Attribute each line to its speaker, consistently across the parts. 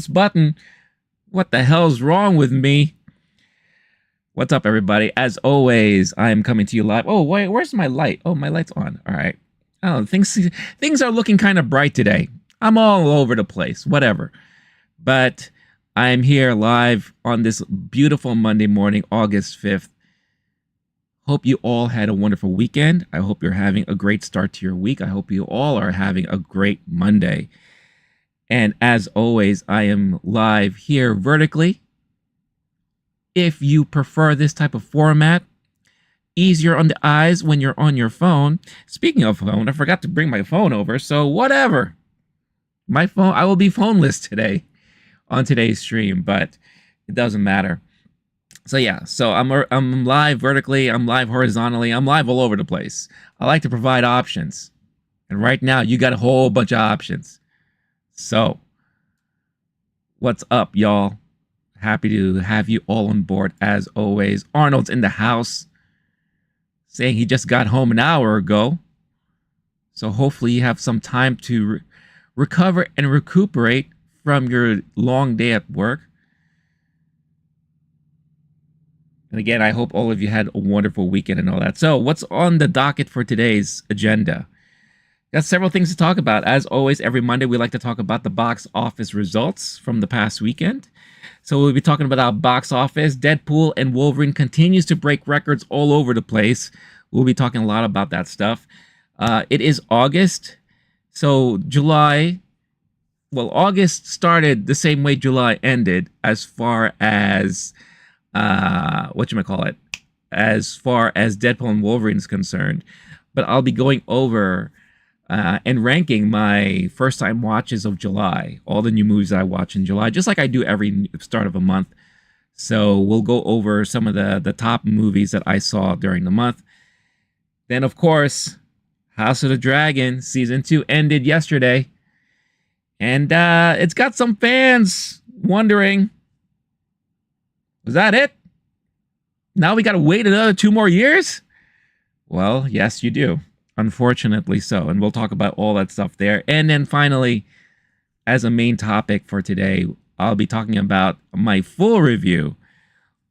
Speaker 1: button. What the hell's wrong with me? What's up, everybody? As always, I am coming to you live. Oh, wait, where's my light? Oh, my light's on. All right. Oh, things are looking kind of bright today. I'm all over the place, whatever. But I'm here live on this beautiful Monday morning, August 5th. Hope you all had a wonderful weekend. I hope you're having a great start to your week. I hope you all are having a great Monday. And as always, I am live here vertically. If you prefer this type of format, easier on the eyes when you're on your phone. Speaking of phone, I forgot to bring my phone over, so whatever. My phone, I will be phoneless today on today's stream, but it doesn't matter. So yeah, so I'm live vertically, I'm live horizontally, I'm live all over the place. I like to provide options. And right now, you got a whole bunch of options. So, what's up, y'all? Happy to have you all on board as always. Arnold's in the house, saying he just got home an hour ago. So hopefully you have some time to recover and recuperate from your long day at work. And again, I hope all of you had a wonderful weekend and all that. So what's on the docket for today's agenda? Got several things to talk about. As always, every Monday, we like to talk about the box office results from the past weekend. So we'll be talking about our box office. Deadpool and Wolverine continues to break records all over the place. We'll be talking a lot about that stuff. It is August. So July, well, August started the same way July ended as far as, as far as Deadpool and Wolverine is concerned. But I'll be going over and ranking my first-time watches of July, all the new movies I watch in July, just like I do every start of a month. So we'll go over some of the top movies that I saw during the month. Then, of course, House of the Dragon Season 2 ended yesterday. And it's got some fans wondering, was that it? Now we got to wait another 2 more years? Well, yes, you do. Unfortunately so. And we'll talk about all that stuff there. And then finally, as a main topic for today, I'll be talking about my full review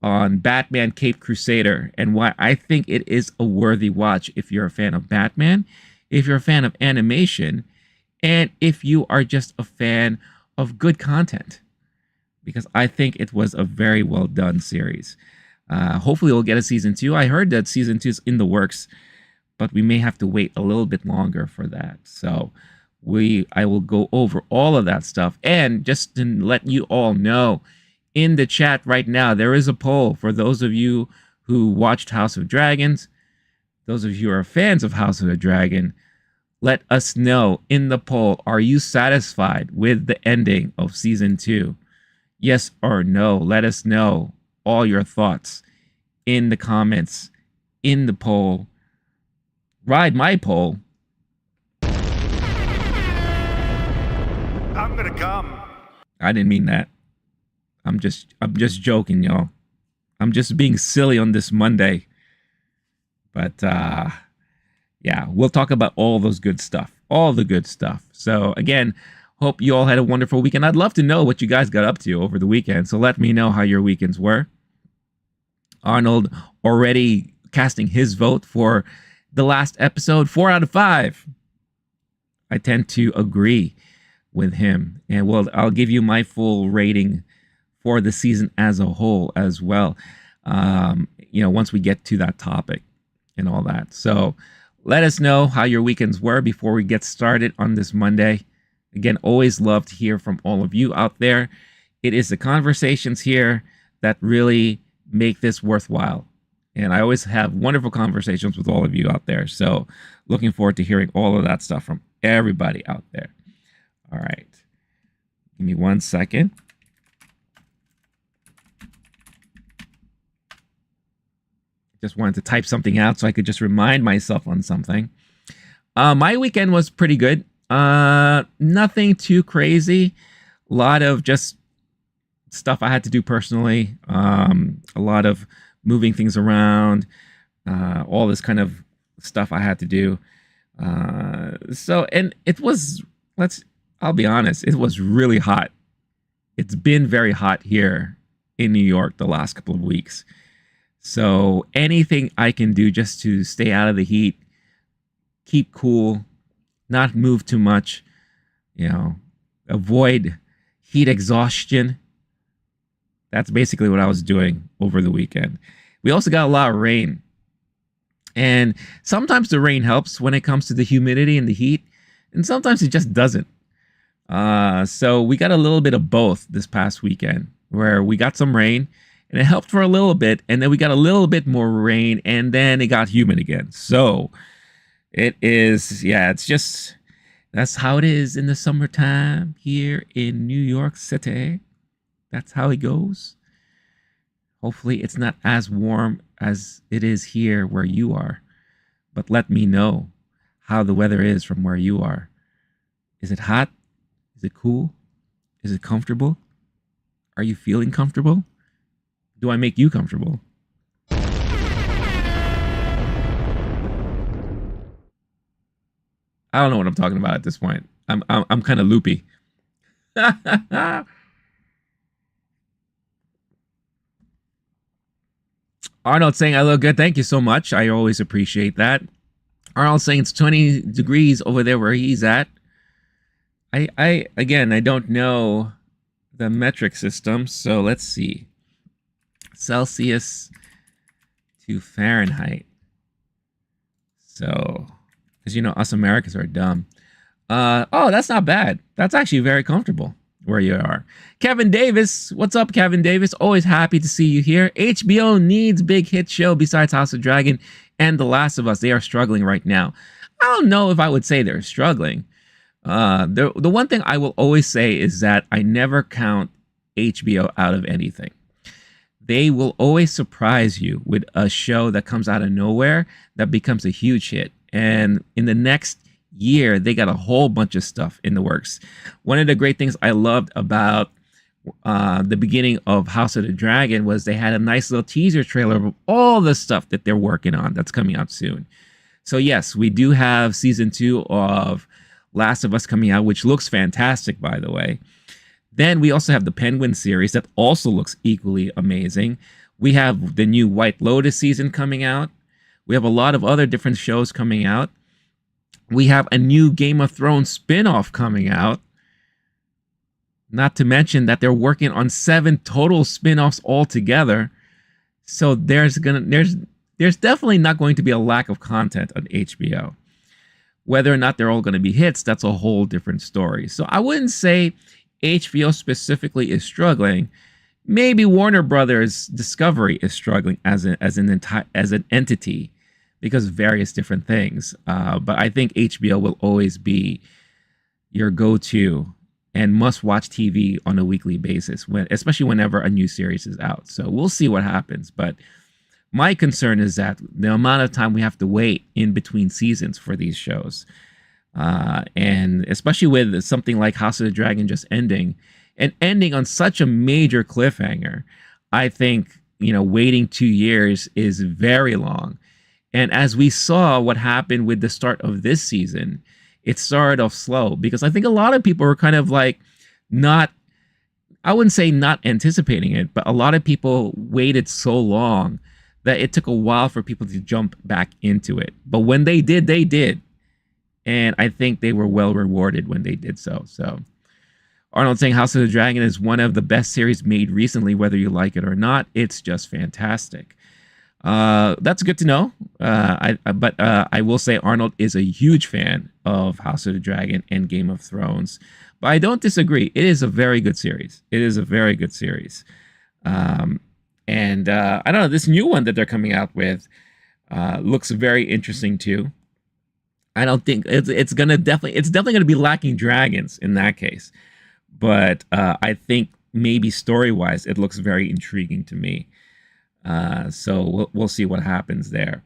Speaker 1: on Batman Caped Crusader and why I think it is a worthy watch if you're a fan of Batman, if you're a fan of animation, and if you are just a fan of good content. Because I think it was a very well done series. Hopefully we'll get a season 2. I heard that season 2 is in the works, but we may have to wait a little bit longer for that. So I will go over all of that stuff. And just to let you all know, in the chat right now, there is a poll for those of you who watched House of Dragons. Those of you who are fans of House of the Dragon, let us know in the poll, are you satisfied with the ending of season 2? Yes or no? Let us know all your thoughts in the comments, in the poll. Ride my poll.
Speaker 2: I'm gonna come.
Speaker 1: I didn't mean that. I'm just joking, y'all. I'm just being silly on this Monday. But yeah, we'll talk about all those good stuff. All the good stuff. So again, hope you all had a wonderful weekend. I'd love to know what you guys got up to over the weekend. So let me know how your weekends were. Arnold already casting his vote for the last episode, 4 out of 5. I tend to agree with him. And well, I'll give you my full rating for the season as a whole as well. Once we get to that topic and all that. So let us know how your weekends were before we get started on this Monday. Again, always love to hear from all of you out there. It is the conversations here that really make this worthwhile. And I always have wonderful conversations with all of you out there. So looking forward to hearing all of that stuff from everybody out there. All right. Give me 1 second. Just wanted to type something out so I could just remind myself on something. My weekend was pretty good. Nothing too crazy. A lot of just stuff I had to do personally. A lot of moving things around, all this kind of stuff I had to do. And it was, I'll be honest, it was really hot it's been very hot here in New York the last couple of weeks. So anything I can do just to stay out of the heat, keep cool, not move too much, you know, avoid heat exhaustion. That's basically what I was doing over the weekend. We also got a lot of rain. And sometimes the rain helps when it comes to the humidity and the heat, and sometimes it just doesn't. So we got a little bit of both this past weekend, where we got some rain and it helped for a little bit, and then we got a little bit more rain, and then it got humid again. So it is, yeah, it's just, that's how it is in the summertime here in New York City. That's how it goes. Hopefully it's not as warm as it is here where you are, but let me know how the weather is from where you are. Is it hot? Is it cool? Is it comfortable? Are you feeling comfortable? Do I make you comfortable? I don't know what I'm talking about at this point. I'm kind of loopy. Arnold saying I look good. Thank you so much. I always appreciate that. Arnold saying it's 20 degrees over there where he's at. I again, I don't know the metric system, so let's see. Celsius to Fahrenheit. So, because you know us Americans are dumb. Oh, that's not bad. That's actually very comfortable where you are. Kevin Davis, what's up, Kevin Davis? Always happy to see you here. HBO needs big hit show besides House of Dragon and The Last of Us. They are struggling right now. I don't know if I would say they're struggling. The one thing I will always say is that I never count HBO out of anything. They will always surprise you with a show that comes out of nowhere that becomes a huge hit. And in the next year, they got a whole bunch of stuff in the works. One of the great things I loved about the beginning of House of the Dragon was they had a nice little teaser trailer of all the stuff that they're working on that's coming out soon. So yes, we do have season 2 of Last of Us coming out, which looks fantastic, by the way. Then we also have the Penguin series that also looks equally amazing. We have the new White Lotus season coming out. We have a lot of other different shows coming out. We have a new Game of Thrones spin-off coming out. Not to mention that they're working on 7 total spin-offs altogether. So there's definitely not going to be a lack of content on HBO. Whether or not they're all going to be hits, that's a whole different story. So I wouldn't say HBO specifically is struggling. Maybe Warner Brothers Discovery is struggling as an entity because of various different things. But I think HBO will always be your go-to and must-watch TV on a weekly basis, especially whenever a new series is out. So we'll see what happens. But my concern is that the amount of time we have to wait in between seasons for these shows, and especially with something like House of the Dragon just ending and ending on such a major cliffhanger, I think, waiting 2 years is very long. And as we saw what happened with the start of this season, it started off slow because I think a lot of people were kind of like I wouldn't say not anticipating it, but a lot of people waited so long that it took a while for people to jump back into it. But when they did, they did. And I think they were well rewarded when they did so. So Arnold saying House of the Dragon is one of the best series made recently, whether you like it or not. It's just fantastic. That's good to know. But I will say Arnold is a huge fan of House of the Dragon and Game of Thrones. But I don't disagree. It is a very good series. It is a very good series. And I don't know, this new one that they're coming out with looks very interesting too. I don't think it's definitely gonna be lacking dragons in that case. But I think maybe story-wise, it looks very intriguing to me. So we'll see what happens there.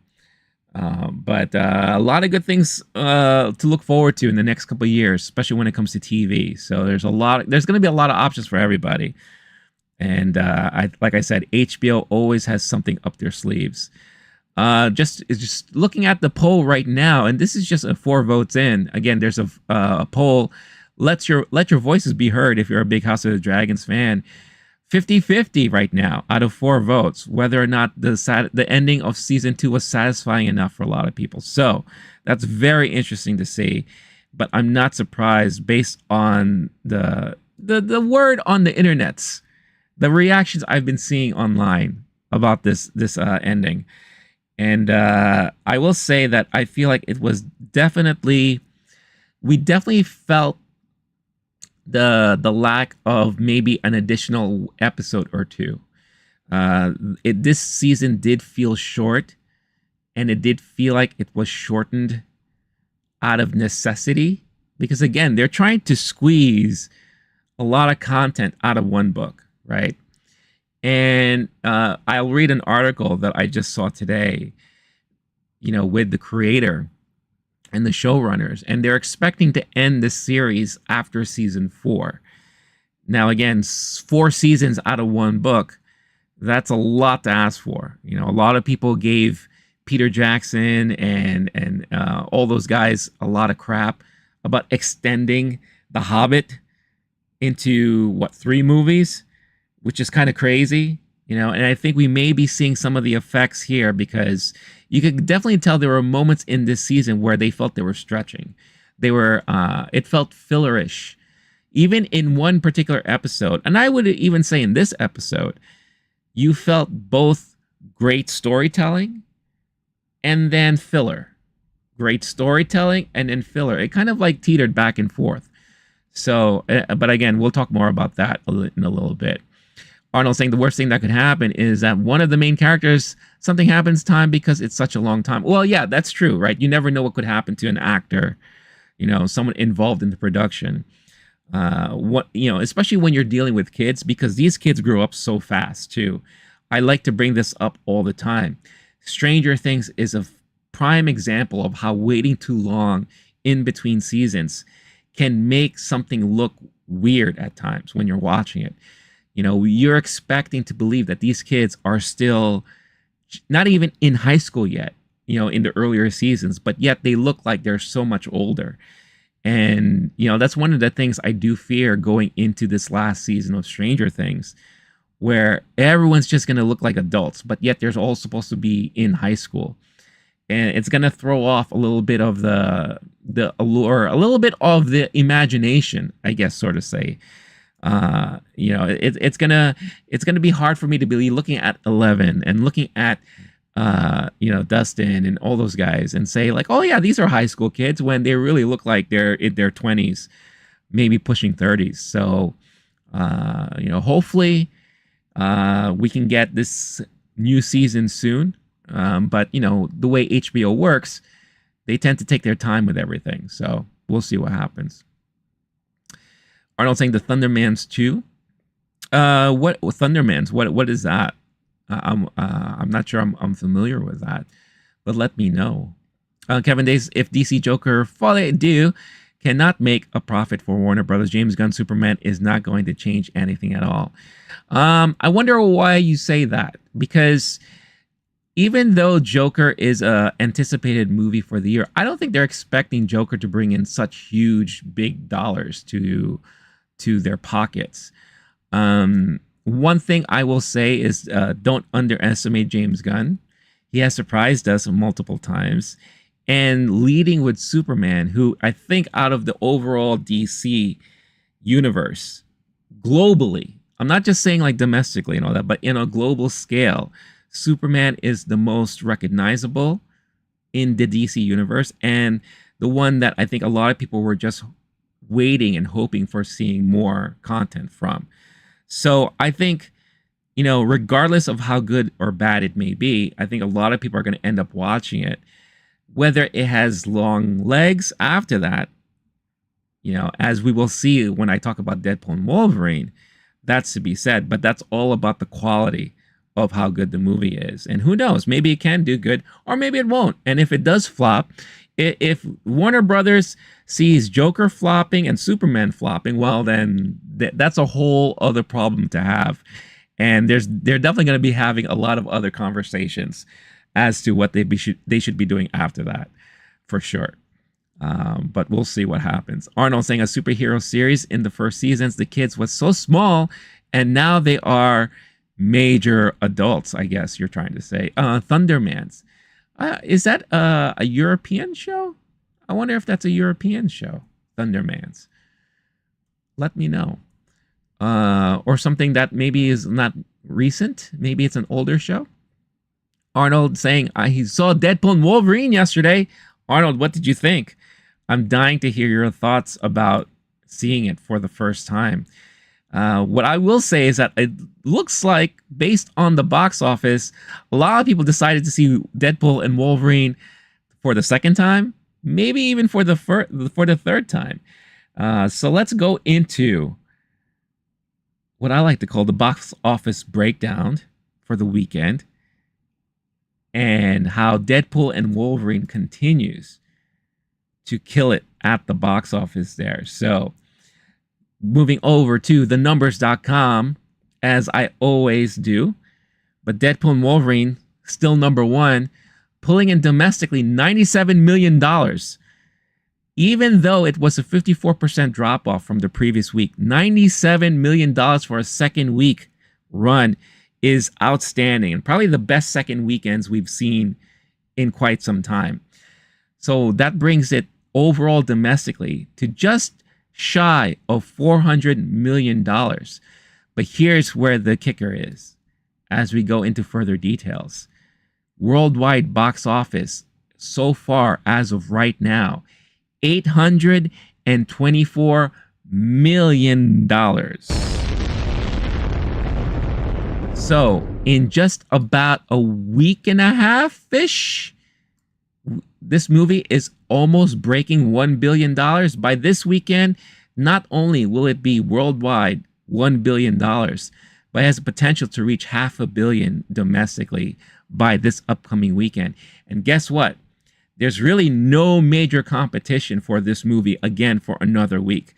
Speaker 1: But a lot of good things to look forward to in the next couple of years, especially when it comes to TV. So there's going to be a lot of options for everybody. And like I said, HBO always has something up their sleeves. Just looking at the poll right now, and this is just 4 votes in. Again, there's a poll let your voices be heard if you're a big House of the Dragons fan. 50-50 right now out of 4 votes, whether or not the ending of season 2 was satisfying enough for a lot of people. So that's very interesting to see. But I'm not surprised based on the word on the internets, the reactions I've been seeing online about this ending. And I will say that I feel like it was definitely, we definitely felt the lack of maybe an additional episode or two. This season did feel short, and it did feel like it was shortened out of necessity, because again, they're trying to squeeze a lot of content out of one book, right? And I'll read an article that I just saw today, with the creator and the showrunners, and they're expecting to end this series after season 4. Now, again, 4 seasons out of one book, that's a lot to ask for. A lot of people gave Peter Jackson and all those guys a lot of crap about extending The Hobbit into 3 movies, which is kind of crazy, and I think we may be seeing some of the effects here, because you could definitely tell there were moments in this season where they felt they were stretching. It felt fillerish, even in one particular episode. And I would even say in this episode, you felt both great storytelling and then filler. Great storytelling and then filler. It kind of teetered back and forth. So, but again, we'll talk more about that in a little bit. Arnold saying the worst thing that could happen is that one of the main characters, something happens time because it's such a long time. Well, yeah, that's true, right? You never know what could happen to an actor, someone involved in the production. Especially when you're dealing with kids, because these kids grow up so fast too. I like to bring this up all the time. Stranger Things is a prime example of how waiting too long in between seasons can make something look weird at times when you're watching it. You're expecting to believe that these kids are still not even in high school yet, in the earlier seasons, but yet they look like they're so much older. And, that's one of the things I do fear going into this last season of Stranger Things, where everyone's just going to look like adults, but yet they're all supposed to be in high school. And it's going to throw off a little bit of the allure, a little bit of the imagination, I guess, sort of say. It's gonna be hard for me to be looking at 11 and looking at Dustin and all those guys and say oh yeah, these are high school kids, when they really look like they're in their 20s, maybe pushing 30s. So hopefully we can get this new season soon. But the way HBO works, they tend to take their time with everything. So we'll see what happens. Arnold saying the Thundermans 2. What Thundermans? What is that? I'm not sure I'm familiar with that, but let me know. Kevin Days, if DC Joker Folie do cannot make a profit for Warner Brothers, James Gunn Superman is not going to change anything at all. I wonder why you say that, because even though Joker is a anticipated movie for the year, I don't think they're expecting Joker to bring in such huge, big dollars to their pockets. One thing I will say is don't underestimate James Gunn. He has surprised us multiple times. And leading with Superman, who I think out of the overall DC universe, globally, I'm not just saying domestically and all that, but in a global scale, Superman is the most recognizable in the DC universe, and the one that I think a lot of people were just waiting and hoping for seeing more content from. So I think, regardless of how good or bad it may be, I think a lot of people are going to end up watching it. Whether it has long legs after that, as we will see when I talk about Deadpool and Wolverine, that's to be said. But that's all about the quality of how good the movie is. And who knows, maybe it can do good or maybe it won't. And if it does flop, if Warner Brothers sees Joker flopping and Superman flopping, well, then that's a whole other problem to have. And they're definitely going to be having a lot of other conversations as to what they should be doing after that, for sure. But we'll see what happens. Arnold saying a superhero series in the first seasons, the kids was so small, and now they are major adults, I guess you're trying to say. Thundermans. Is that a European show? I wonder if that's a European show. Thundermans. Let me know. Or something that maybe is not recent. Maybe it's an older show. Arnold saying he saw Deadpool and Wolverine yesterday. Arnold, what did you think? I'm dying to hear your thoughts about seeing it for the first time. What I will say is that it looks like, based on the box office, a lot of people decided to see Deadpool and Wolverine for the second time, maybe even for the third time. So let's go into what I like to call the box office breakdown for the weekend, and how Deadpool and Wolverine continues to kill it at the box office there. So moving over to thenumbers.com, as I always do, but Deadpool and Wolverine still number one, pulling in domestically $97 million, even though it was a 54% drop off from the previous week. $97 million for a second week run is outstanding, and probably the best second weekends we've seen in quite some time. So that brings it overall domestically to just shy of $400 million. But here's where the kicker is as we go into further details. Worldwide box office so far as of right now, $824 million. So in just about a week and a half-ish, this movie is almost breaking $1 billion. By this weekend, not only will it be worldwide $1 billion, but it has the potential to reach $500 million domestically by this upcoming weekend. And guess what? There's really no major competition for this movie again for another week.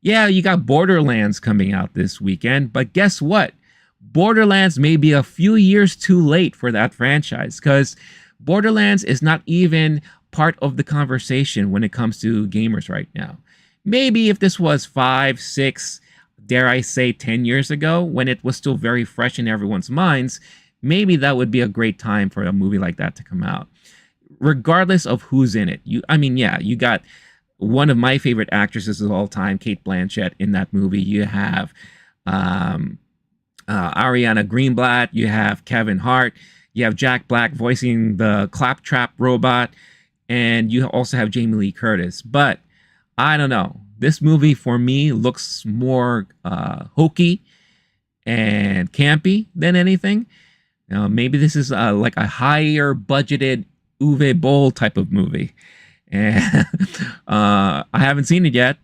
Speaker 1: Yeah, you got Borderlands coming out this weekend, but guess what? Borderlands may be a few years too late for that franchise, because Borderlands is not even part of the conversation when it comes to gamers right now. Maybe if this was 5, 6, dare I say 10 years ago, when it was still very fresh in everyone's minds, maybe that would be a great time for a movie like that to come out. Regardless of who's in it. You got one of my favorite actresses of all time, Cate Blanchett, in that movie. You have Ariana Greenblatt, you have Kevin Hart, you have Jack Black voicing the Claptrap robot, and you also have Jamie Lee Curtis. But I don't know. This movie for me looks more hokey and campy than anything. Maybe this is like a higher budgeted Uwe Boll type of movie. And I haven't seen it yet,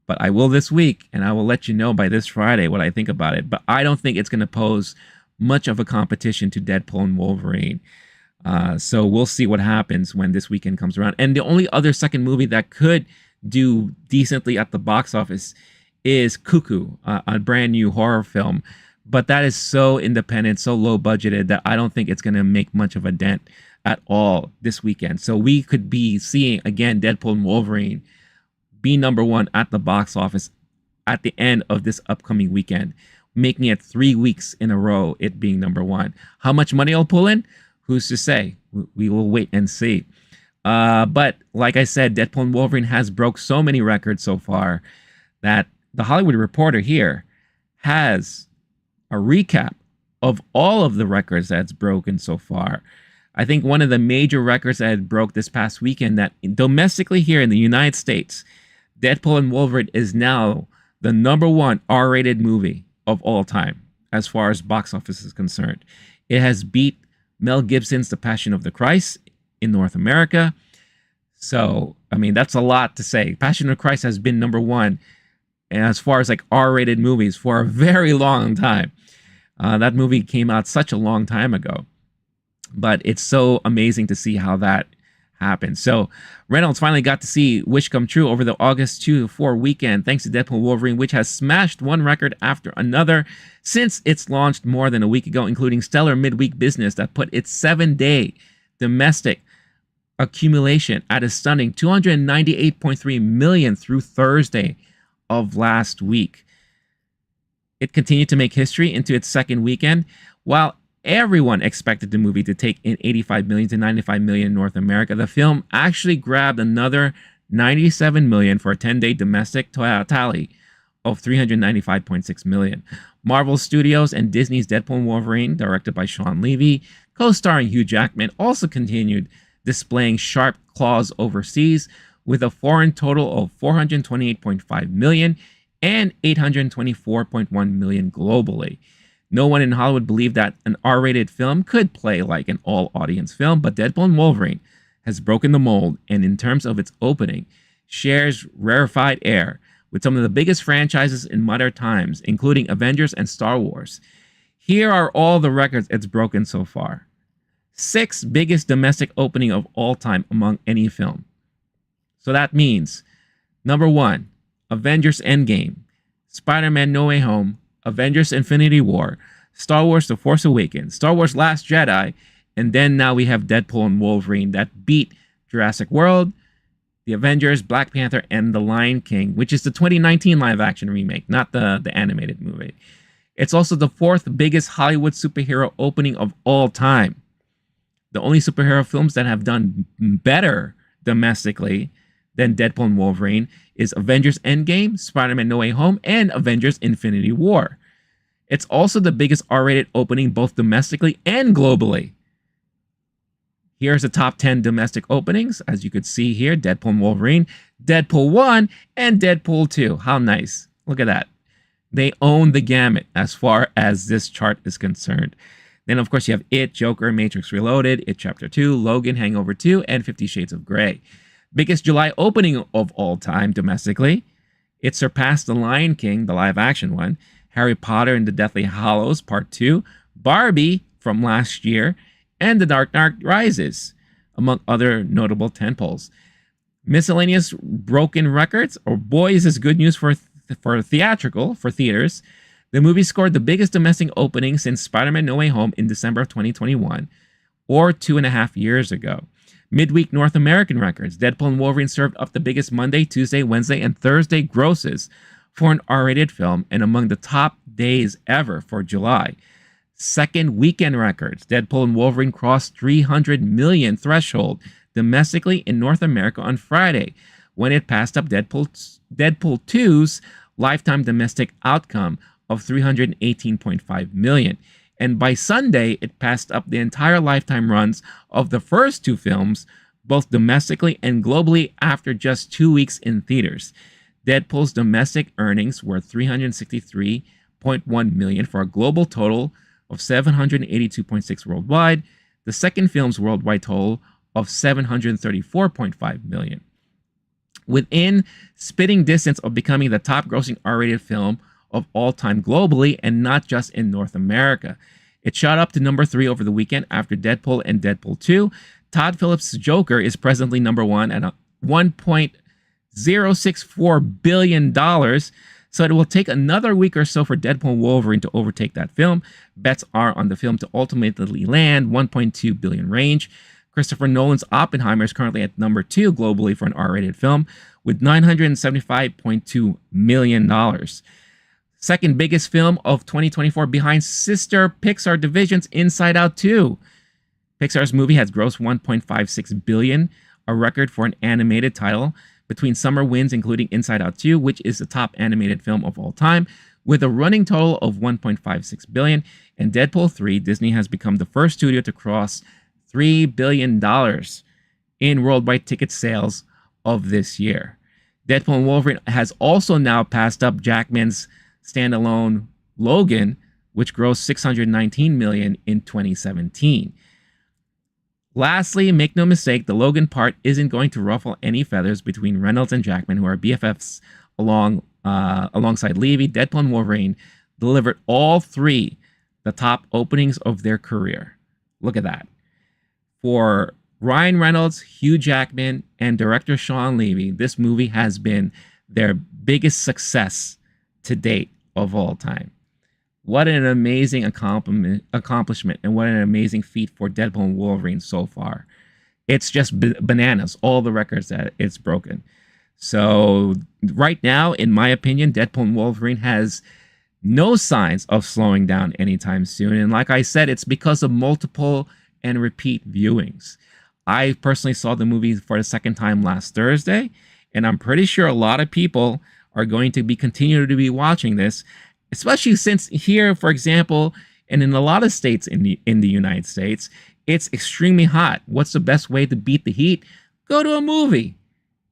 Speaker 1: but I will this week, and I will let you know by this Friday what I think about it. But I don't think it's going to pose much of a competition to Deadpool and Wolverine. So we'll see what happens when this weekend comes around. And the only other second movie that could do decently at the box office is Cuckoo, a brand new horror film. But that is so independent, so low budgeted, that I don't think it's going to make much of a dent at all this weekend. So we could be seeing, again, Deadpool and Wolverine be number one at the box office at the end of this upcoming weekend, making it 3 weeks in a row it being number one. How much money I'll pull in? Who's to say? We will wait and see. But like I said, Deadpool and Wolverine has broke so many records so far that the Hollywood Reporter here has a recap of all of the records that's broken so far. I think one of the major records that broke this past weekend, that domestically here in the United States, Deadpool and Wolverine is now the number one R-rated movie of all time as far as box office is concerned. It has beat Mel Gibson's The Passion of the Christ in North America. So, I mean, that's a lot to say. Passion of the Christ has been number one as far as like R-rated movies for a very long time. That movie came out such a long time ago. But it's so amazing to see how that happened. So Reynolds finally got to see Wish Come True over the August 2-4 weekend, thanks to Deadpool Wolverine, which has smashed one record after another since it's launched more than a week ago, including stellar midweek business that put its 7-day domestic accumulation at a stunning 298.3 million through Thursday of last week. It continued to make history into its second weekend, while everyone expected the movie to take in 85 million to 95 million in North America. The film actually grabbed another 97 million for a 10-day domestic tally of 395.6 million. Marvel Studios and Disney's Deadpool and Wolverine, directed by Sean Levy, co-starring Hugh Jackman, also continued displaying sharp claws overseas with a foreign total of 428.5 million and 824.1 million globally. No one in Hollywood believed that an R-rated film could play like an all-audience film, but Deadpool and Wolverine has broken the mold, and in terms of its opening, shares rarefied air with some of the biggest franchises in modern times, including Avengers and Star Wars. Here are all the records it's broken so far. 6th biggest domestic opening of all time among any film. So that means, number 1, Avengers Endgame, Spider-Man No Way Home, Avengers Infinity War, Star Wars The Force Awakens, Star Wars Last Jedi, and then now we have Deadpool and Wolverine that beat Jurassic World, The Avengers, Black Panther, and The Lion King, which is the 2019 live-action remake, not the animated movie. It's also the 4th biggest Hollywood superhero opening of all time. The only superhero films that have done better domestically than Deadpool and Wolverine is Avengers Endgame, Spider-Man No Way Home, and Avengers Infinity War. It's also the biggest R-rated opening both domestically and globally. Here's the top 10 domestic openings. As you could see here, Deadpool and Wolverine, Deadpool 1, and Deadpool 2. How nice. Look at that. They own the gamut as far as this chart is concerned. Then, of course, you have It, Joker, Matrix Reloaded, It Chapter 2, Logan, Hangover 2, and 50 Shades of Grey. Biggest July opening of all time domestically. It surpassed The Lion King, the live-action one, Harry Potter and the Deathly Hallows Part 2, Barbie from last year, and The Dark Knight Rises, among other notable tentpoles. Miscellaneous broken records, or boy, is this good news for theaters. The movie scored the biggest domestic opening since Spider-Man No Way Home in December of 2021, or 2.5 years ago. Midweek North American records, Deadpool and Wolverine served up the biggest Monday, Tuesday, Wednesday, and Thursday grosses for an R-rated film, and among the top days ever for July. Second weekend records, Deadpool and Wolverine crossed 300 million threshold domestically in North America on Friday, when it passed up Deadpool 2's lifetime domestic outcome of 318.5 million. And by Sunday, it passed up the entire lifetime runs of the first two films, both domestically and globally, after just 2 weeks in theaters. Deadpool's domestic earnings were 363.1 million for a global total of 782.6 worldwide. The second film's worldwide total of 734.5 million. Within spitting distance of becoming the top grossing R-rated film of all time globally, and not just in North America. It shot up to number 3 over the weekend after Deadpool and Deadpool 2. Todd Phillips' Joker is presently number 1 at $1.064 billion. So it will take another week or so for Deadpool and Wolverine to overtake that film. Bets are on the film to ultimately land $1.2 billion range. Christopher Nolan's Oppenheimer is currently at number 2 globally for an R-rated film with $975.2 million. Second biggest film of 2024 behind sister Pixar division's Inside Out 2. Pixar's movie has grossed $1.56 billion, a record for an animated title, between summer wins including Inside Out 2, which is the top animated film of all time, with a running total of $1.56 billion, and Deadpool 3, Disney has become the first studio to cross $3 billion in worldwide ticket sales of this year. Deadpool and Wolverine has also now passed up Jackman's standalone Logan, which grossed $619 million in 2017. Lastly, make no mistake, the Logan part isn't going to ruffle any feathers between Reynolds and Jackman, who are BFFs alongside Levy. Deadpool and Wolverine delivered all 3 the top openings of their career. Look at that. For Ryan Reynolds, Hugh Jackman, and director Sean Levy, this movie has been their biggest success to date of all time. What an amazing accomplishment, and what an amazing feat for Deadpool and Wolverine so far. It's just bananas, all the records that it's broken. So right now, in my opinion, Deadpool and Wolverine has no signs of slowing down anytime soon. And like I said, it's because of multiple and repeat viewings. I personally saw the movie for the second time last Thursday, and I'm pretty sure a lot of people are going to be continue to be watching this, especially since here, for example, and in a lot of states in the United States, it's extremely hot. What's the best way to beat the heat? Go to a movie.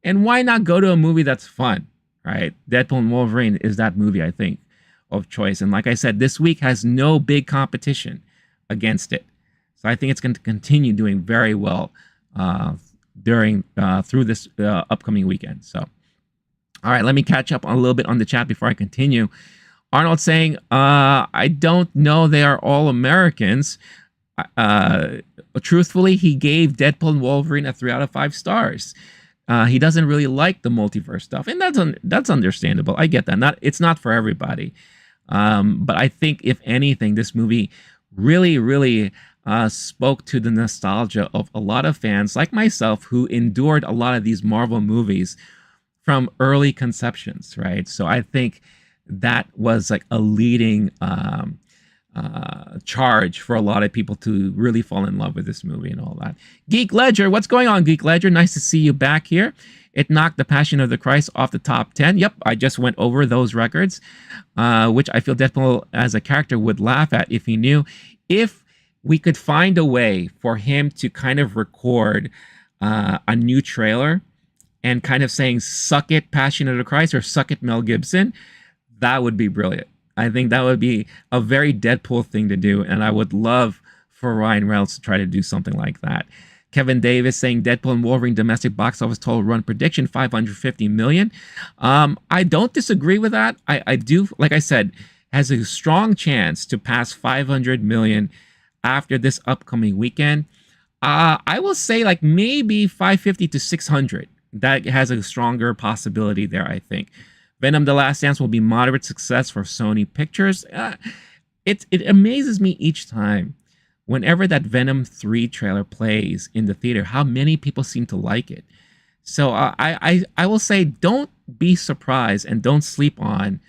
Speaker 1: And why not go to a movie that's fun, right? Deadpool and Wolverine is that movie, I think, of choice. And like I said, this week has no big competition against it. So I think it's going to continue doing very well through this upcoming weekend. So, all right, let me catch up a little bit on the chat before I continue. Arnold saying, I don't know they are all Americans. Truthfully, he gave Deadpool and Wolverine a 3 out of 5 stars. He doesn't really like the multiverse stuff, and that's understandable. I get that. It's not for everybody. But I think, if anything, this movie really spoke to the nostalgia of a lot of fans like myself who endured a lot of these Marvel movies from early conceptions, right? So I think that was like a leading charge for a lot of people to really fall in love with this movie and all that. Geek Ledger, what's going on, Geek Ledger? Nice to see you back here. It knocked The Passion of the Christ off the top 10. Yep, I just went over those records, which I feel Deadpool as a character would laugh at if he knew. If we could find a way for him to kind of record a new trailer and kind of saying, suck it, Passion of the Christ, or suck it, Mel Gibson, that would be brilliant. I think that would be a very Deadpool thing to do, and I would love for Ryan Reynolds to try to do something like that. Kevin Davis saying Deadpool and Wolverine domestic box office total run prediction, 550 million. I don't disagree with that. I do, like I said, has a strong chance to pass 500 million after this upcoming weekend. I will say like maybe 550 to 600. That has a stronger possibility there, I think. Venom: The Last Dance will be moderate success for Sony Pictures. It amazes me each time, whenever that Venom 3 trailer plays in the theater, how many people seem to like it. So I will say, don't be surprised and don't sleep on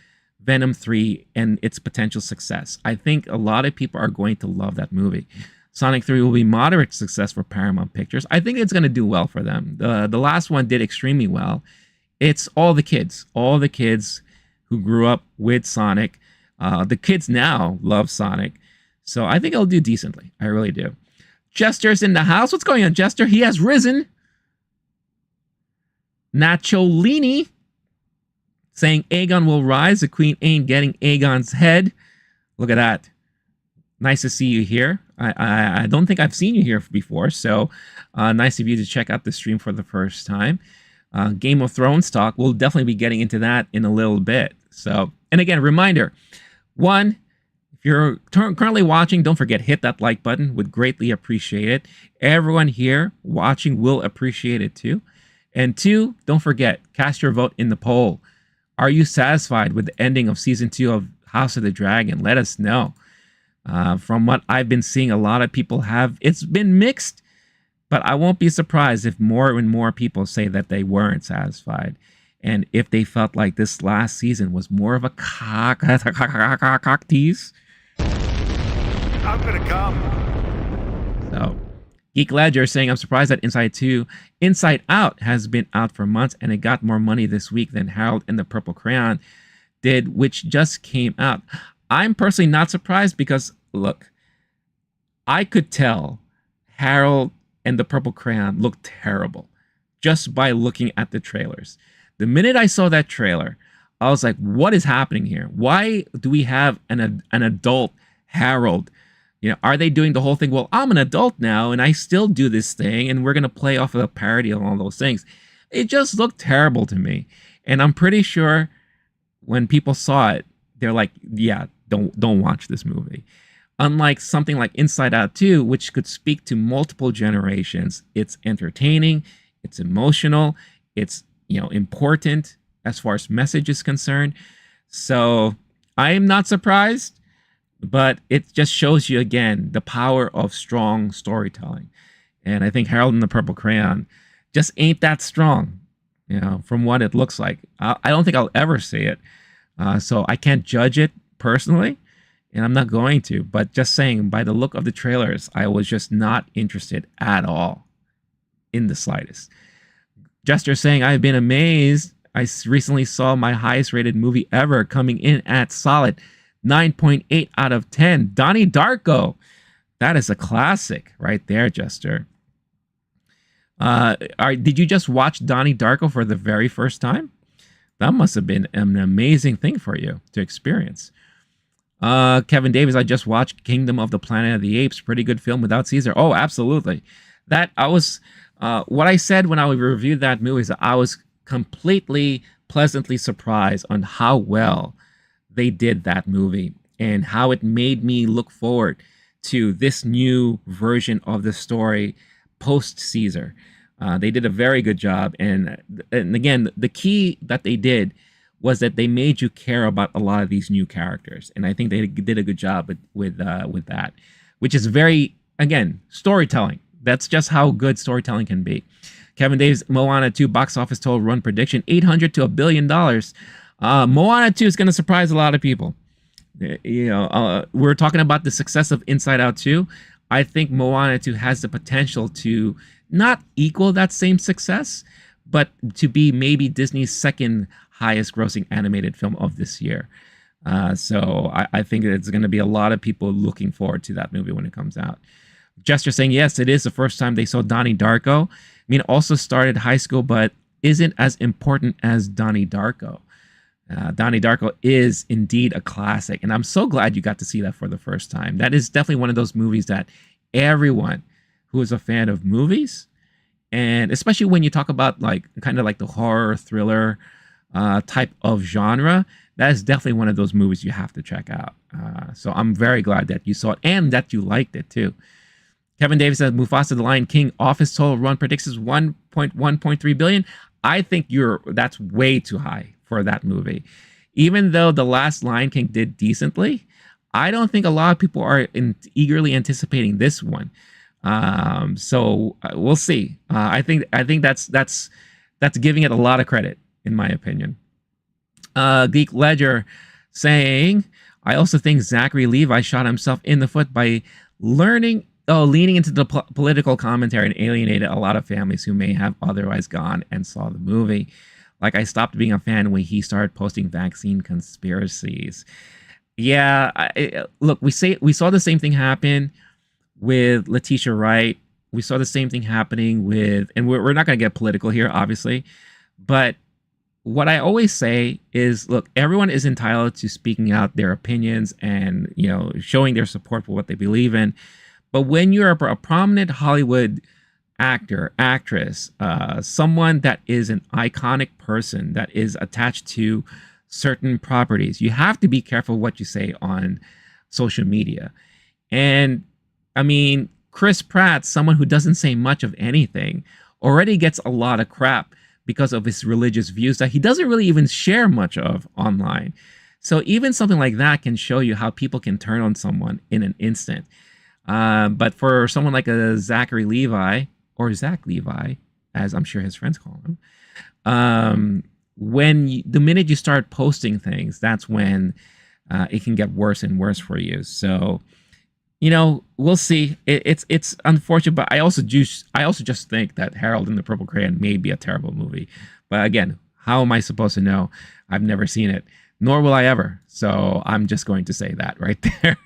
Speaker 1: Venom 3 and its potential success. I think a lot of people are going to love that movie. Sonic 3 will be moderate success for Paramount Pictures. I think it's going to do well for them. The last one did extremely well. It's all the kids who grew up with Sonic. The kids now love Sonic. So I think it'll do decently. I really do. Jester's in the house. What's going on, Jester? He has risen. Nacholini saying Aegon will rise. The queen ain't getting Aegon's head. Look at that. Nice to see you here. I don't think I've seen you here before. So nice of you to check out the stream for the first time. Game of Thrones talk. We'll definitely be getting into that in a little bit. So, and again, reminder, one, if you're currently watching, don't forget, hit that like button. Would greatly appreciate it. Everyone here watching will appreciate it too. And two, don't forget, cast your vote in the poll. Are you satisfied with the ending of season 2 of House of the Dragon? Let us know. From what I've been seeing, a lot of people have, it's been mixed. But I won't be surprised if more and more people say that they weren't satisfied. And if they felt like this last season was more of a cock tease.
Speaker 2: I'm going to come.
Speaker 1: So, Geek Ledger saying, I'm surprised that Inside Out has been out for months and it got more money this week than Harold and the Purple Crayon did, which just came out. I'm personally not surprised because, look, I could tell Harold and the Purple Crayon looked terrible just by looking at the trailers. The minute I saw that trailer, I was like, what is happening here? Why do we have an adult Harold? You know, are they doing the whole thing? Well, I'm an adult now and I still do this thing and we're going to play off of a parody and all those things. It just looked terrible to me. And I'm pretty sure when people saw it, they're like, yeah, don't watch this movie. Unlike something like Inside Out 2, which could speak to multiple generations, it's entertaining, it's emotional, it's, you know, important as far as message is concerned. So I am not surprised, but it just shows you again the power of strong storytelling. And I think Harold and the Purple Crayon just ain't that strong, from what it looks like. I don't think I'll ever see it. So I can't judge it personally, and I'm not going to. But just saying, by the look of the trailers, I was just not interested at all, in the slightest. Jester saying, I've been amazed. I recently saw my highest rated movie ever, coming in at solid 9.8 out of 10. Donnie Darko. That is a classic right there, Jester. Did you just watch Donnie Darko for the very first time? That must have been an amazing thing for you to experience. Kevin Davis, I just watched Kingdom of the Planet of the Apes. Pretty good film without Caesar. Oh, absolutely. What I said when I reviewed that movie is that I was completely pleasantly surprised on how well they did that movie and how it made me look forward to this new version of the story post Caesar. They did a very good job, and again, the key that they did was that they made you care about a lot of these new characters, and I think they did a good job with that, which is very, again, storytelling. That's just how good storytelling can be. Kevin Davis, Moana 2 box office total run prediction, $800 to $1 billion. Moana 2 is going to surprise a lot of people. We're talking about the success of Inside Out 2. I think Moana 2 has the potential to not equal that same success, but to be maybe Disney's second highest grossing animated film of this year. So I think it's going to be a lot of people looking forward to that movie when it comes out. Jester saying, yes, it is the first time they saw Donnie Darko. I mean, also started high school, but isn't as important as Donnie Darko. Donnie Darko is indeed a classic, and I'm so glad you got to see that for the first time. That is definitely one of those movies that everyone who is a fan of movies, and especially when you talk about kind of like the horror thriller type of genre, that is definitely one of those movies you have to check out. So I'm very glad that you saw it and that you liked it too. Kevin Davis says Mufasa the Lion King office total run predicts is 1.1.3 billion. I think that's way too high for that movie. Even though the last Lion King did decently, I don't think a lot of people are eagerly anticipating this one. So we'll see. I think that's giving it a lot of credit, in my opinion. Geek Ledger saying, I also think Zachary Levi shot himself in the foot by leaning into the political commentary and alienated a lot of families who may have otherwise gone and saw the movie. Like, I stopped being a fan when he started posting vaccine conspiracies. Yeah, look, we saw the same thing happen with Letitia Wright. We saw the same thing happening with, and we're not going to get political here, obviously, but what I always say is, look, everyone is entitled to speaking out their opinions and, showing their support for what they believe in. But when you're a prominent Hollywood actor, actress, someone that is an iconic person that is attached to certain properties, you have to be careful what you say on social media. And I mean, Chris Pratt, someone who doesn't say much of anything, already gets a lot of crap because of his religious views that he doesn't really even share much of online. So even something like that can show you how people can turn on someone in an instant. But for someone like a Zachary Levi, or Zach Levi, as I'm sure his friends call him, the minute you start posting things, that's when it can get worse and worse for you. So, we'll see. It's unfortunate, but I also just think that Harold and the Purple Crayon may be a terrible movie. But again, how am I supposed to know? I've never seen it, nor will I ever. So I'm just going to say that right there.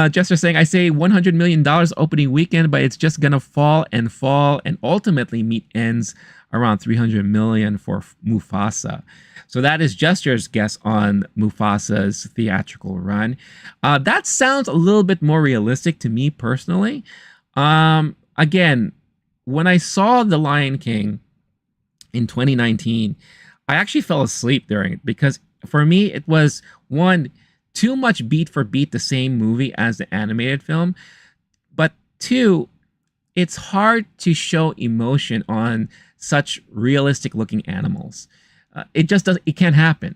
Speaker 1: Jester saying, I say $100 million opening weekend, but it's just going to fall and ultimately meet ends around $300 million for Mufasa. So that is Jester's guess on Mufasa's theatrical run. That sounds a little bit more realistic to me personally. Again, when I saw The Lion King in 2019, I actually fell asleep during it because for me, it was, one, too much beat for beat the same movie as the animated film. But two, it's hard to show emotion on such realistic looking animals. It can't happen.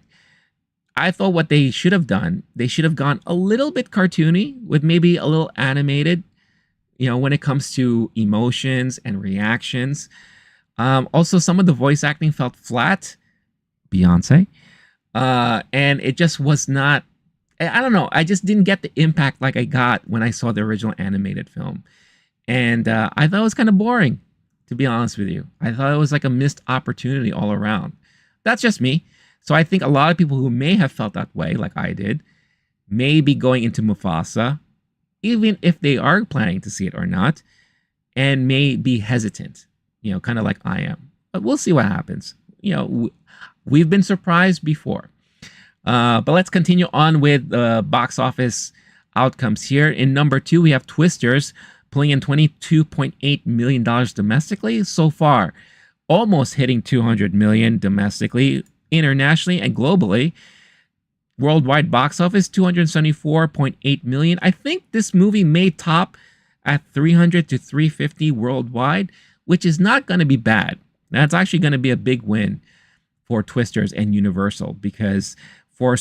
Speaker 1: I thought what they should have done, they should have gone a little bit cartoony with maybe a little animated, when it comes to emotions and reactions. Also, some of the voice acting felt flat. Beyonce. And it just was not, I don't know. I just didn't get the impact like I got when I saw the original animated film. And I thought it was kind of boring, to be honest with you. I thought it was like a missed opportunity all around. That's just me. So I think a lot of people who may have felt that way, like I did, may be going into Mufasa, even if they are planning to see it or not, and may be hesitant, kind of like I am. But we'll see what happens. We've been surprised before. But let's continue on with the box office outcomes here. In number 2, we have Twisters pulling in $22.8 million domestically so far, almost hitting $200 million domestically, internationally, and globally. Worldwide box office, $274.8 million. I think this movie may top at 300 to 350 worldwide, which is not going to be bad. That's actually going to be a big win for Twisters and Universal, because for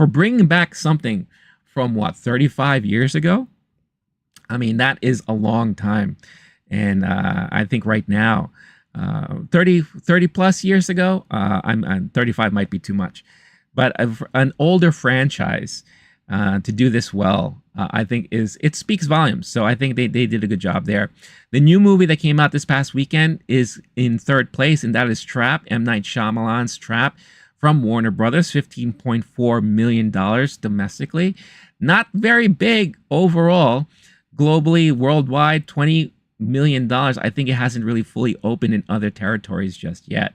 Speaker 1: bringing back something from 35 years ago, I mean, that is a long time. And I think right now, 30 plus years ago, I'm 35 might be too much, but an older franchise to do this well, I think it speaks volumes. So I think they did a good job there. The new movie that came out this past weekend is in third place, and that is Trap, M. Night Shyamalan's Trap from Warner Brothers, $15.4 million domestically. Not very big overall. Globally, worldwide, $20 million. I think it hasn't really fully opened in other territories just yet.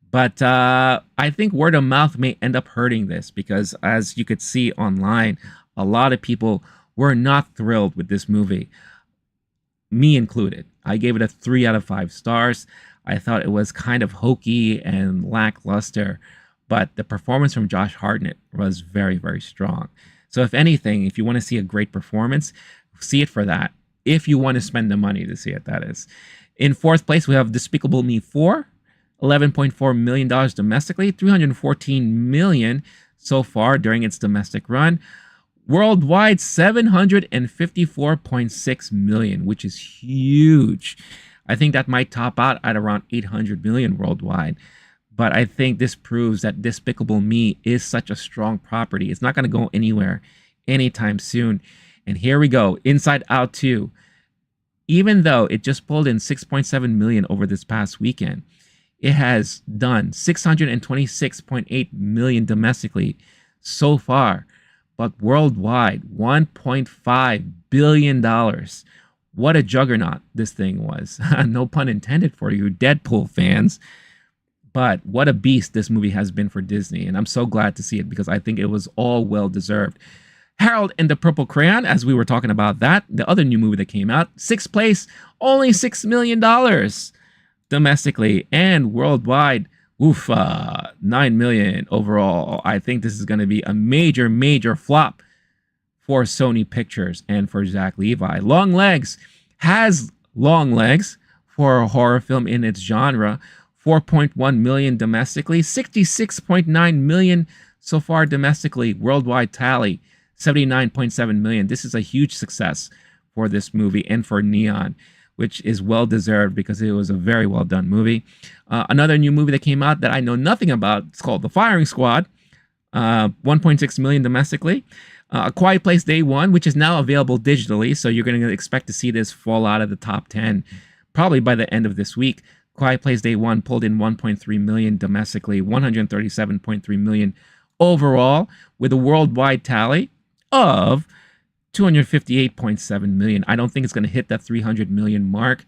Speaker 1: But I think word of mouth may end up hurting this, because as you could see online, a lot of people were not thrilled with this movie, me included. I gave it a 3 out of 5 stars. I thought it was kind of hokey and lackluster, but the performance from Josh Hartnett was very, very strong. So if anything, if you want to see a great performance, see it for that. If you want to spend the money to see it, that is. In fourth place, we have Despicable Me 4. $11.4 million domestically, $314 million so far during its domestic run. Worldwide, $754.6 million, which is huge. I think that might top out at around $800 million worldwide. But I think this proves that Despicable Me is such a strong property. It's not going to go anywhere anytime soon. And here we go, Inside Out 2. Even though it just pulled in $6.7 million over this past weekend, it has done $626.8 million domestically so far, but worldwide, $1.5 billion. What a juggernaut this thing was. No pun intended for you Deadpool fans. But what a beast this movie has been for Disney, and I'm so glad to see it, because I think it was all well deserved. Harold and the Purple Crayon, as we were talking about that, the other new movie that came out, sixth place, only $6 million. Domestically and worldwide, $9 million overall. I think this is going to be a major, major flop for Sony Pictures and for Zach Levi. Long Legs has long legs for a horror film in its genre. $4.1 million domestically, $66.9 million so far domestically. Worldwide tally, $79.7 million. This is a huge success for this movie and for Neon, which is well-deserved because it was a very well-done movie. Another new movie that came out that I know nothing about, it's called The Firing Squad, $1.6 million domestically. A Quiet Place Day 1, which is now available digitally, so you're going to expect to see this fall out of the top 10 probably by the end of this week. Quiet Place Day 1 pulled in $1.3 million domestically, $137.3 million overall, with a worldwide tally of $258.7 million. I don't think it's going to hit that $300 million mark.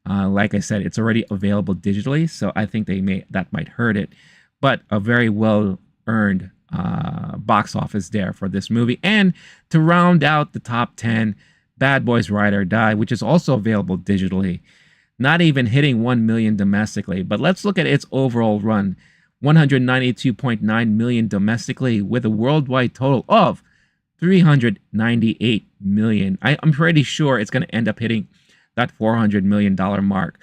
Speaker 1: Like I said, it's already available digitally, so I think that might hurt it. But a very well-earned box office there for this movie. And to round out the top 10, Bad Boys Ride or Die, which is also available digitally, not even hitting 1 million domestically. But let's look at its overall run. $192.9 million domestically, with a worldwide total of $398 million. I'm pretty sure it's going to end up hitting that $400 million mark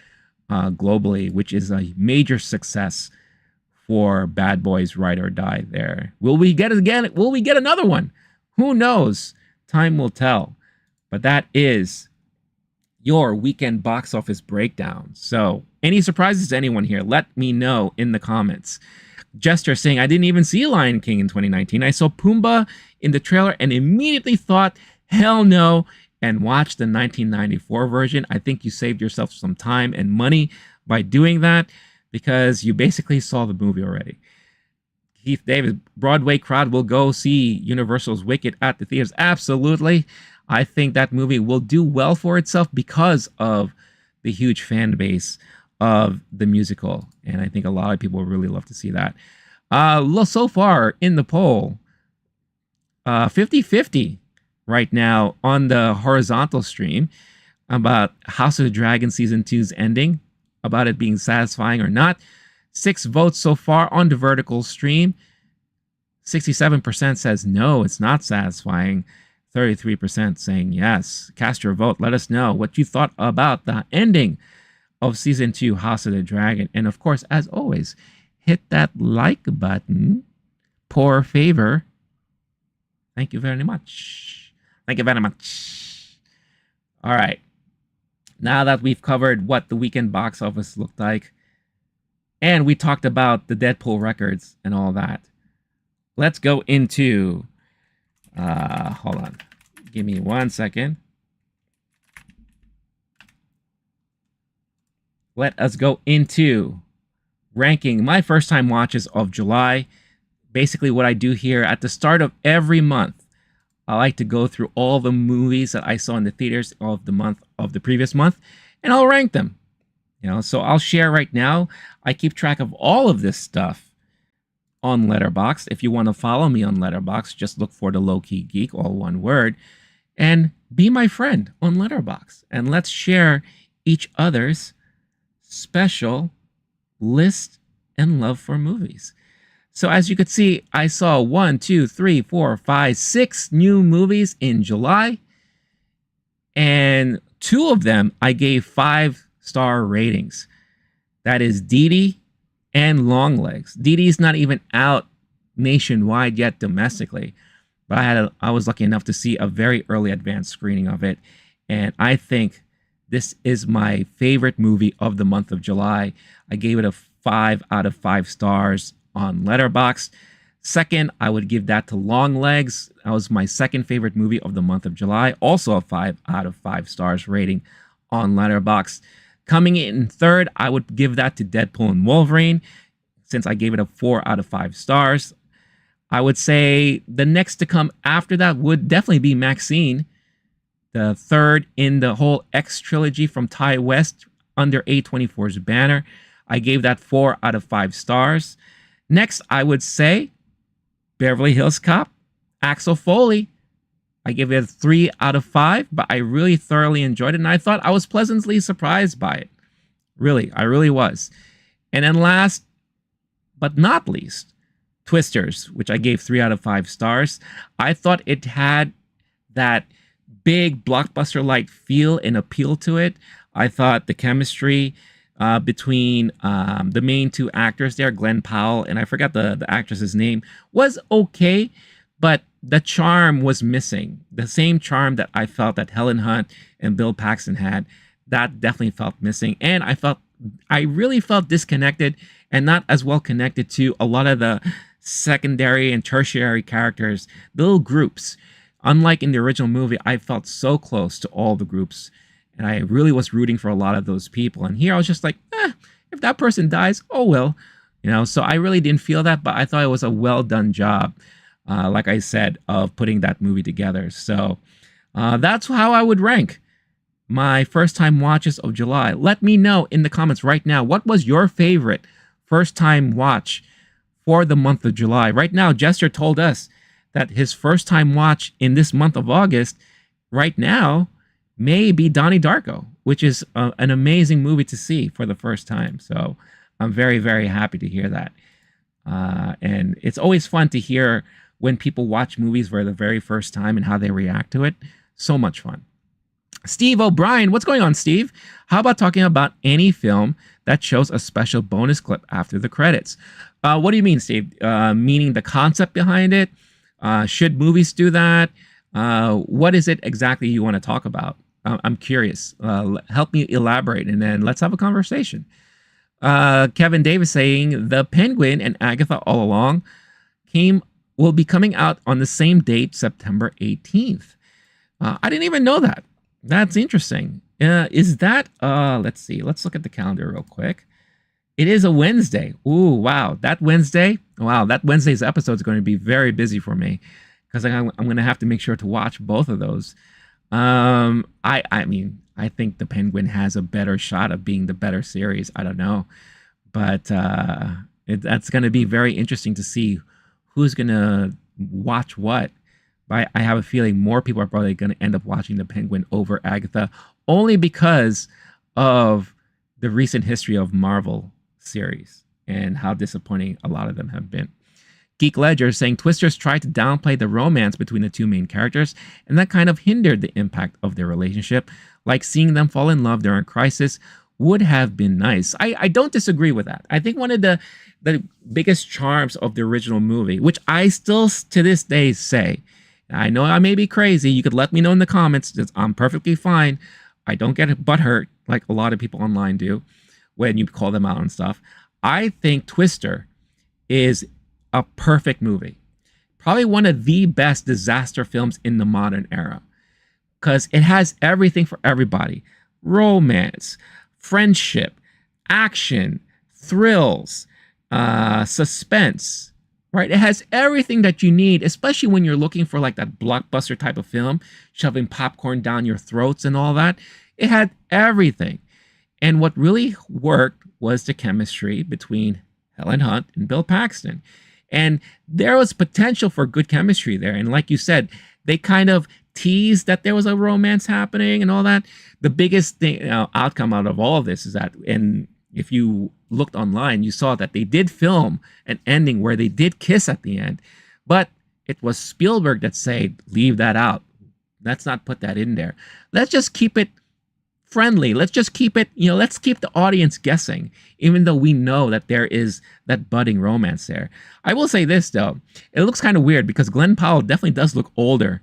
Speaker 1: globally, which is a major success for Bad Boys Ride or Die there. Will we get it again? Will we get another one? Who knows? Time will tell. But that is your weekend box office breakdown. So, any surprises to anyone here? Let me know in the comments. Jester saying, I didn't even see Lion King in 2019. I saw Pumbaa in the trailer and immediately thought, hell no, and watched the 1994 version. I think you saved yourself some time and money by doing that because you basically saw the movie already. Keith Davis, Broadway crowd will go see Universal's Wicked at the theaters. Absolutely. I think that movie will do well for itself because of the huge fan base of the musical. And I think a lot of people would really love to see that. So far in the poll, 50-50 right now on the horizontal stream about House of the Dragon Season 2's ending, about it being satisfying or not. 6 votes so far on the vertical stream. 67% says no, it's not satisfying. 33% saying yes. Cast your vote. Let us know what you thought about the ending of Season 2, House of the Dragon. And of course, as always, hit that like button. Pour favor. Thank you very much. Thank you very much. All right. Now that we've covered what the weekend box office looked like, and we talked about the Deadpool records and all that, let's go into... hold on. Give me 1 second. Let us go into ranking my first time watches of July. Basically what I do here at the start of every month, I like to go through all the movies that I saw in the theaters of the month of the previous month, and I'll rank them. You know, so I'll share right now. I keep track of all of this stuff on Letterboxd. If you want to follow me on Letterboxd, just look for the LOWKEY GEEK, all one word, and be my friend on Letterboxd. And let's share each other's special list and love for movies. So as you could see, I saw 1, 2, 3, 4, 5, 6 new movies in July. And 2 of them I gave 5-star ratings. That is Dee Dee and Longlegs. Dee Dee's not even out nationwide yet domestically, but I was lucky enough to see a very early advanced screening of it, and I think this is my favorite movie of the month of July. I gave it a 5 out of 5 stars on Letterboxd. Second, I would give that to Longlegs. That was my second favorite movie of the month of July, also a 5 out of 5 stars rating on Letterboxd. Coming in third, I would give that to Deadpool and Wolverine, since I gave it a 4 out of 5 stars. I would say the next to come after that would definitely be Maxine, the third in the whole X trilogy from Ty West under A24's banner. I gave that 4 out of 5 stars. Next, I would say Beverly Hills Cop, Axel Foley. I gave it a 3 out of 5, but I really thoroughly enjoyed it, and I thought I was pleasantly surprised by it. Really, I really was. And then last but not least, Twisters, which I gave 3 out of 5 stars. I thought it had that big blockbuster-like feel and appeal to it. I thought the chemistry between the main 2 actors there, Glenn Powell, and I forgot the actress's name, was okay, but the charm was missing. The same charm that I felt that Helen Hunt and Bill Paxton had, that definitely felt missing. And I really felt disconnected and not as well connected to a lot of the secondary and tertiary characters, the little groups. Unlike in the original movie, I felt so close to all the groups, and I really was rooting for a lot of those people. And here I was just like, if that person dies, oh well. You know, so I really didn't feel that, but I thought it was a well done job, like I said, of putting that movie together. So that's how I would rank my first time watches of July. Let me know in the comments right now, what was your favorite first time watch for the month of July? Right now, Jester told us that his first time watch in this month of August right now may be Donnie Darko, which is an amazing movie to see for the first time. So I'm very, very happy to hear that. And it's always fun to hear when people watch movies for the very first time and how they react to it. So much fun. Steve O'Brien, what's going on, Steve? How about talking about any film that shows a special bonus clip after the credits? What do you mean, Steve? Meaning the concept behind it? Should movies do that? What is it exactly you want to talk about? I'm curious. Help me elaborate, and then let's have a conversation. Kevin Davis saying the Penguin and Agatha All Along came will be coming out on the same date, September 18th. I didn't even know that. That's interesting. Is that let's see. Let's look at the calendar real quick. It is a Wednesday. Ooh, wow. That Wednesday's episode is going to be very busy for me because I'm going to have to make sure to watch both of those. I mean, I think the Penguin has a better shot of being the better series. I don't know, but that's going to be very interesting to see who's going to watch what. But I have a feeling more people are probably going to end up watching the Penguin over Agatha, only because of the recent history of Marvel series and how disappointing a lot of them have been. Geek Ledger saying Twisters tried to downplay the romance between the two main characters, and that kind of hindered the impact of their relationship. Like seeing them fall in love during crisis would have been nice. I don't disagree with that. I think one of the biggest charms of the original movie, which I still to this day say, I know I may be crazy. You could let me know in the comments. I'm perfectly fine. I don't get butthurt like a lot of people online do when you call them out and stuff. I think Twister is a perfect movie. Probably one of the best disaster films in the modern era. Because it has everything for everybody. Romance, friendship, action, thrills, suspense, right? It has everything that you need, especially when you're looking for like that blockbuster type of film, shoving popcorn down your throats and all that. It had everything. And what really worked was the chemistry between Helen Hunt and Bill Paxton. And there was potential for good chemistry there. And like you said, they kind of teased that there was a romance happening and all that. The biggest thing, outcome out of all of this is that, and if you looked online, you saw that they did film an ending where they did kiss at the end. But it was Spielberg that said, leave that out. Let's not put that in there. Let's just keep it friendly. Let's just keep it, let's keep the audience guessing, even though we know that there is that budding romance there. I will say this, though. It looks kind of weird because Glenn Powell definitely does look older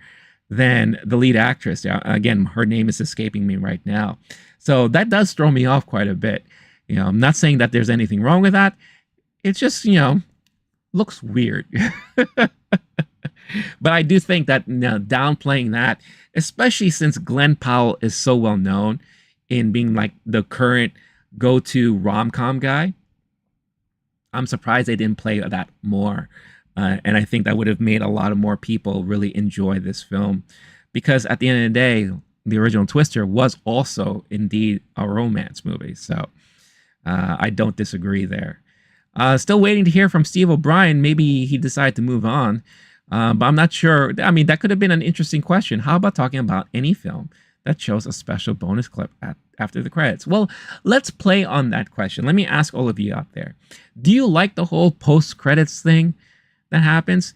Speaker 1: than the lead actress. Again, her name is escaping me right now. So that does throw me off quite a bit. I'm not saying that there's anything wrong with that. It's just, looks weird. But I do think that downplaying that, especially since Glenn Powell is so well known in being like the current go-to rom-com guy, I'm surprised they didn't play that more. And I think that would have made a lot of more people really enjoy this film. Because at the end of the day, the original Twister was also indeed a romance movie. So I don't disagree there. Still waiting to hear from Steve O'Brien. Maybe he decided to move on. But I'm not sure. I mean, that could have been an interesting question. How about talking about any film that shows a special bonus clip after the credits? Well, let's play on that question. Let me ask all of you out there. Do you like the whole post-credits thing that happens?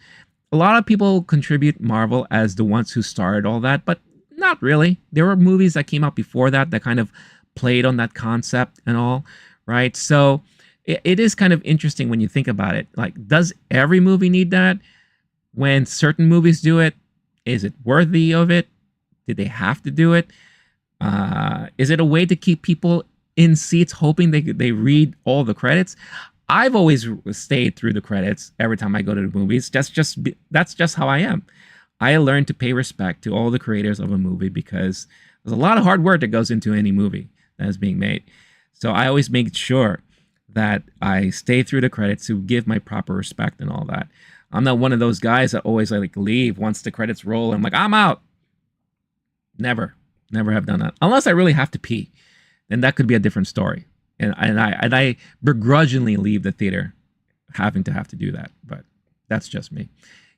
Speaker 1: A lot of people contribute Marvel as the ones who started all that, but not really. There were movies that came out before that kind of played on that concept and all, right? So it is kind of interesting when you think about it. Like, does every movie need that? When certain movies do it, is it worthy of it? Did they have to do it? Is it a way to keep people in seats hoping they read all the credits? I've always stayed through the credits every time I go to the movies. That's just how I am. I learned to pay respect to all the creators of a movie because there's a lot of hard work that goes into any movie that is being made. So I always make sure that I stay through the credits to give my proper respect and all that. I'm not one of those guys that always like leave once the credits roll. I'm like, I'm out. Never have done that. Unless I really have to pee. Then that could be a different story. And I begrudgingly leave the theater having to do that. But that's just me.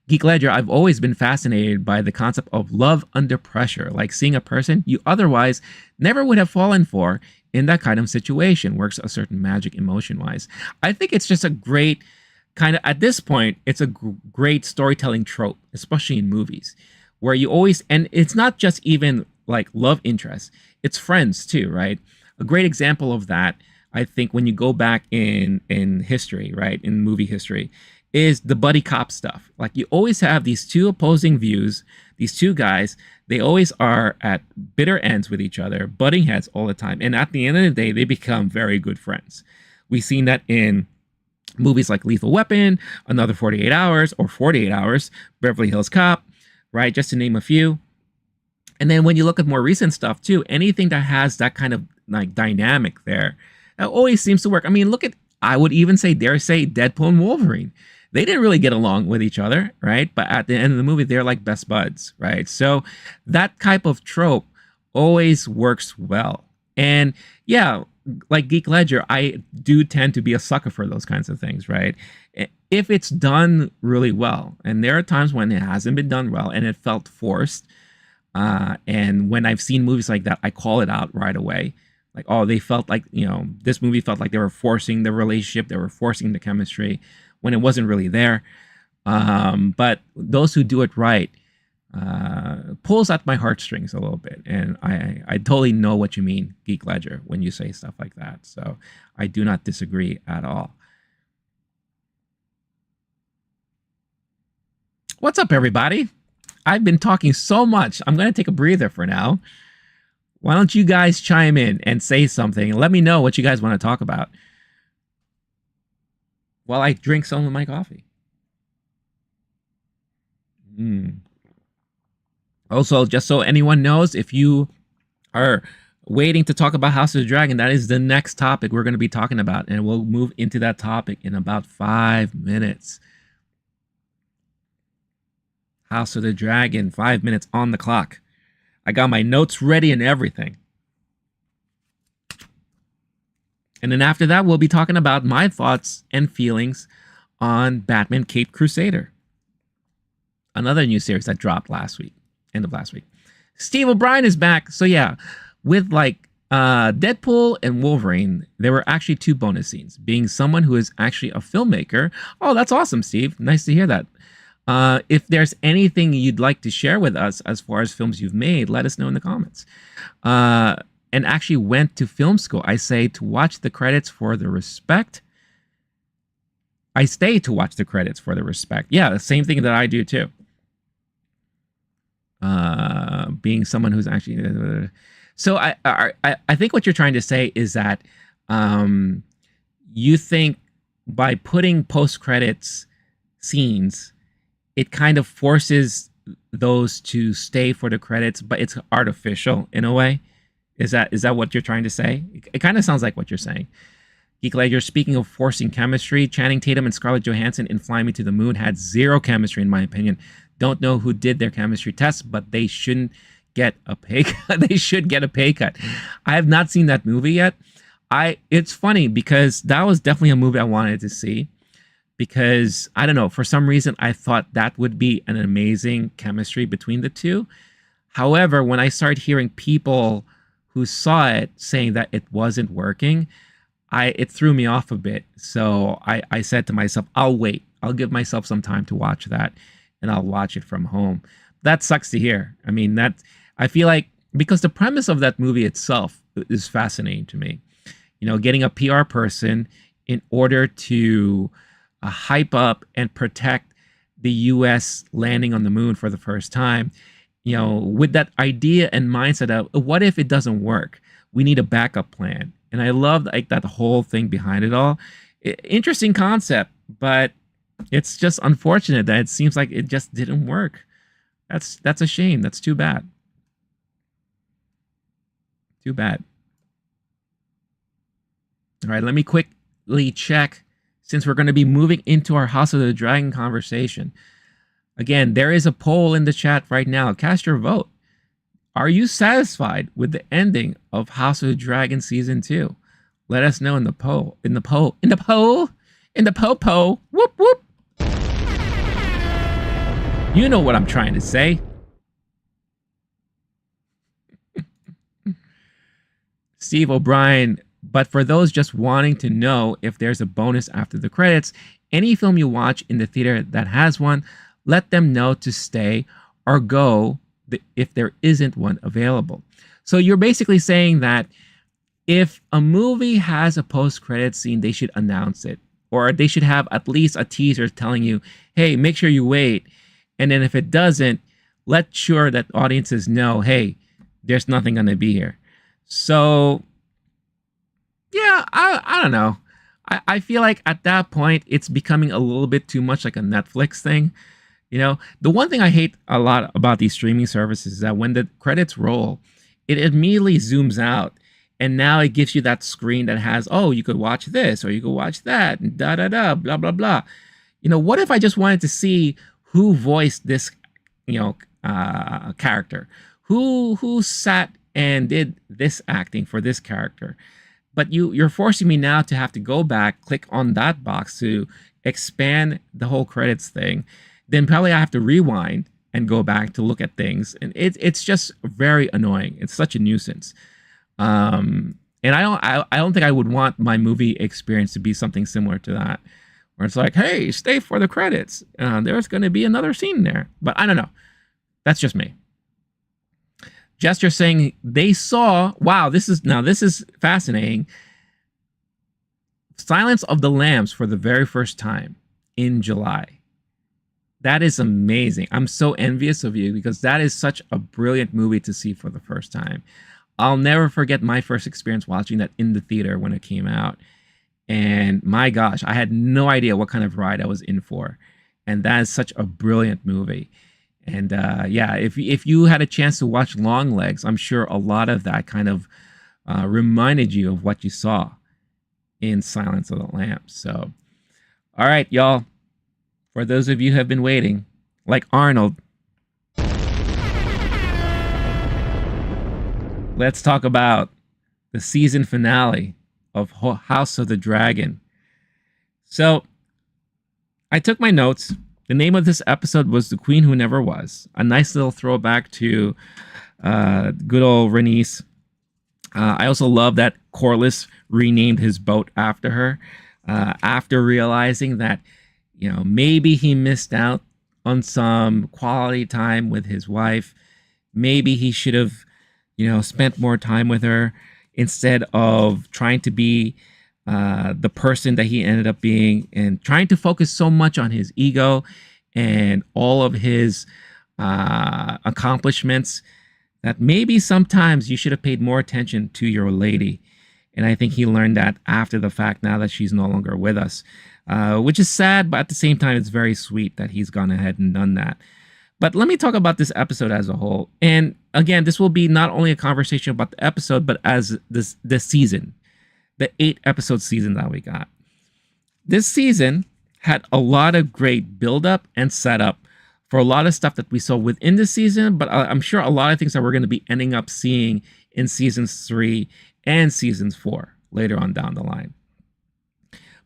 Speaker 1: Geek Ledger, I've always been fascinated by the concept of love under pressure, like seeing a person you otherwise never would have fallen for in that kind of situation. Works a certain magic emotion-wise. I think it's just a great kind of, at this point, it's a great storytelling trope, especially in movies, where you always, and it's not just even like love interests, it's friends too, right? A great example of that, I think, when you go back in history, right, in movie history, is the buddy cop stuff. Like you always have these two opposing views, these two guys, they always are at bitter ends with each other, butting heads all the time. And at the end of the day, they become very good friends. We've seen that in movies like Lethal Weapon, Another 48 Hours, or 48 Hours, Beverly Hills Cop, right? Just to name a few. And then when you look at more recent stuff too, anything that has that kind of like dynamic there, it always seems to work. I mean, look at, I would even say, dare say, Deadpool and Wolverine. They didn't really get along with each other, right? But at the end of the movie, they're like best buds, right? So that type of trope always works well. And yeah, like Geek Ledger, I do tend to be a sucker for those kinds of things, right? If it's done really well, and there are times when it hasn't been done well and it felt forced. And when I've seen movies like that, I call it out right away. Like, oh, they felt like, this movie felt like they were forcing the relationship, they were forcing the chemistry when it wasn't really there. But those who do it right pulls at my heartstrings a little bit. And I totally know what you mean, Geek Ledger, when you say stuff like that. So I do not disagree at all. What's up, everybody? I've been talking so much. I'm going to take a breather for now. Why don't you guys chime in and say something and let me know what you guys want to talk about while I drink some of my coffee. Also, just so anyone knows, if you are waiting to talk about House of the Dragon, that is the next topic we're going to be talking about, and we'll move into that topic in about 5 minutes. House of the Dragon, 5 minutes on the clock. I got my notes ready and everything. And then after that, we'll be talking about my thoughts and feelings on Batman Caped Crusader. Another new series that dropped last week, end of last week. Steve O'Brien is back. So yeah, with like Deadpool and Wolverine, there were actually 2 bonus scenes. Being someone who is actually a filmmaker. Oh, that's awesome, Steve. Nice to hear that. If there's anything you'd like to share with us as far as films you've made, let us know in the comments. And actually went to film school. I say to watch the credits for the respect. I stay to watch the credits for the respect. Yeah, the same thing that I do too. Being someone who's actually... So I think what you're trying to say is that you think by putting post-credits scenes, it kind of forces those to stay for the credits, but it's artificial in a way. Is that what you're trying to say? It kind of sounds like what you're saying. Geek Ledger, speaking of forcing chemistry, Channing Tatum and Scarlett Johansson in Fly Me to the Moon had zero chemistry, in my opinion. Don't know who did their chemistry tests, but they shouldn't get a pay cut. They should get a pay cut. I have not seen that movie yet. It's funny because that was definitely a movie I wanted to see. Because, I don't know, for some reason, I thought that would be an amazing chemistry between the two. However, when I started hearing people who saw it saying that it wasn't working, it threw me off a bit. So I said to myself, I'll wait. I'll give myself some time to watch that, and I'll watch it from home. That sucks to hear. I mean, I feel like, because the premise of that movie itself is fascinating to me. Getting a PR person in order to hype up and protect the U.S. landing on the moon for the first time, with that idea and mindset of, what if it doesn't work? We need a backup plan. And I love like that whole thing behind it all. Interesting concept, but it's just unfortunate that it seems like it just didn't work. That's a shame. That's too bad. Too bad. All right, let me quickly check, since we're going to be moving into our House of the Dragon conversation. Again, there is a poll in the chat right now. Cast your vote. Are you satisfied with the ending of House of the Dragon Season 2? Let us know in the poll. In the poll. Whoop, whoop. You know what I'm trying to say. Steve O'Brien, but for those just wanting to know if there's a bonus after the credits, any film you watch in the theater that has one, let them know to stay or go if there isn't one available. So you're basically saying that if a movie has a post-credit scene, they should announce it. or they should have at least a teaser telling you, hey, make sure you wait. And then if it doesn't, let sure that audiences know, hey, there's nothing going to be here. So, yeah, I don't know. I feel like at that point, it's becoming a little bit too much like a Netflix thing. You know, the one thing I hate a lot about these streaming services is that when the credits roll, it immediately zooms out. And now it gives you that screen that has, oh, you could watch this or you could watch that, and da da da, blah blah blah. You know, what if I just wanted to see who voiced this, character, who sat and did this acting for this character? But you're forcing me now to have to go back, click on that box to expand the whole credits thing. Then probably I have to rewind and go back to look at things, and it's just very annoying. It's such a nuisance. And I don't think I would want my movie experience to be something similar to that, where it's like, hey, stay for the credits. There's going to be another scene there. But I don't know. That's just me. Jester saying they saw, wow, this is fascinating. Silence of the Lambs for the very first time in July. That is amazing. I'm so envious of you because that is such a brilliant movie to see for the first time. I'll never forget my first experience watching that in the theater when it came out. And my gosh, I had no idea what kind of ride I was in for. And that is such a brilliant movie. And yeah, if you had a chance to watch Longlegs, I'm sure a lot of that kind of reminded you of what you saw in Silence of the Lambs. So, all right, y'all. For those of you who have been waiting, like Arnold, let's talk about the season finale of House of the Dragon. So, I took my notes. The name of this episode was The Queen Who Never Was. A nice little throwback to good old Rhaenys. I also love that Corlys renamed his boat after her after realizing that, maybe he missed out on some quality time with his wife. Maybe he should have, spent more time with her instead of trying to be the person that he ended up being and trying to focus so much on his ego and all of his accomplishments that maybe sometimes you should have paid more attention to your lady. And I think he learned that after the fact, now that she's no longer with us, which is sad, but at the same time, it's very sweet that he's gone ahead and done that. But let me talk about this episode as a whole. And again, this will be not only a conversation about the episode, but as the season, the 8-episode season that we got. This season had a lot of great build-up and setup for a lot of stuff that we saw within the season, but I'm sure a lot of things that we're going to be ending up seeing in seasons 3 and seasons 4 later on down the line.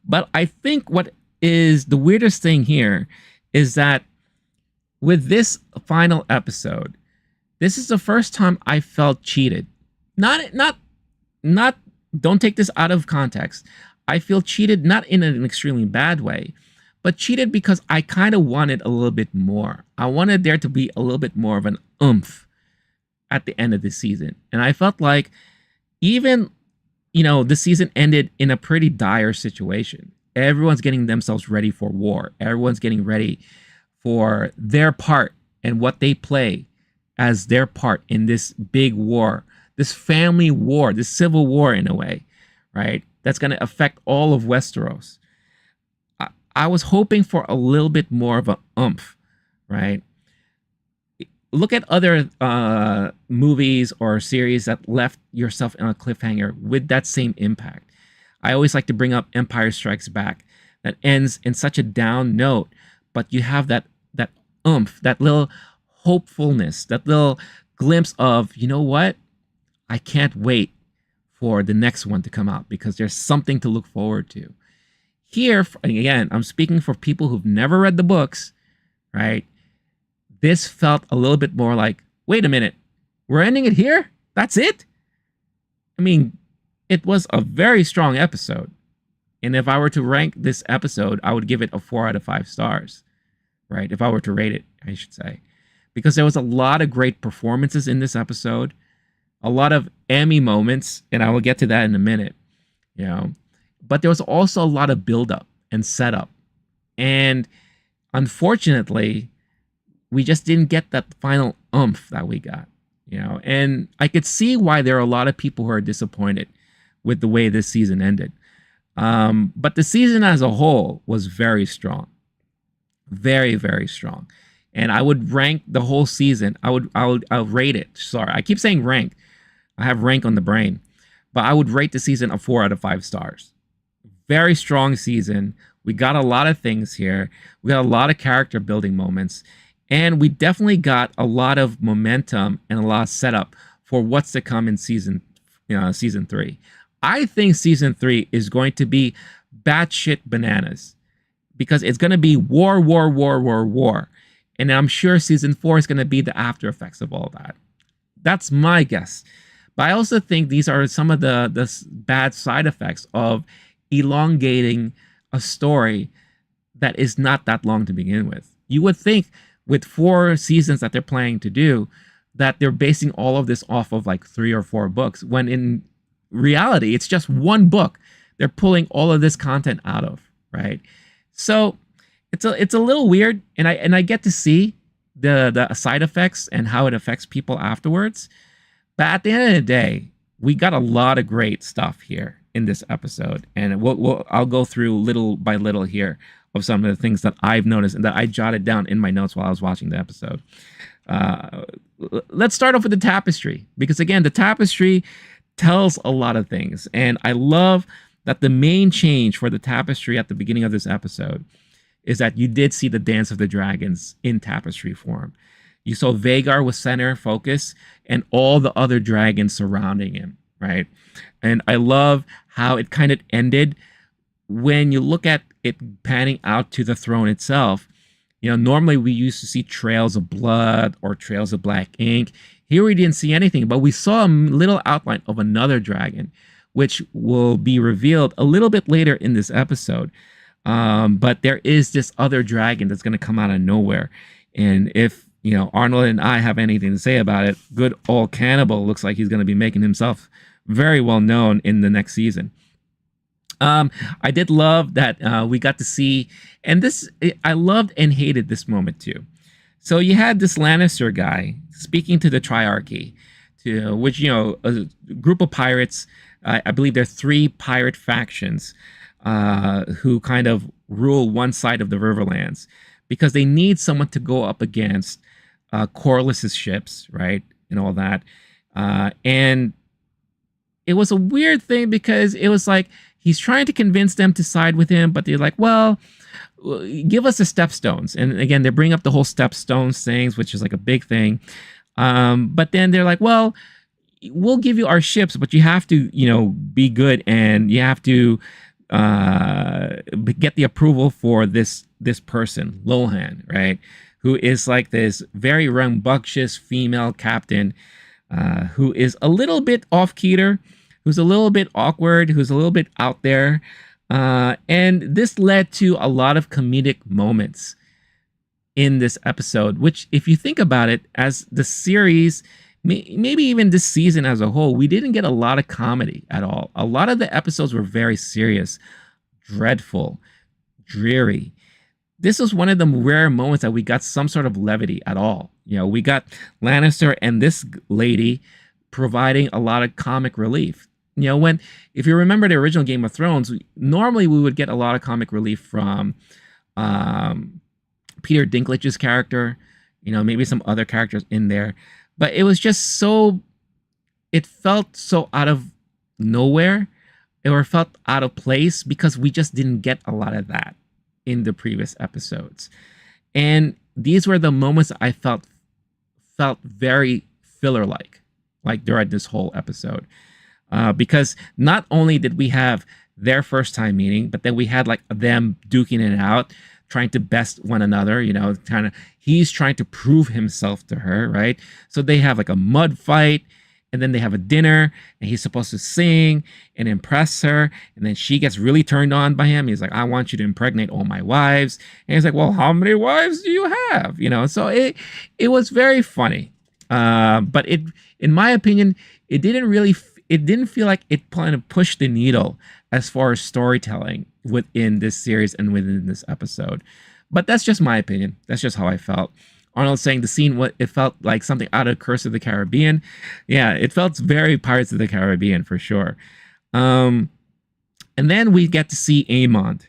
Speaker 1: But I think what is the weirdest thing here is that with this final episode, this is the first time I felt cheated. Not, don't take this out of context. I feel cheated, not in an extremely bad way, but cheated because I kind of wanted a little bit more. I wanted there to be a little bit more of an oomph at the end of the season. And I felt like even, the season ended in a pretty dire situation. Everyone's getting themselves ready for war. Everyone's getting ready for their part and what they play as their part in this big war, this family war, this civil war in a way, right? That's going to affect all of Westeros. I was hoping for a little bit more of an oomph, right? Look at other movies or series that left yourself in a cliffhanger with that same impact. I always like to bring up Empire Strikes Back, that ends in such a down note, but you have that oomph, that little hopefulness, that little glimpse of, you know what? I can't wait for the next one to come out because there's something to look forward to. Here, again, I'm speaking for people who've never read the books, right? This felt a little bit more like, wait a minute, we're ending it here? That's it? I mean, it was a very strong episode. And if I were to rank this episode, I would give it a 4 out of 5 stars, right? If I were to rate it, I should say. Because there was a lot of great performances in this episode, a lot of Emmy moments, and I will get to that in a minute, But there was also a lot of buildup. and setup. And unfortunately, we just didn't get that final oomph that we got, and I could see why there are a lot of people who are disappointed with the way this season ended. But the season as a whole was very strong, very, very strong. And I would rank the whole season. I'll rate it. Sorry, I keep saying rank. I have rank on the brain, but I would rate the season a 4 out of 5 stars. Very strong season. We got a lot of things here. We got a lot of character building moments, and we definitely got a lot of momentum and a lot of setup for what's to come in season 3. I think season 3 is going to be batshit bananas because it's going to be war, war, war, war, war. And I'm sure season 4 is going to be the after effects of all that. That's my guess. But I also think these are some of the bad side effects of elongating a story that is not that long to begin with. You would think with 4 seasons that they're planning to do that they're basing all of this off of like 3 or 4 books, when in reality it's just one book they're pulling all of this content out of, right? So it's a little weird, and I get to see the side effects and how it affects people afterwards. But at the end of the day, we got a lot of great stuff here in this episode, and I'll go through little by little here of some of the things that I've noticed and that I jotted down in my notes while I was watching the episode. Let's start off with the tapestry, because again, the tapestry tells a lot of things, and I love that the main change for the tapestry at the beginning of this episode is that you did see the Dance of the Dragons in tapestry form. You saw Vhagar with center focus and all the other dragons surrounding him, right? And I love how it kind of ended when you look at it panning out to the throne itself. Normally we used to see trails of blood or trails of black ink. Here we didn't see anything, but we saw a little outline of another dragon, which will be revealed a little bit later in this episode. But there is this other dragon that's going to come out of nowhere. And if, Arnold and I have anything to say about it, good old Cannibal looks like he's going to be making himself very well known in the next season. I did love that we got to see, and I loved and hated this moment too. So you had this Lannister guy speaking to the Triarchy, which, a group of pirates, I believe there are 3 pirate factions who kind of rule one side of the Riverlands because they need someone to go up against Corlys's ships, right? And all that. And it was a weird thing because it was like he's trying to convince them to side with him, but they're like, well, give us the stepstones. And again, they bring up the whole stepstones things, which is like a big thing. But then they're like, well, we'll give you our ships, but you have to, be good, and you have to get the approval for this person, Lohan, right? Who is like this very rambunctious female captain, who is a little bit off-keter, who's a little bit awkward, who's a little bit out there. And this led to a lot of comedic moments in this episode, which, if you think about it, as the series, maybe even this season as a whole, we didn't get a lot of comedy at all. A lot of the episodes were very serious, dreadful, dreary. This was one of the rare moments that we got some sort of levity at all. We got Lannister and this lady providing a lot of comic relief. If you remember the original Game of Thrones, normally we would get a lot of comic relief from Peter Dinklage's character, maybe some other characters in there. But it was just it felt so out of nowhere, or felt out of place because we just didn't get a lot of that in the previous episodes. And these were the moments I felt very filler-like during this whole episode. Because not only did we have their first time meeting, but then we had them duking it out, trying to best one another, he's trying to prove himself to her, right? So they have a mud fight, and then they have a dinner, and he's supposed to sing and impress her, and then she gets really turned on by him. He's like, I want you to impregnate all my wives. And he's like, well, how many wives do you have? So it was very funny. But in my opinion, it didn't really it didn't feel like it kind of pushed the needle as far as storytelling within this series and within this episode. But that's just my opinion. That's just how I felt. Arnold saying the scene, what it felt like something out of Curse of the Caribbean. Yeah, it felt very Pirates of the Caribbean for sure. And then we get to see Amon.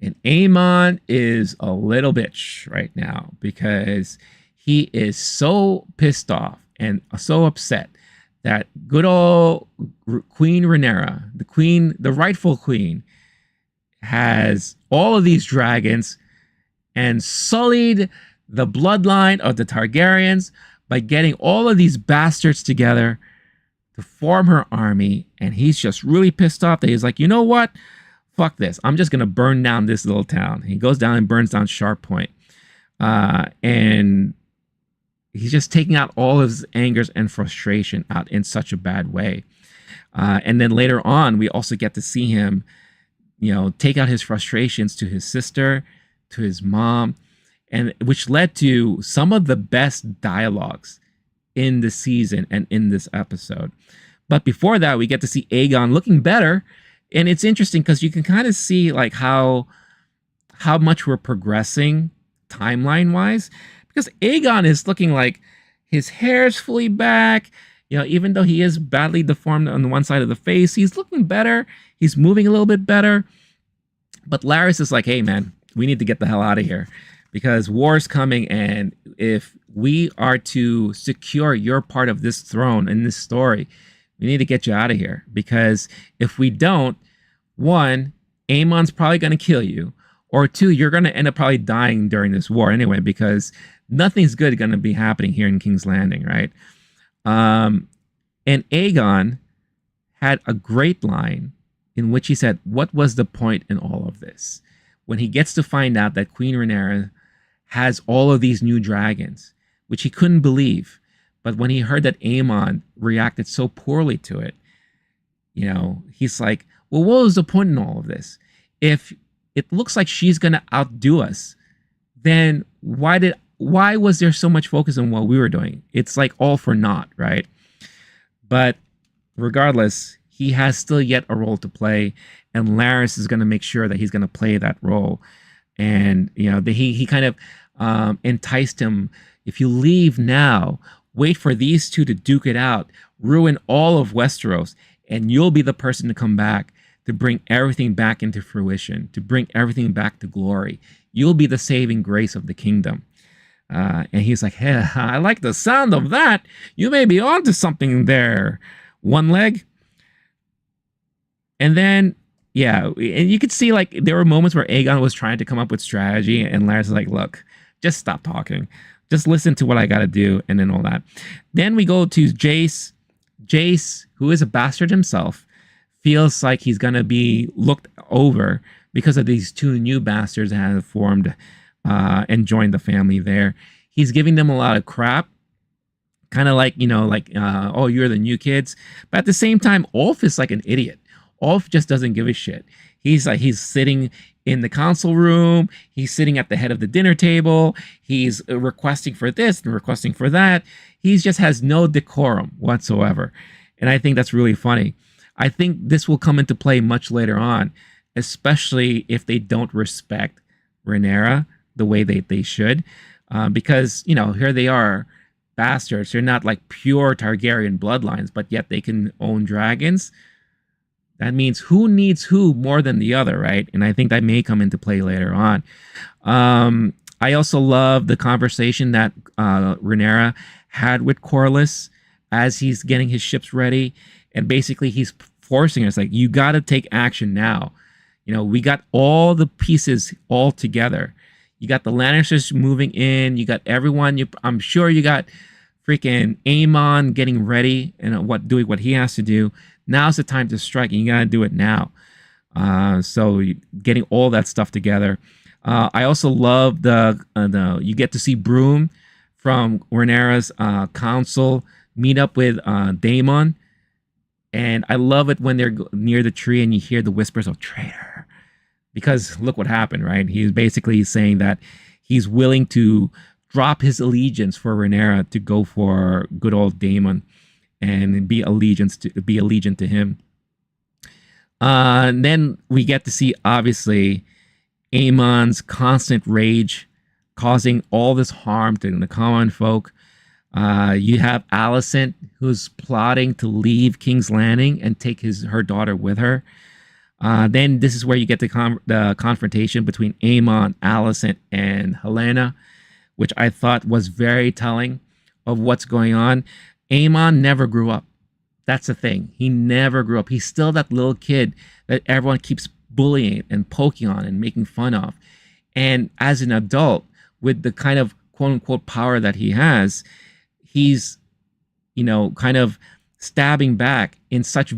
Speaker 1: And Amon is a little bitch right now because he is so pissed off and so upset that good old Queen Rhaenyra, the rightful queen, has all of these dragons and sullied the bloodline of the Targaryens by getting all of these bastards together to form her army. And he's just really pissed off that he's like, you know what? Fuck this. I'm just going to burn down this little town. He goes down and burns down Sharp Point. And he's just taking out all of his angers and frustration out in such a bad way. And then later on, we also get to see him, take out his frustrations to his sister, to his mom, and which led to some of the best dialogues in the season and in this episode. But before that, we get to see Aegon looking better. And it's interesting because you can kind of see like how much we're progressing timeline wise, because Aegon is looking like his hair's fully back. Even though he is badly deformed on the one side of the face, he's looking better. He's moving a little bit better. But Larys is like, hey man, we need to get the hell out of here because war's coming. And if we are to secure your part of this throne in this story, we need to get you out of here, because if we don't, one, Aemon's probably going to kill you, or two, you're going to end up probably dying during this war anyway, because nothing's good going to be happening here in King's Landing, right? And Aegon had a great line in which he said, what was the point in all of this? When he gets to find out that Queen Rhaenyra has all of these new dragons, which he couldn't believe. But when he heard that Aemon reacted so poorly to it, he's like, well, what was the point in all of this? If it looks like she's going to outdo us, then why was there so much focus on what we were doing? It's like all for naught, right? But regardless, he has still yet a role to play, and Larys is going to make sure that he's going to play that role. And, he kind of enticed him. If you leave now, wait for these two to duke it out, ruin all of Westeros, and you'll be the person to come back to bring everything back into fruition, to bring everything back to glory. You'll be the saving grace of the kingdom. And he's like, hey, I like the sound of that. You may be onto something there, One Leg. And then, and you could see like there were moments where Aegon was trying to come up with strategy, and Larys is like, look, just stop talking. Just listen to what I got to do, and then all that. Then we go to Jace. Jace, who is a bastard himself, feels like he's going to be looked over because of these two new bastards that have formed and joined the family there. He's giving them a lot of crap, kind of like, oh, you're the new kids. But at the same time, Ulf is like an idiot. Ulf just doesn't give a shit. He's sitting in the council room. He's sitting at the head of the dinner table. He's requesting for this and requesting for that. He just has no decorum whatsoever. And I think that's really funny. I think this will come into play much later on, especially if they don't respect Rhaenyra the way they should. Because, here they are, bastards. They're not like pure Targaryen bloodlines, but yet they can own dragons. That means who needs who more than the other, right? And I think that may come into play later on. I also love the conversation that Rhaenyra had with Corlys as he's getting his ships ready. And basically he's forcing us, like, you got to take action now. We got all the pieces all together. You got the Lannisters moving in. You got everyone. I'm sure you got freaking Aemon getting ready and doing what he has to do. Now's the time to strike, and you got to do it now. So getting all that stuff together. I also love you get to see Broom from Rhaenyra's council meet up with Daemon. And I love it when they're near the tree and you hear the whispers of traitor. Because look what happened, right? He's basically saying that he's willing to drop his allegiance for Rhaenyra to go for good old Daemon. and be allegiant to him. Then we get to see, obviously, Aemon's constant rage causing all this harm to the common folk. You have Alicent, who's plotting to leave King's Landing and take her daughter with her. Then this is where you get the confrontation between Aemon, Alicent, and Helena, which I thought was very telling of what's going on. Aemon never grew up. That's the thing. He never grew up. He's still that little kid that everyone keeps bullying and poking on and making fun of. And as an adult, with the kind of quote unquote power that he has, he's, kind of stabbing back in such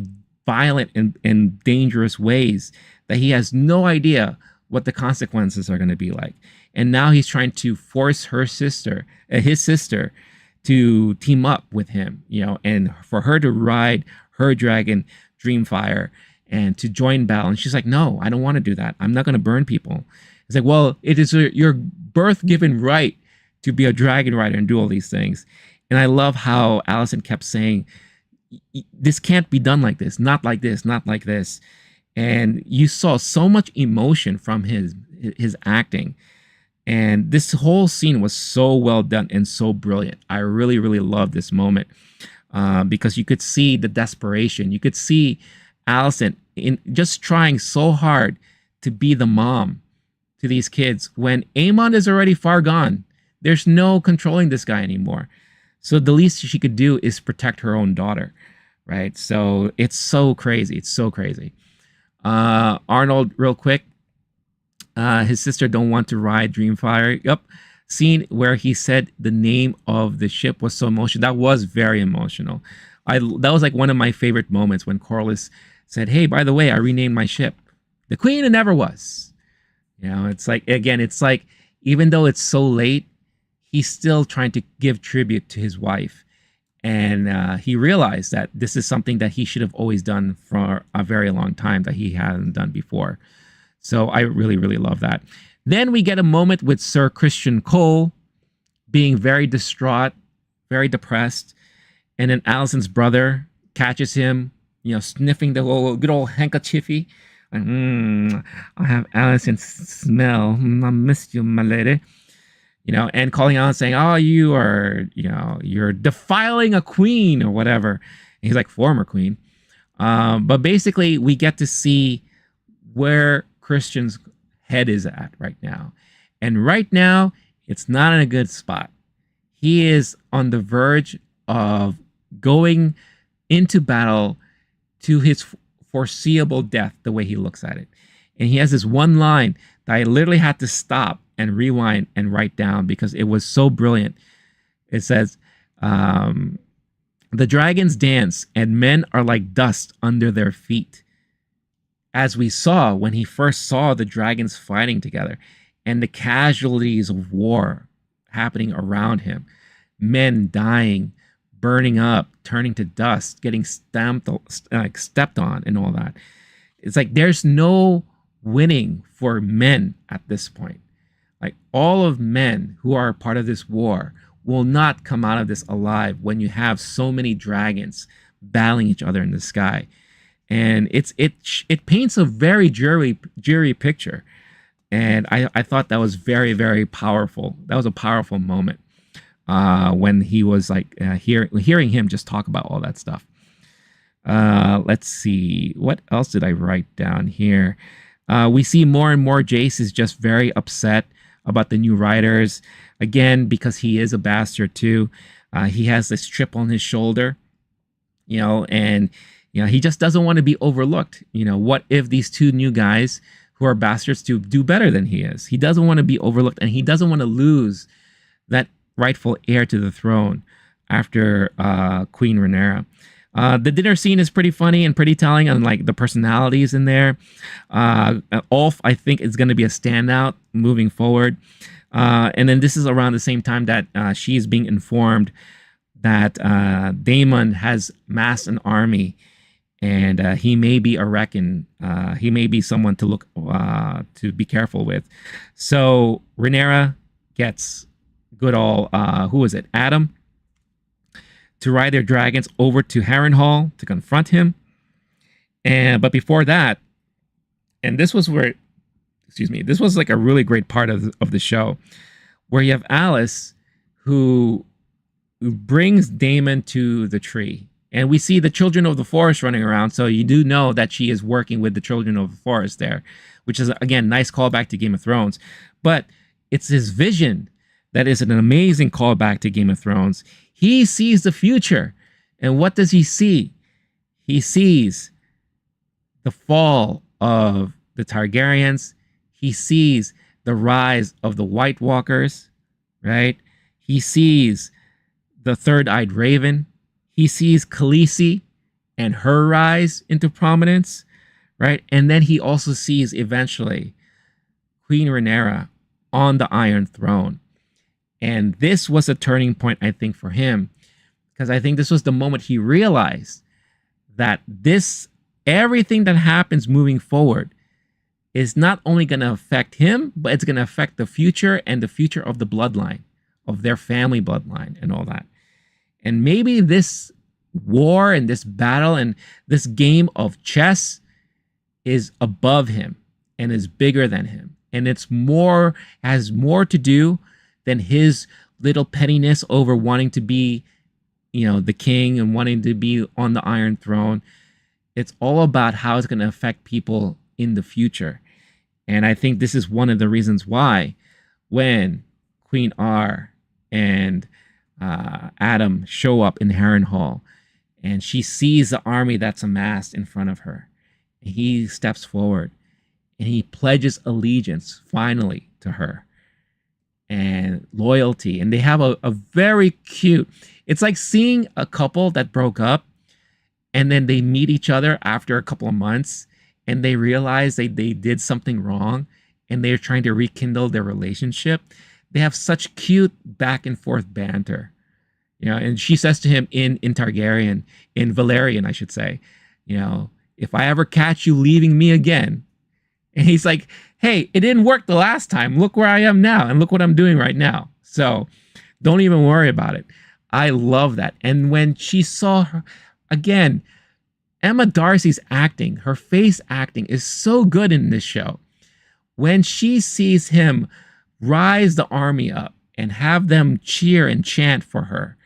Speaker 1: violent and dangerous ways that he has no idea what the consequences are going to be like. And now he's trying to force his sister to team up with him, and for her to ride her dragon Dreamfire and to join battle. And she's like, no, I don't want to do that. I'm not going to burn people. It's like, well, it is your birth-given right to be a dragon rider and do all these things. And I love how Alicent kept saying, this can't be done like this, not like this, not like this. And you saw so much emotion from his acting. And this whole scene was so well done and so brilliant. I really, really loved this moment because you could see the desperation. You could see Alicent in just trying so hard to be the mom to these kids when Aemon is already far gone. There's no controlling this guy anymore. So the least she could do is protect her own daughter, right? So it's so crazy. It's so crazy. Arnold, real quick. His sister don't want to ride Dreamfire. Yep. Scene where he said the name of the ship was so emotional. That was very emotional. That was like one of my favorite moments when Corlys said, hey, by the way, I renamed my ship. The Queen it never was. It's like, again, it's like, even though it's so late, he's still trying to give tribute to his wife. And he realized that this is something that he should have always done for a very long time that he hadn't done before. So I really, really love that. Then we get a moment with Sir Christian Cole being very distraught, very depressed. And then Alicent's brother catches him, sniffing the good old handkerchiefy. Like, I have Alicent's smell. I missed you, my lady. And calling out and saying, oh, you are, you're defiling a queen or whatever. And he's like, former queen. But basically, we get to see where Christian's head is at right now. And right now, it's not in a good spot. He is on the verge of going into battle to his foreseeable death, the way he looks at it. And he has this one line that I literally had to stop and rewind and write down because it was so brilliant. It says, the dragons dance and men are like dust under their feet. As we saw when he first saw the dragons fighting together and the casualties of war happening around him, men dying, burning up, turning to dust, getting stepped on and all that. It's like there's no winning for men at this point. Like all of men who are part of this war will not come out of this alive when you have so many dragons battling each other in the sky. And it paints a very dreary picture. And I thought that was very, very powerful. That was a powerful moment when he was like hearing him just talk about all that stuff. Let's see. What else did I write down here? We see more and more Jace is just very upset about the new riders. Again, because he is a bastard too. He has this chip on his shoulder, and he just doesn't want to be overlooked. What if these two new guys who are bastards do better than he is? He doesn't want to be overlooked, and he doesn't want to lose that rightful heir to the throne after Queen Rhaenyra. The dinner scene is pretty funny and pretty telling on like the personalities in there. Ulf, I think, is going to be a standout moving forward. And then this is around the same time that she is being informed that Daemon has massed an army, and he may be a reckon. He may be someone to look to be careful with. So Rhaenyra gets good old who is it? Adam to ride their dragons over to Harrenhal to confront him. But before that, and this was where, excuse me, this was like a really great part of the show, where you have Alice who brings Damon to the tree. And we see the children of the forest running around. So you do know that she is working with the children of the forest there, which is, again, nice callback to Game of Thrones. But it's his vision that is an amazing callback to Game of Thrones. He sees the future. And what does he see? He sees the fall of the Targaryens. He sees the rise of the White Walkers, right? He sees the Third-Eyed Raven. He sees Khaleesi and her rise into prominence, right? And then he also sees eventually Queen Rhaenyra on the Iron Throne. And this was a turning point, I think, for him, because I think this was the moment he realized that everything that happens moving forward is not only going to affect him, but it's going to affect the future and the future of the bloodline, of their family bloodline and all that. And maybe this war and this battle and this game of chess is above him and is bigger than him. And has more to do than his little pettiness over wanting to be, the king and wanting to be on the Iron Throne. It's all about how it's going to affect people in the future. And I think this is one of the reasons why when Queen R and Adam show up in Harrenhal and she sees the army that's amassed in front of her, and he steps forward and he pledges allegiance finally to her and loyalty. And they have a very cute, it's like seeing a couple that broke up and then they meet each other after a couple of months and they realize they did something wrong and they're trying to rekindle their relationship. They have such cute back and forth banter, and she says to him in Valerian, I should say, if I ever catch you leaving me again. And he's like, hey, it didn't work the last time. Look where I am now and look what I'm doing right now. So don't even worry about it. I love that. And when she saw her, again, Emma Darcy's acting, her face acting is so good in this show. When she sees him rise the army up and have them cheer and chant for her,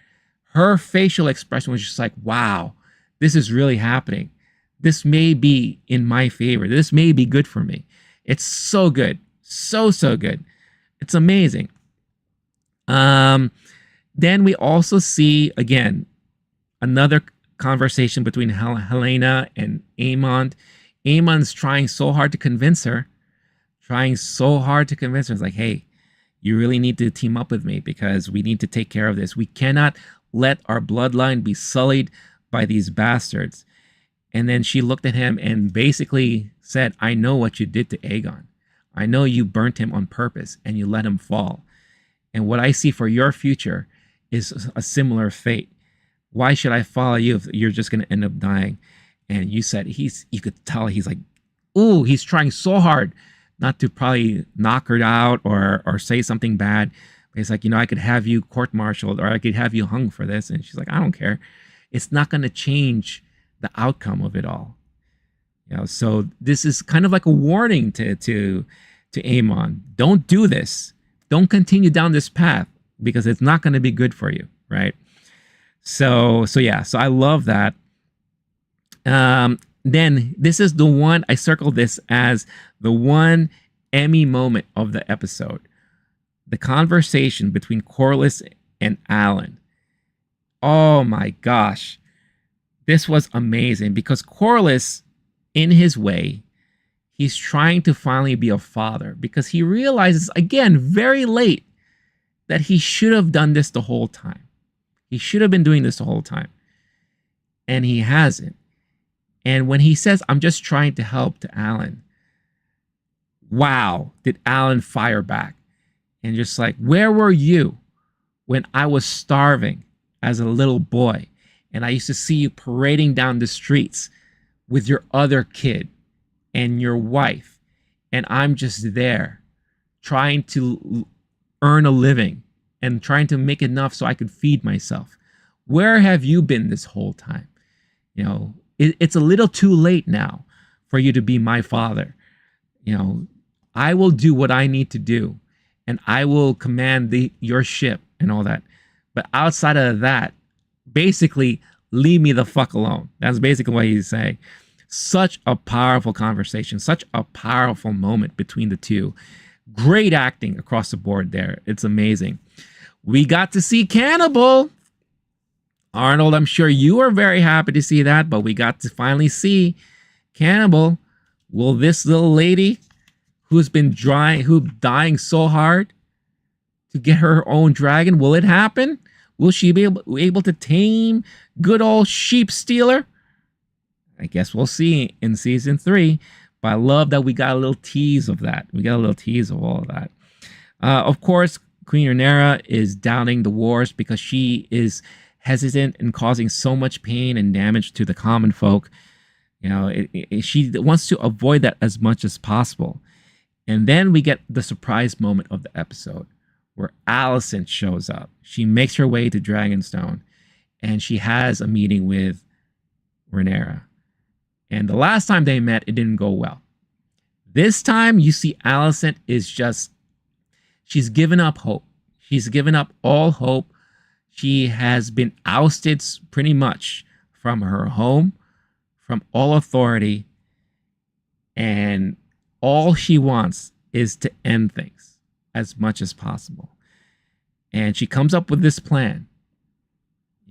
Speaker 1: her facial expression was just like, wow, this is really happening. This may be in my favor. This may be good for me. It's so good. So good. It's amazing. Then we also see, again, another conversation between Helena and Aemond. Aemon's trying so hard to convince her. It's like, hey, you really need to team up with me because we need to take care of this. We cannot let our bloodline be sullied by these bastards. And then she looked at him and basically said, I know what you did to Aegon. I know you burnt him on purpose and you let him fall. And what I see for your future is a similar fate. Why should I follow you if you're just going to end up dying? And you said you could tell he's like, ooh, he's trying so hard not to probably knock her out or say something bad. But he's like, I could have you court-martialed or I could have you hung for this. And she's like, I don't care. It's not going to change the outcome of it all. So this is kind of like a warning to Aemon. Don't do this. Don't continue down this path because it's not going to be good for you, right? So I love that. Then this is the one, I circled this as the one Emmy moment of the episode. The conversation between Corlys and Alan. Oh my gosh. This was amazing because Corlys, in his way, he's trying to finally be a father because he realizes, again, very late, that he should have done this the whole time. He should have been doing this the whole time. And he hasn't. And when he says, I'm just trying to help to Alan, wow, did Alan fire back. And just like, where were you when I was starving as a little boy? And I used to see you parading down the streets with your other kid and your wife. And I'm just there trying to earn a living and trying to make enough so I could feed myself. Where have you been this whole time? You know, it's a little too late now for you to be my father. You know, I will do what I need to do, and I will command your ship and all that. But outside of that, basically, leave me the fuck alone. That's basically what he's saying. Such a powerful conversation, such a powerful moment between the two. Great acting across the board there. It's amazing. We got to see Cannibal. Arnold, I'm sure you are very happy to see that, but we got to finally see Cannibal. Will this little lady who's dying so hard to get her own dragon, will it happen? Will she be able to tame good old sheep stealer? I guess we'll see in season 3. But I love that we got a little tease of that. We got a little tease of all of that. Of course, Queen Rhaenyra is doubting the wars because she is hesitant and causing so much pain and damage to the common folk. You know, she wants to avoid that as much as possible. And then we get the surprise moment of the episode where Alicent shows up. She makes her way to Dragonstone and she has a meeting with Rhaenyra. And the last time they met, it didn't go well. This time you see Alicent is she's given up hope. She's given up all hope. She has been ousted pretty much from her home, from all authority, and all she wants is to end things as much as possible. And she comes up with this plan,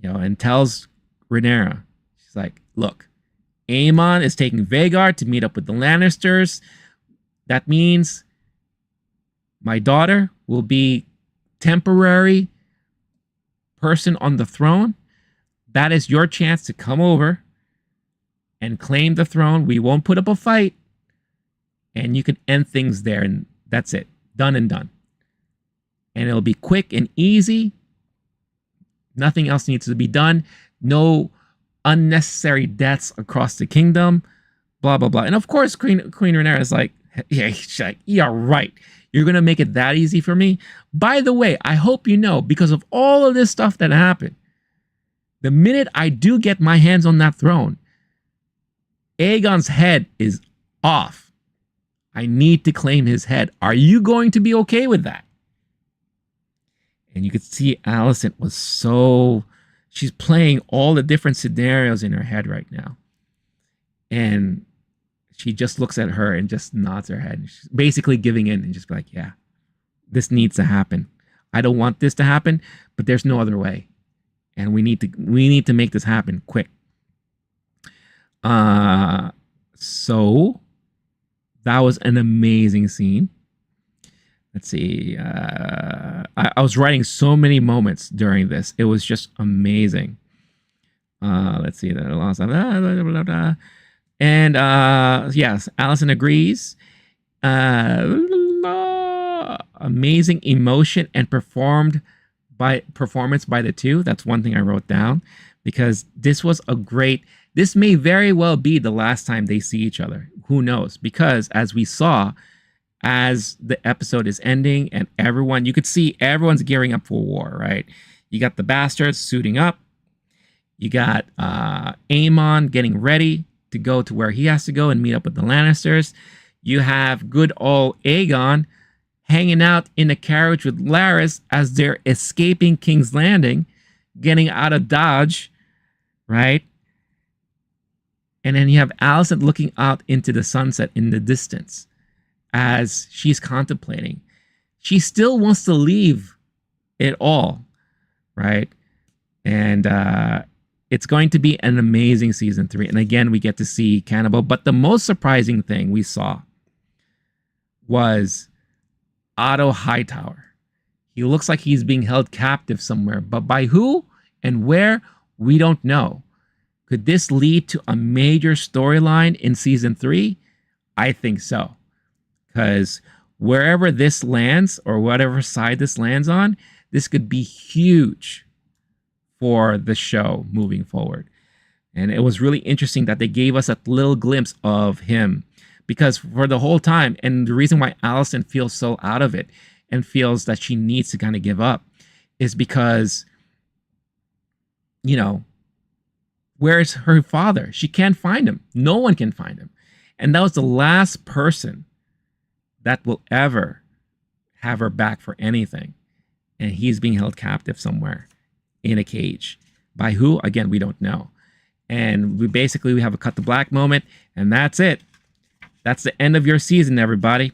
Speaker 1: you know, and tells Rhaenyra, she's like, look, Aemon is taking Vhagar to meet up with the Lannisters. That means my daughter will be temporary person on the throne. That is your chance to come over and claim the throne. We won't put up a fight. And you can end things there. And that's it. Done and done. And it'll be quick and easy. Nothing else needs to be done. No unnecessary deaths across the kingdom. Blah, blah, blah. And of course, Queen Rhaenyra is like, yeah, she's like, yeah, right. You're going to make it that easy for me? By the way, I hope you know, because of all of this stuff that happened, the minute I do get my hands on that throne, Aegon's head is off. I need to claim his head. Are you going to be okay with that? And you could see Alicent was she's playing all the different scenarios in her head right now. And she just looks at her and just nods her head. She's basically giving in and just be like, yeah, this needs to happen. I don't want this to happen, but there's no other way. And we need to make this happen quick. So that was an amazing scene. Let's see. I was writing so many moments during this. It was just amazing. Let's see. And yes, Alicent agrees. Amazing emotion and performance by the two. That's one thing I wrote down, because this may very well be the last time they see each other. Who knows? Because as we saw, as the episode is ending and you could see everyone's gearing up for war, right? You got the bastards suiting up. You got Aemon getting ready to go to where he has to go and meet up with the Lannisters. You have good old Aegon hanging out in a carriage with Larys as they're escaping King's Landing, getting out of Dodge, right? And then you have Alicent looking out into the sunset in the distance as she's contemplating. She still wants to leave it all, right? And it's going to be an amazing season 3. And again, we get to see Cannibal. But the most surprising thing we saw was Otto Hightower. He looks like he's being held captive somewhere, but by who and where, we don't know. Could this lead to a major storyline in season 3? I think so. Because wherever this lands, or whatever side this lands on, this could be huge for the show moving forward. And it was really interesting that they gave us a little glimpse of him, because for the whole time, and the reason why Alicent feels so out of it and feels that she needs to kind of give up is because you know, where's her father? She can't find him. No one can find him. And that was the last person that will ever have her back for anything. And he's being held captive somewhere in a cage. By who? Again, we don't know. And we have a cut to black moment, and that's it. That's the end of your season, everybody.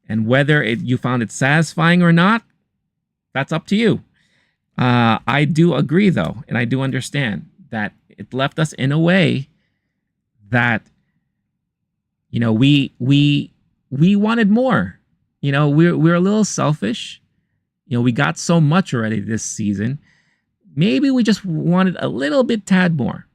Speaker 1: And whether you found it satisfying or not, that's up to you. I do agree, though, and I do understand that it left us in a way that, you know, we wanted more. You know, we're a little selfish. You know, we got so much already this season. Maybe we just wanted a little bit tad more,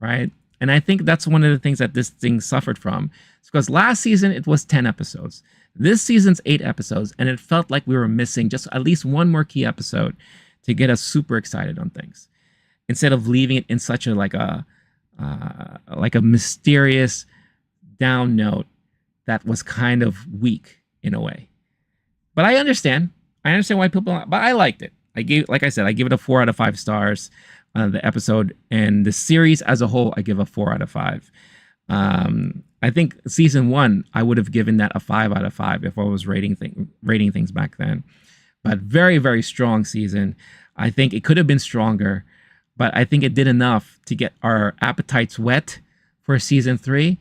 Speaker 1: right? And I think that's one of the things that this thing suffered from. It's because last season it was 10 episodes. This season's 8 episodes, and it felt like we were missing just at least one more key episode to get us super excited on things, instead of leaving it in such a like a mysterious down note that was kind of weak in a way. But I understand why people. But I liked it. I give it a 4 out of 5 stars. The episode and the series as a whole, I give a 4 out of 5. I think season 1, I would have given that a 5 out of 5 if I was rating things back then. But very, very strong season. I think it could have been stronger, but I think it did enough to get our appetites wet for season 3.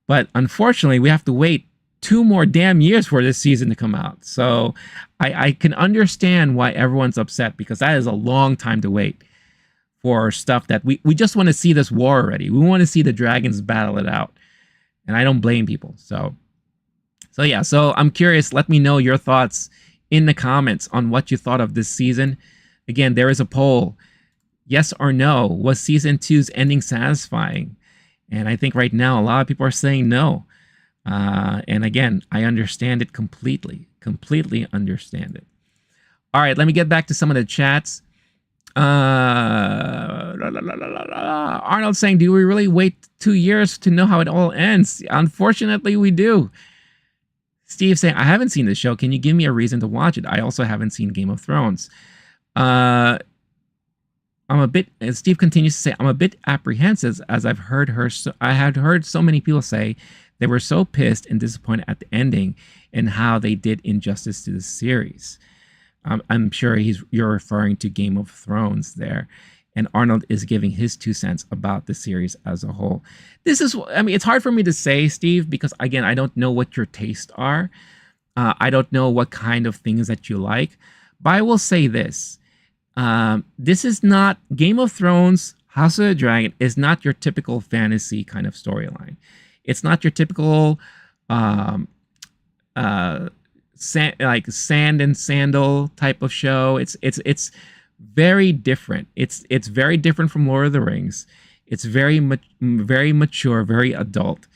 Speaker 1: But unfortunately, we have to wait 2 more damn years for this season to come out. So I can understand why everyone's upset, because that is a long time to wait for stuff that we just want to see this war already. We want to see the dragons battle it out. And I don't blame people. So yeah, so I'm curious. Let me know your thoughts in the comments on what you thought of this season. Again, there is a poll. Yes or no, was season 2's ending satisfying? And I think right now a lot of people are saying no. And again, I understand it completely understand it. All right, let me get back to some of the chats. Arnold saying, do we really wait 2 years to know how it all ends? Unfortunately, we do. Steve saying, I haven't seen the show. Can you give me a reason to watch it? I also haven't seen Game of Thrones. I'm a bit, and Steve continues to say, I'm a bit apprehensive, as I had heard so many people say they were so pissed and disappointed at the ending and how they did injustice to the series. I'm sure you're referring to Game of Thrones there. And Arnold is giving his 2 cents about the series as a whole. It's hard for me to say, Steve, because again, I don't know what your tastes are. I don't know what kind of things that you like. But I will say this. This is not Game of Thrones. House of the Dragon is not your typical fantasy kind of storyline. It's not your typical sand and sandal type of show. It's very different. It's very different from Lord of the Rings. It's very mature, very adult.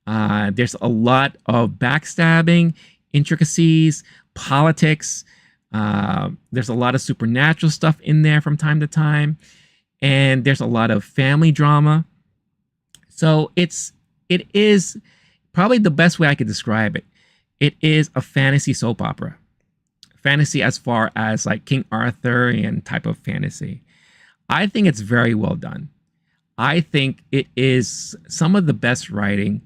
Speaker 1: There's a lot of backstabbing, intricacies, politics. There's a lot of supernatural stuff in there from time to time, and there's a lot of family drama. So it is probably the best way I could describe it. It is a fantasy soap opera. Fantasy as far as like King Arthurian type of fantasy. I think it's very well done. I think it is some of the best writing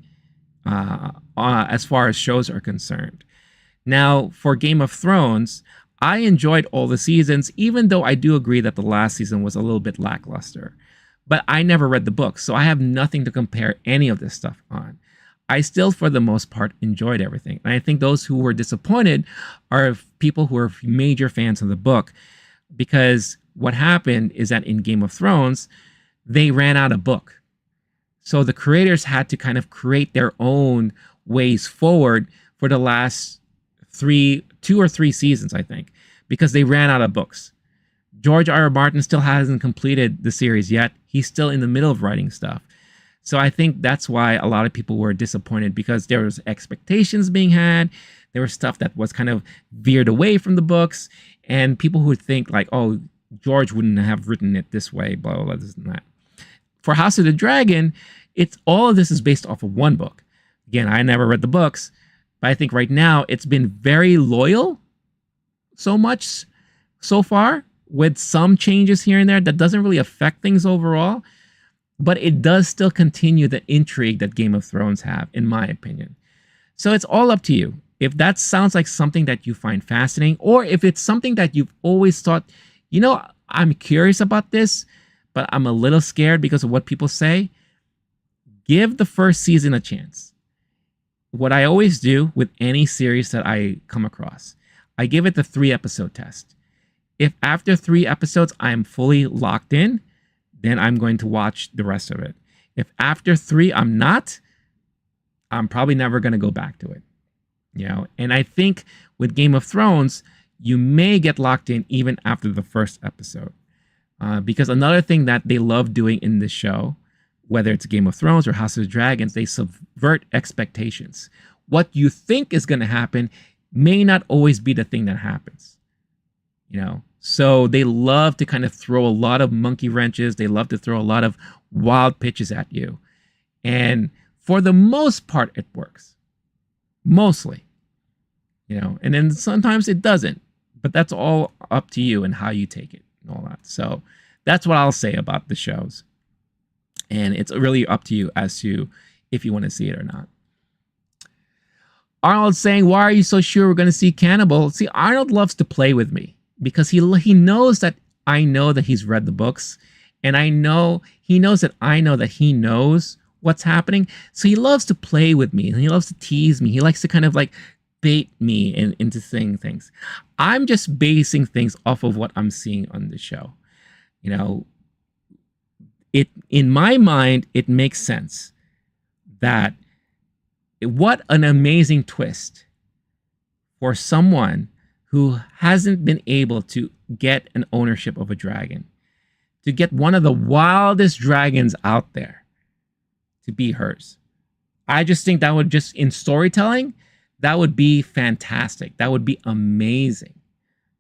Speaker 1: as far as shows are concerned. Now, for Game of Thrones, I enjoyed all the seasons, even though I do agree that the last season was a little bit lackluster. But I never read the book, so I have nothing to compare any of this stuff on. I still, for the most part, enjoyed everything. And I think those who were disappointed are people who are major fans of the book, because what happened is that in Game of Thrones, they ran out of book. So the creators had to kind of create their own ways forward for the last 2 or 3 seasons, I think, because they ran out of books. George R.R. Martin still hasn't completed the series yet. He's still in the middle of writing stuff. So I think that's why a lot of people were disappointed, because there was expectations being had. There was stuff that was kind of veered away from the books, and people who would think like, oh, George wouldn't have written it this way, blah, blah, blah, this and that. For House of the Dragon, all of this is based off of one book. Again, I never read the books, but I think right now it's been very loyal so far with some changes here and there that doesn't really affect things overall, but it does still continue the intrigue that Game of Thrones have, in my opinion. So it's all up to you. If that sounds like something that you find fascinating, or if it's something that you've always thought, I'm curious about this, but I'm a little scared because of what people say, give the first season a chance. What I always do with any series that I come across, I give it the 3-episode test. If after 3 episodes I'm fully locked in, then I'm going to watch the rest of it. If after 3 I'm not, I'm probably never going to go back to it. And I think with Game of Thrones, you may get locked in even after the first episode. Because another thing that they love doing in this show, whether it's Game of Thrones or House of the Dragons, they subvert expectations. What you think is going to happen may not always be the thing that happens. So they love to kind of throw a lot of monkey wrenches. They love to throw a lot of wild pitches at you. And for the most part, it works. Mostly. And then sometimes it doesn't. But that's all up to you and how you take it and all that. So that's what I'll say about the shows. And it's really up to you as to if you want to see it or not. Arnold's saying, why are you so sure we're going to see Cannibal? See, Arnold loves to play with me because he knows that I know that he's read the books. And he knows that I know that he knows what's happening. So he loves to play with me and he loves to tease me. He likes to kind of like bait me into saying things. I'm just basing things off of what I'm seeing on the show. In my mind, it makes sense that what an amazing twist for someone who hasn't been able to get an ownership of a dragon, to get one of the wildest dragons out there to be hers. I just think that would just, in storytelling, that would be fantastic. That would be amazing.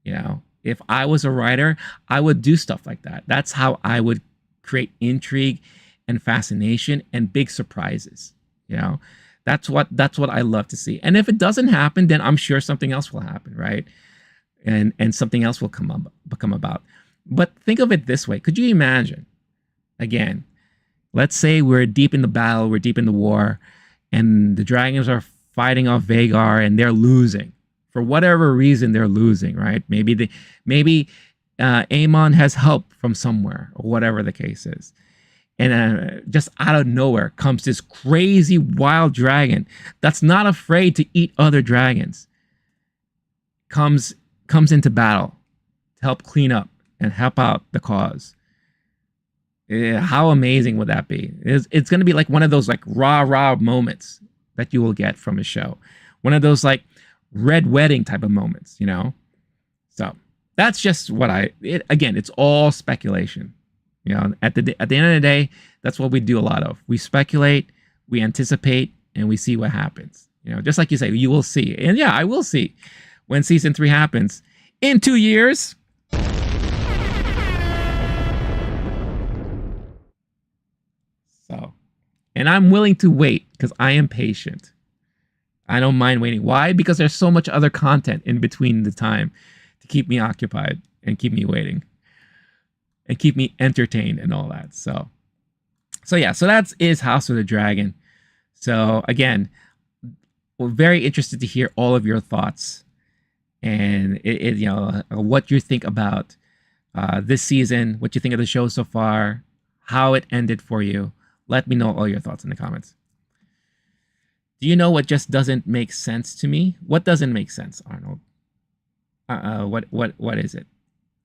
Speaker 1: If I was a writer, I would do stuff like that. That's how I would create intrigue and fascination and big surprises. That's what I love to see. And if it doesn't happen, then I'm sure something else will happen, right? And something else will become about. But think of it this way. Could you imagine, again, let's say we're deep in the battle, we're deep in the war, and the dragons are fighting off Vagar and they're losing. For whatever reason, they're losing, right? Maybe Aemon has help from somewhere, or whatever the case is. And just out of nowhere comes this crazy wild dragon that's not afraid to eat other dragons. Comes into battle to help clean up and help out the cause. How amazing would that be? It's going to be like one of those like rah moments that you will get from a show. One of those like red wedding type of moments, So that's just what again, it's all speculation. At the end of the day, that's what we do a lot of. We speculate, we anticipate, and we see what happens. Just like you say, you will see. And yeah, I will see when season 3 happens in 2 years. So, and I'm willing to wait because I am patient. I don't mind waiting. Why? Because there's so much other content in between the time to keep me occupied and keep me waiting and keep me entertained and all that. So yeah, so that is House of the Dragon. So again, we're very interested to hear all of your thoughts and what you think about this season, what you think of the show so far, how it ended for you. Let me know all your thoughts in the comments. Do you know what just doesn't make sense to me? What doesn't make sense, Arnold? What is it?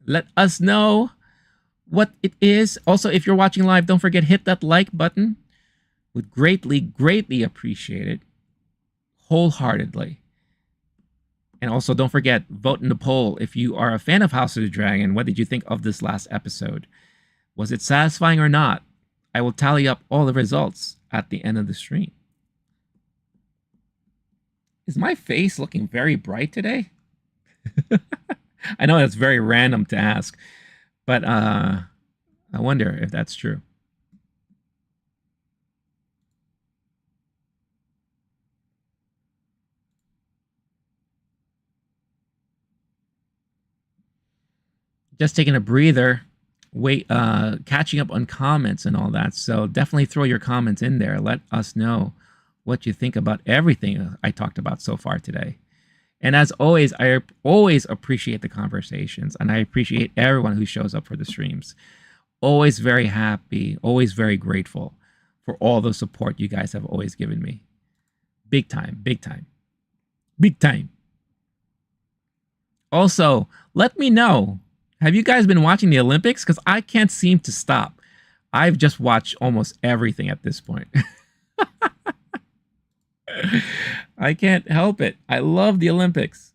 Speaker 1: Let us know what it is. Also, if you're watching live, don't forget, hit that like button. Would greatly appreciate it. Wholeheartedly. And also, don't forget, vote in the poll. If you are a fan of House of the Dragon, what did you think of this last episode? Was it satisfying or not? I will tally up all the results at the end of the stream. Is my face looking very bright today? I know that's very random to ask, but I wonder if that's true. just taking a breather, catching up on comments and all that. So definitely throw your comments in there. Let us know what you think about everything I talked about so far today. And as always, I always appreciate the conversations, and I appreciate everyone who shows up for the streams. Always very happy, always very grateful for all the support you guys have always given me. Big time, big time, big time. Also, let me know, have you guys been watching the Olympics? Because I can't seem to stop. I've just watched almost everything at this point. I can't help it. I love the Olympics.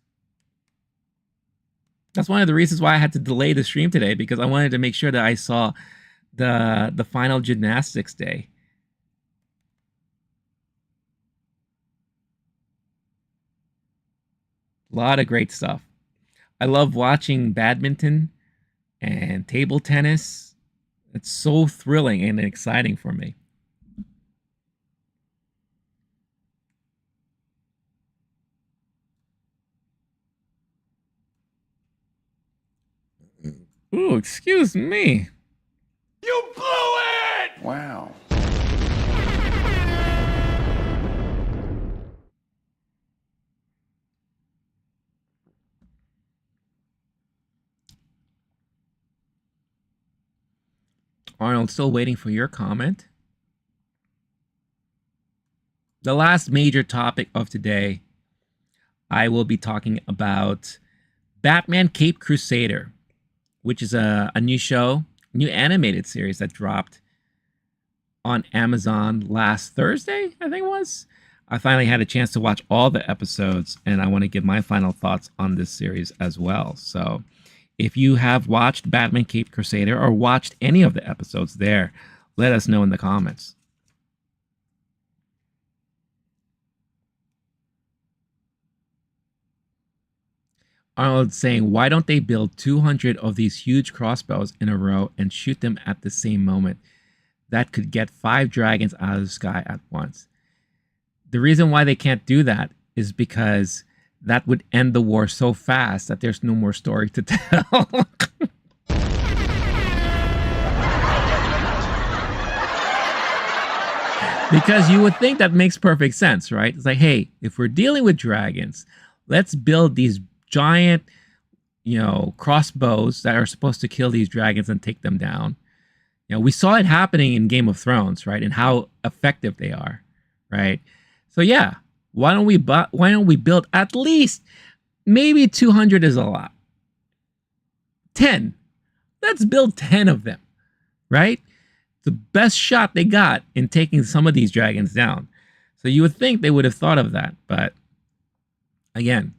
Speaker 1: That's one of the reasons why I had to delay the stream today, because I wanted to make sure that I saw the final gymnastics day. A lot of great stuff. I love watching badminton and table tennis. It's so thrilling and exciting for me. Ooh, excuse me.
Speaker 2: You blew it!
Speaker 3: Wow.
Speaker 1: Arnold, still waiting for your comment. The last major topic of today, I will be talking about Batman Caped Crusader, which is a new show, new animated series that dropped on Amazon last Thursday, I think it was. I finally had a chance to watch all the episodes, and I want to give my final thoughts on this series as well. So if you have watched Batman Caped Crusader or watched any of the episodes there, let us know in the comments. Arnold saying, why don't they build 200 of these huge crossbows in a row and shoot them at the same moment? That could get 5 dragons out of the sky at once. The reason why they can't do that is because that would end the war so fast that there's no more story to tell. Because you would think that makes perfect sense, right? It's like, hey, if we're dealing with dragons, let's build these giant, crossbows that are supposed to kill these dragons and take them down. We saw it happening in Game of Thrones, right? And how effective they are, right? So yeah, why don't we build at least, maybe 200 is a lot. 10. Let's build 10 of them, right? The best shot they got in taking some of these dragons down. So you would think they would have thought of that, but again,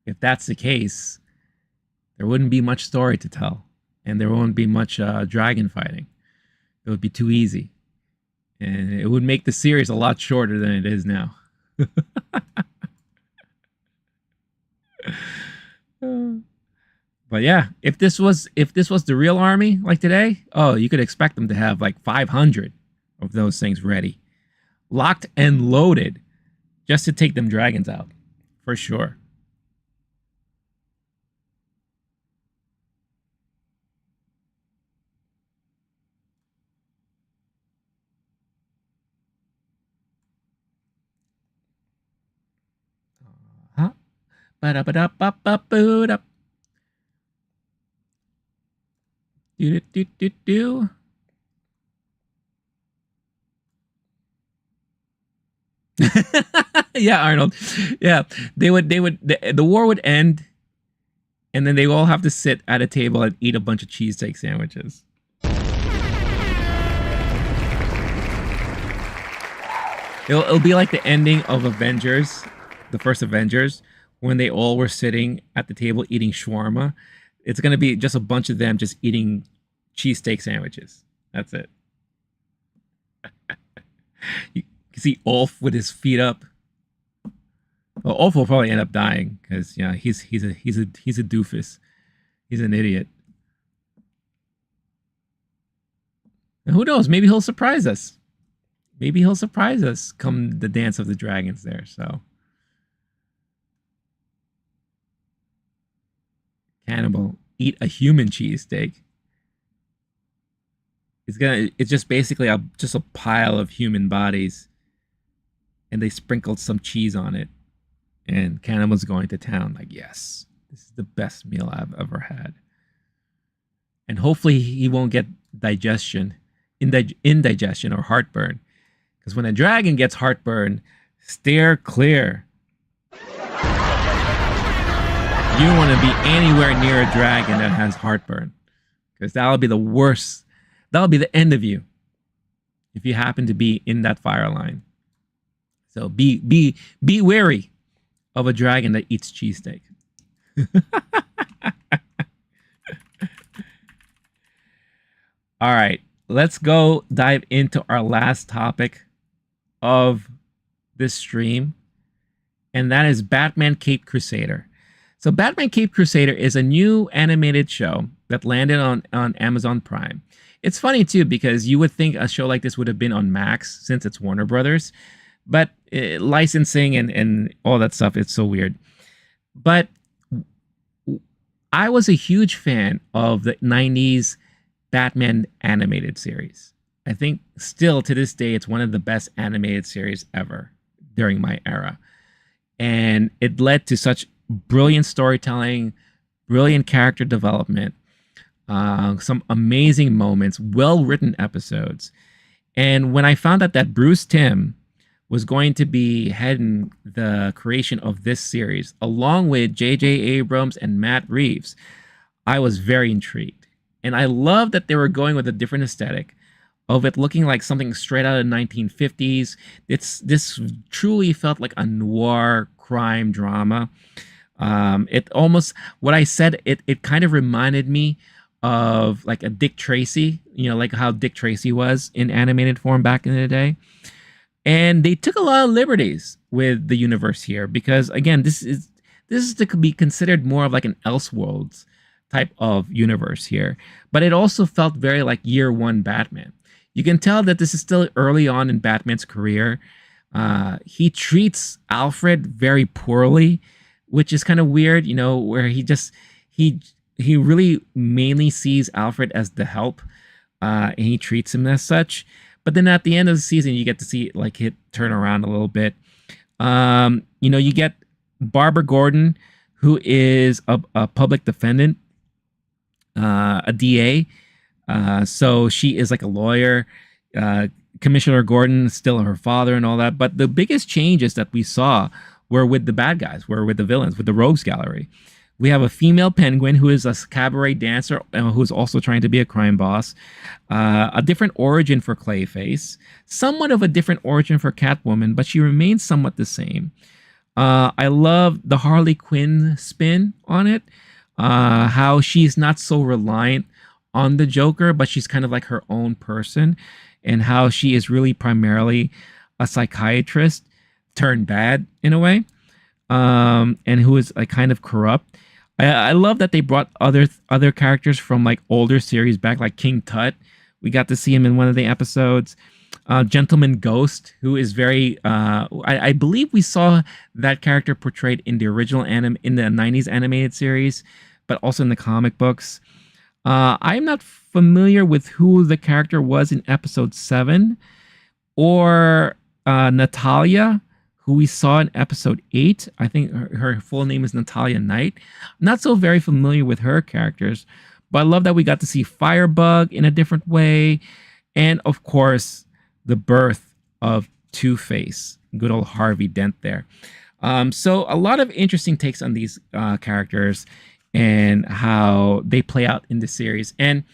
Speaker 1: if that's the case, there wouldn't be much story to tell, and there won't be much dragon fighting. It would be too easy, and it would make the series a lot shorter than it is now. But yeah, if this was the real army like today, oh, you could expect them to have like 500 of those things ready, locked and loaded, just to take them dragons out, for sure. Huh? Ba-da-ba-da-ba-ba-boo-da. Do-do-do-do-do. Yeah, Arnold. Yeah, the war would end, and then they all have to sit at a table and eat a bunch of cheesesteak sandwiches. It'll be like the ending of Avengers, the first Avengers, when they all were sitting at the table eating shawarma. It's going to be just a bunch of them just eating cheesesteak sandwiches. That's it. You see Ulf with his feet up. Well, Ulf will probably end up dying because he's a doofus. He's an idiot. And who knows? Maybe he'll surprise us. Maybe he'll surprise us come the Dance of the Dragons there. So cannibal eat a human cheesesteak. It's just basically just a pile of human bodies, and they sprinkled some cheese on it. And Cannibal's going to town like, yes, this is the best meal I've ever had. And hopefully he won't get indigestion or heartburn. Because when a dragon gets heartburn, steer clear. You don't want to be anywhere near a dragon that has heartburn. Because that'll be the worst. That'll be the end of you if you happen to be in that fire line. So be wary of a dragon that eats cheesesteak. All right, let's go dive into our last topic of this stream, and that is Batman Caped Crusader. So Batman Caped Crusader is a new animated show that landed on Amazon Prime. It's funny too, because you would think a show like this would have been on Max since it's Warner Brothers, but licensing and all that stuff, it's so weird. But I was a huge fan of the 90s Batman animated series. I think still to this day, it's one of the best animated series ever during my era. And it led to such brilliant storytelling, brilliant character development, some amazing moments, well-written episodes. And when I found out that Bruce Timm was going to be heading the creation of this series, along with J.J. Abrams and Matt Reeves, I was very intrigued. And I love that they were going with a different aesthetic of it looking like something straight out of the 1950s. This truly felt like a noir crime drama. It almost, what I said, it kind of reminded me of like a Dick Tracy, like how Dick Tracy was in animated form back in the day. And they took a lot of liberties with the universe here because, again, this is to be considered more of like an Elseworlds type of universe here. But it also felt very like year one Batman. You can tell that this is still early on in Batman's career. He treats Alfred very poorly, which is kind of weird, where he really mainly sees Alfred as the help, and he treats him as such. But then at the end of the season, you get to see it turn around a little bit. You get Barbara Gordon, who is a public defendant, a DA. So she is like a lawyer. Commissioner Gordon is still her father and all that. But the biggest changes that we saw were with the bad guys, were with the villains, with the Rogues Gallery. We have a female penguin who is a cabaret dancer who's also trying to be a crime boss. A different origin for Clayface. Somewhat of a different origin for Catwoman, but she remains somewhat the same. I love the Harley Quinn spin on it. How she's not so reliant on the Joker, but she's kind of like her own person. And how she is really primarily a psychiatrist turned bad in a way. And who is like kind of corrupt. I love that they brought other characters from like older series back, like King Tut. We got to see him in one of the episodes. Gentleman Ghost, who is very I believe we saw that character portrayed in the original in the 90s animated series, but also in the comic books. I'm not familiar with who the character was in episode 7, or Natalia, who we saw in episode 8. I think her full name is Natalia Knight. Not so very familiar with her characters, but I love that we got to see Firebug in a different way. And of course, the birth of Two-Face, good old Harvey Dent there. So a lot of interesting takes on these characters and how they play out in the series. And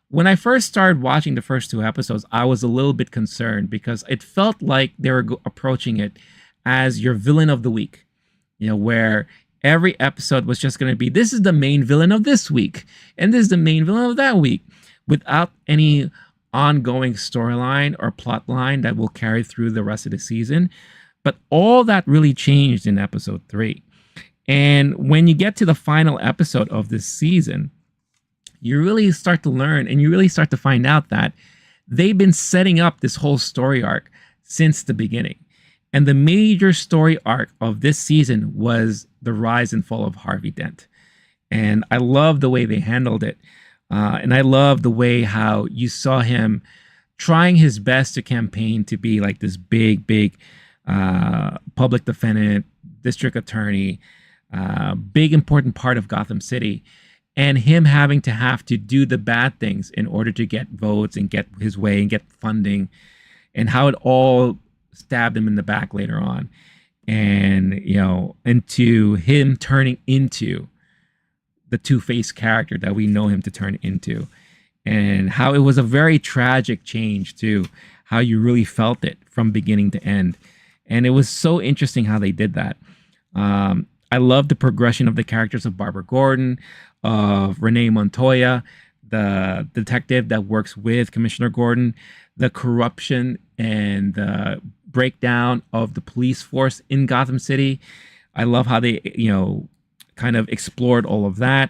Speaker 1: when I first started watching the first 2 episodes, I was a little bit concerned because it felt like they were approaching it as your villain of the week, where every episode was just going to be, this is the main villain of this week, and this is the main villain of that week, without any ongoing storyline or plot line that will carry through the rest of the season. But all that really changed in episode 3. And when you get to the final episode of this season, you really start to learn and you really start to find out that they've been setting up this whole story arc since the beginning. And the major story arc of this season was the rise and fall of Harvey Dent. And I love the way they handled it. And I love the way how you saw him trying his best to campaign to be like this big public defendant, district attorney, big important part of Gotham City, and him having to have to do the bad things in order to get votes and get his way and get funding, and how it all stabbed him in the back later on, and into him turning into the Two-Face character that we know him to turn into, and how it was a very tragic change too, how you really felt it from beginning to end. And it was so interesting how they did that. I love the progression of the characters of Barbara Gordon, of Renee Montoya, the detective that works with Commissioner Gordon, the corruption and the breakdown of the police force in Gotham City. I love how they, kind of explored all of that.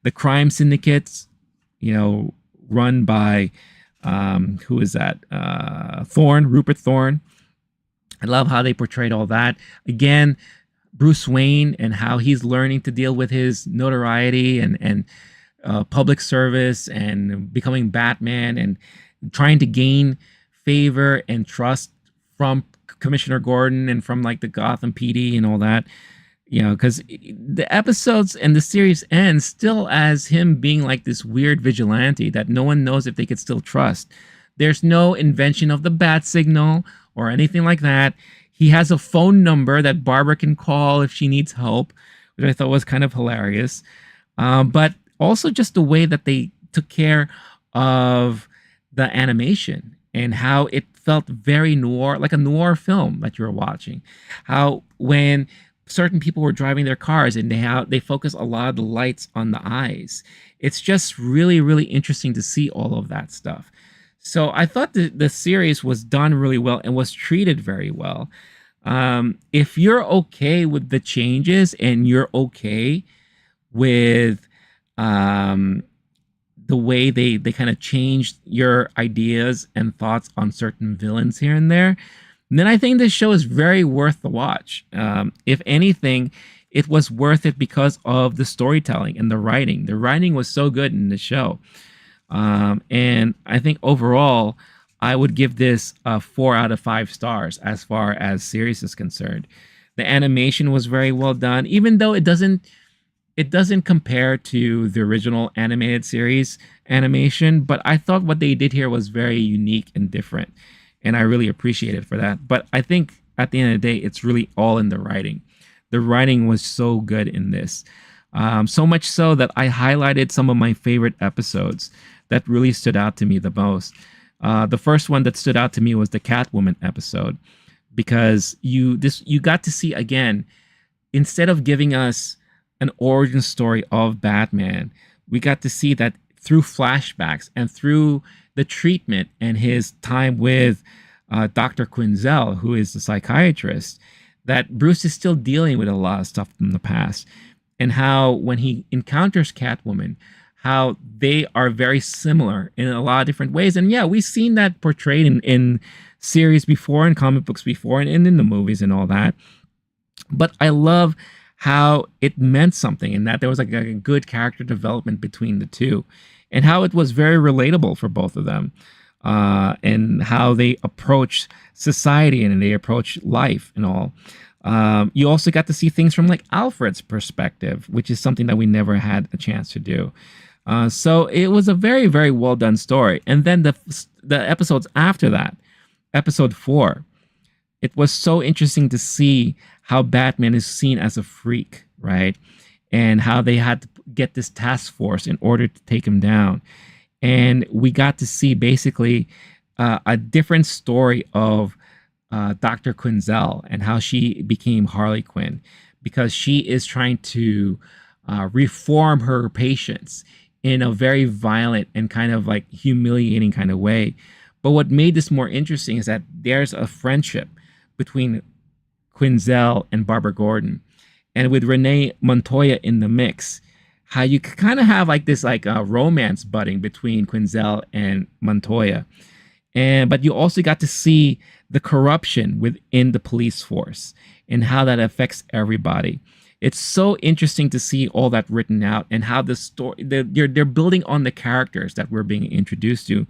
Speaker 1: The crime syndicates, run by, who is that? Rupert Thorne. I love how they portrayed all that. Again, Bruce Wayne and how he's learning to deal with his notoriety and public service and becoming Batman and trying to gain favor and trust from Commissioner Gordon and from like the Gotham PD and all that. Because the episodes and the series ends still as him being like this weird vigilante that no one knows if they could still trust. There's no invention of the bat signal or anything like that. He has a phone number that Barbara can call if she needs help, which I thought was kind of hilarious. But also just the way that they took care of the animation and how it felt very noir, like a noir film that you were watching. How when certain people were driving their cars and they focus a lot of the lights on the eyes. It's just really, really interesting to see all of that stuff. So I thought the series was done really well and was treated very well. If you're okay with the changes and you're okay with the way they kind of changed your ideas and thoughts on certain villains here and there, then I think this show is very worth the watch. If anything, it was worth it because of the storytelling and the writing. The writing was so good in the show. And I think overall, I would give this a 4 out of 5 stars as far as series is concerned. The animation was very well done, even though it doesn't compare to the original animated series animation, but I thought what they did here was very unique and different. And I really appreciate it for that. But I think at the end of the day, it's really all in the writing. The writing was so good in this. So much so that I highlighted some of my favorite episodes that really stood out to me the most. The first one that stood out to me was the Catwoman episode, because you got to see, again, instead of giving us an origin story of Batman, we got to see that through flashbacks and through the treatment and his time with Dr. Quinzel, who is the psychiatrist, that Bruce is still dealing with a lot of stuff from the past. And how when he encounters Catwoman, how they are very similar in a lot of different ways. And yeah, we've seen that portrayed in series before, in comic books before, and in the movies and all that. But I love how it meant something, and that there was like a good character development between the two, and how it was very relatable for both of them, and how they approach society and they approach life and all. You also got to see things from like Alfred's perspective, which is something that we never had a chance to do. So it was a very, very well done story. And then the episodes after that, episode 4, it was so interesting to see how Batman is seen as a freak, right? And how they had to get this task force in order to take him down. And we got to see basically a different story of Dr. Quinzel and how she became Harley Quinn, because she is trying to reform her patients in a very violent and kind of like humiliating kind of way. But what made this more interesting is that there's a friendship between Quinzel and Barbara Gordon, and with Renee Montoya in the mix, how you kind of have like this like romance budding between Quinzel and Montoya. But you also got to see the corruption within the police force and how that affects everybody. It's so interesting to see all that written out and how the story they're building on the characters that we're being introduced to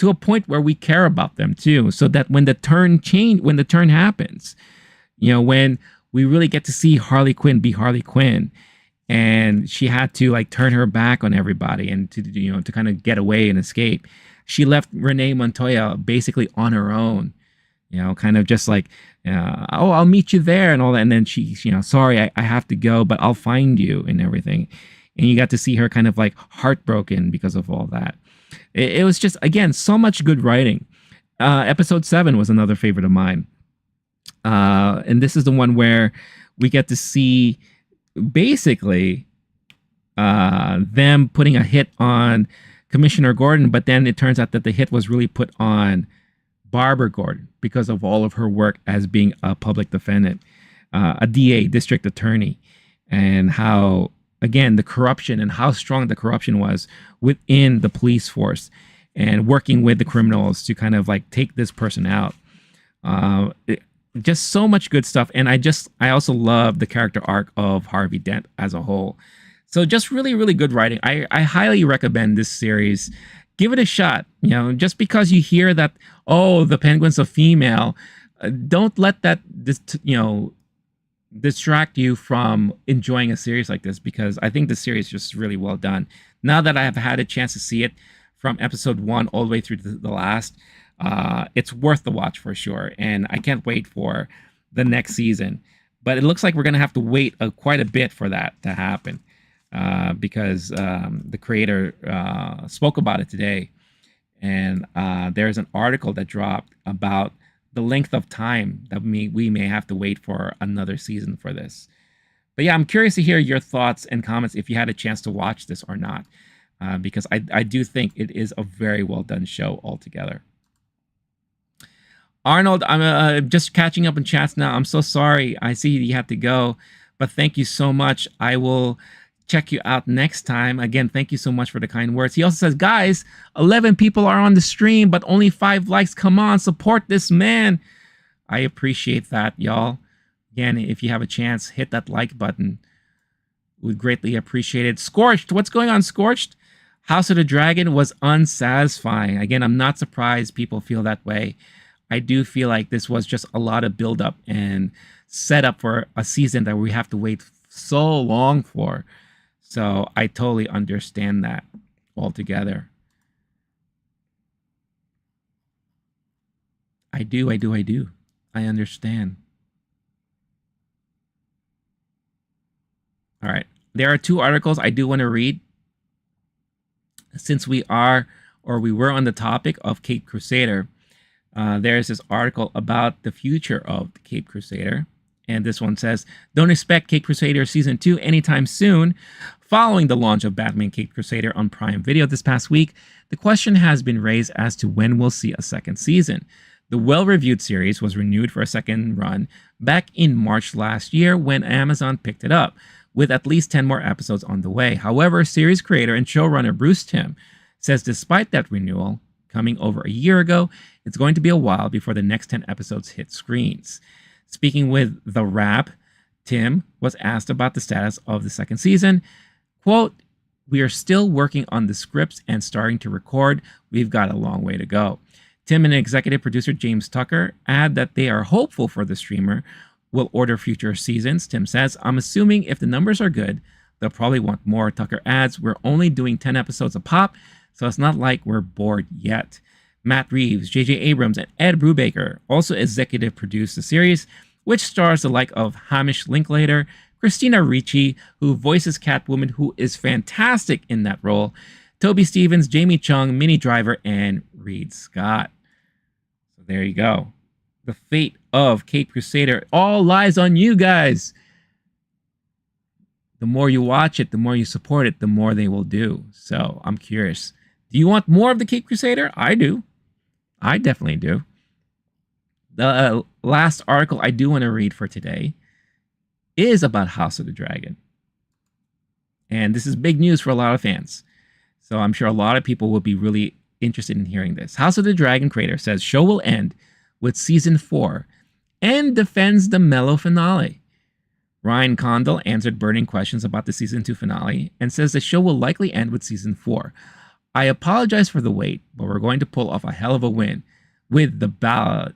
Speaker 1: a point where we care about them too, so that when the turn happens, when we really get to see Harley Quinn be Harley Quinn, and she had to like turn her back on everybody and to kind of get away and escape. She left Renee Montoya basically on her own, kind of just like, oh, I'll meet you there and all that. And then she, sorry, I have to go, but I'll find you and everything. And you got to see her kind of like heartbroken because of all that. It was just, again, so much good writing. Episode 7 was another favorite of mine. And this is the one where we get to see basically them putting a hit on Commissioner Gordon, but then it turns out that the hit was really put on Barbara Gordon because of all of her work as being a public defendant, a DA, district attorney, and how, again, the corruption and how strong the corruption was within the police force and working with the criminals to kind of like take this person out. Just so much good stuff. And I also love the character arc of Harvey Dent as a whole. So just really, really good writing. I highly recommend this series. Give it a shot. Just because you hear that, oh, the Penguin's a female, don't let that distract you from enjoying a series like this, because I think the series is just really well done. Now that I have had a chance to see it from episode 1 all the way through to the last, it's worth the watch for sure. And I can't wait for the next season. But it looks like we're going to have to wait quite a bit for that to happen. Because the creator spoke about it today. And there's an article that dropped about the length of time that we may have to wait for another season for this. But yeah, I'm curious to hear your thoughts and comments if you had a chance to watch this or not. Because I do think it is a very well done show altogether. Arnold, I'm just catching up in chats now. I'm so sorry. I see you have to go. But thank you so much. I will check you out next time. Again, thank you so much for the kind words. He also says, guys, 11 people are on the stream, but only 5 likes. Come on, support this man. I appreciate that, y'all. Again, if you have a chance, hit that like button. We'd greatly appreciate it. Scorched, what's going on, Scorched? House of the Dragon was unsatisfying. Again, I'm not surprised people feel that way. I do feel like this was just a lot of buildup and setup for a season that we have to wait so long for. So I totally understand that altogether. I do. I understand. All right. There are 2 articles I do want to read. Since we were on the topic of Caped Crusader, there's this article about the future of the Caped Crusader. And this one says, don't expect Caped Crusader Season 2 anytime soon. Following the launch of Batman Caped Crusader on Prime Video this past week, the question has been raised as to when we'll see a second season. The well-reviewed series was renewed for a second run back in March last year when Amazon picked it up, with at least 10 more episodes on the way. However, series creator and showrunner Bruce Timm says despite that renewal coming over a year ago, it's going to be a while before the next 10 episodes hit screens. Speaking with The Wrap, Timm was asked about the status of the second season. Quote, we are still working on the scripts and starting to record. We've got a long way to go. Timm and executive producer James Tucker add that they are hopeful for the streamer will order future seasons. Timm says, I'm assuming if the numbers are good, they'll probably want more. Tucker adds, we're only doing 10 episodes a pop, so it's not like we're bored yet. Matt Reeves, J.J. Abrams, and Ed Brubaker also executive produced the series, which stars the like of Hamish Linklater, Christina Ricci, who voices Catwoman, who is fantastic in that role, Toby Stevens, Jamie Chung, Minnie Driver, and Reed Scott. So there you go. The fate of Caped Crusader all lies on you guys. The more you watch it, the more you support it, the more they will do. So I'm curious. Do you want more of the Caped Crusader? I do. I definitely do. The last article I do want to read for today is about House of the Dragon. And this is big news for a lot of fans. So I'm sure a lot of people will be really interested in hearing this. House of the Dragon creator says show will end with season 4 and defends the mellow finale. Ryan Condal answered burning questions about the season 2 finale and says the show will likely end with season 4. I apologize for the wait, but we're going to pull off a hell of a win with the Battle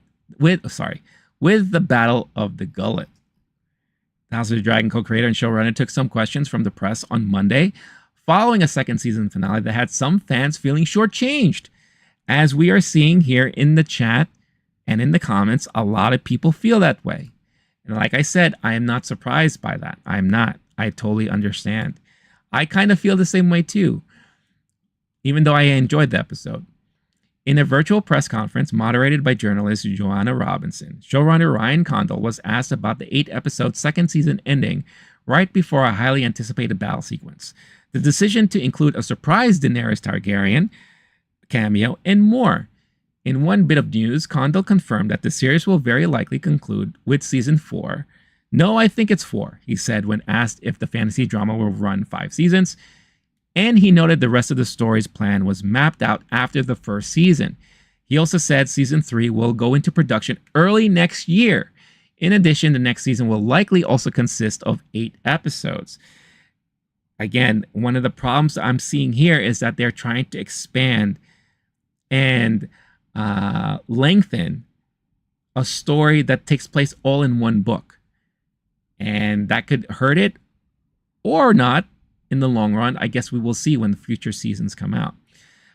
Speaker 1: of the Gullet. House of the Dragon co-creator and showrunner took some questions from the press on Monday, following a second season finale that had some fans feeling shortchanged. As we are seeing here in the chat and in the comments, a lot of people feel that way. And like I said, I am not surprised by that. I'm not. I totally understand. I kind of feel the same way too, even though I enjoyed the episode. In a virtual press conference moderated by journalist Joanna Robinson, showrunner Ryan Condal was asked about the 8-episode second season ending right before a highly anticipated battle sequence, the decision to include a surprise Daenerys Targaryen cameo, and more. In one bit of news, Condal confirmed that the series will very likely conclude with season 4. No, I think it's 4, he said when asked if the fantasy drama will run 5 seasons. And he noted the rest of the story's plan was mapped out after the first season. He also said season 3 will go into production early next year. In addition, the next season will likely also consist of 8 episodes. Again, one of the problems I'm seeing here is that they're trying to expand and lengthen a story that takes place all in one book. And that could hurt it or not. In the long run, I guess we will see when the future seasons come out.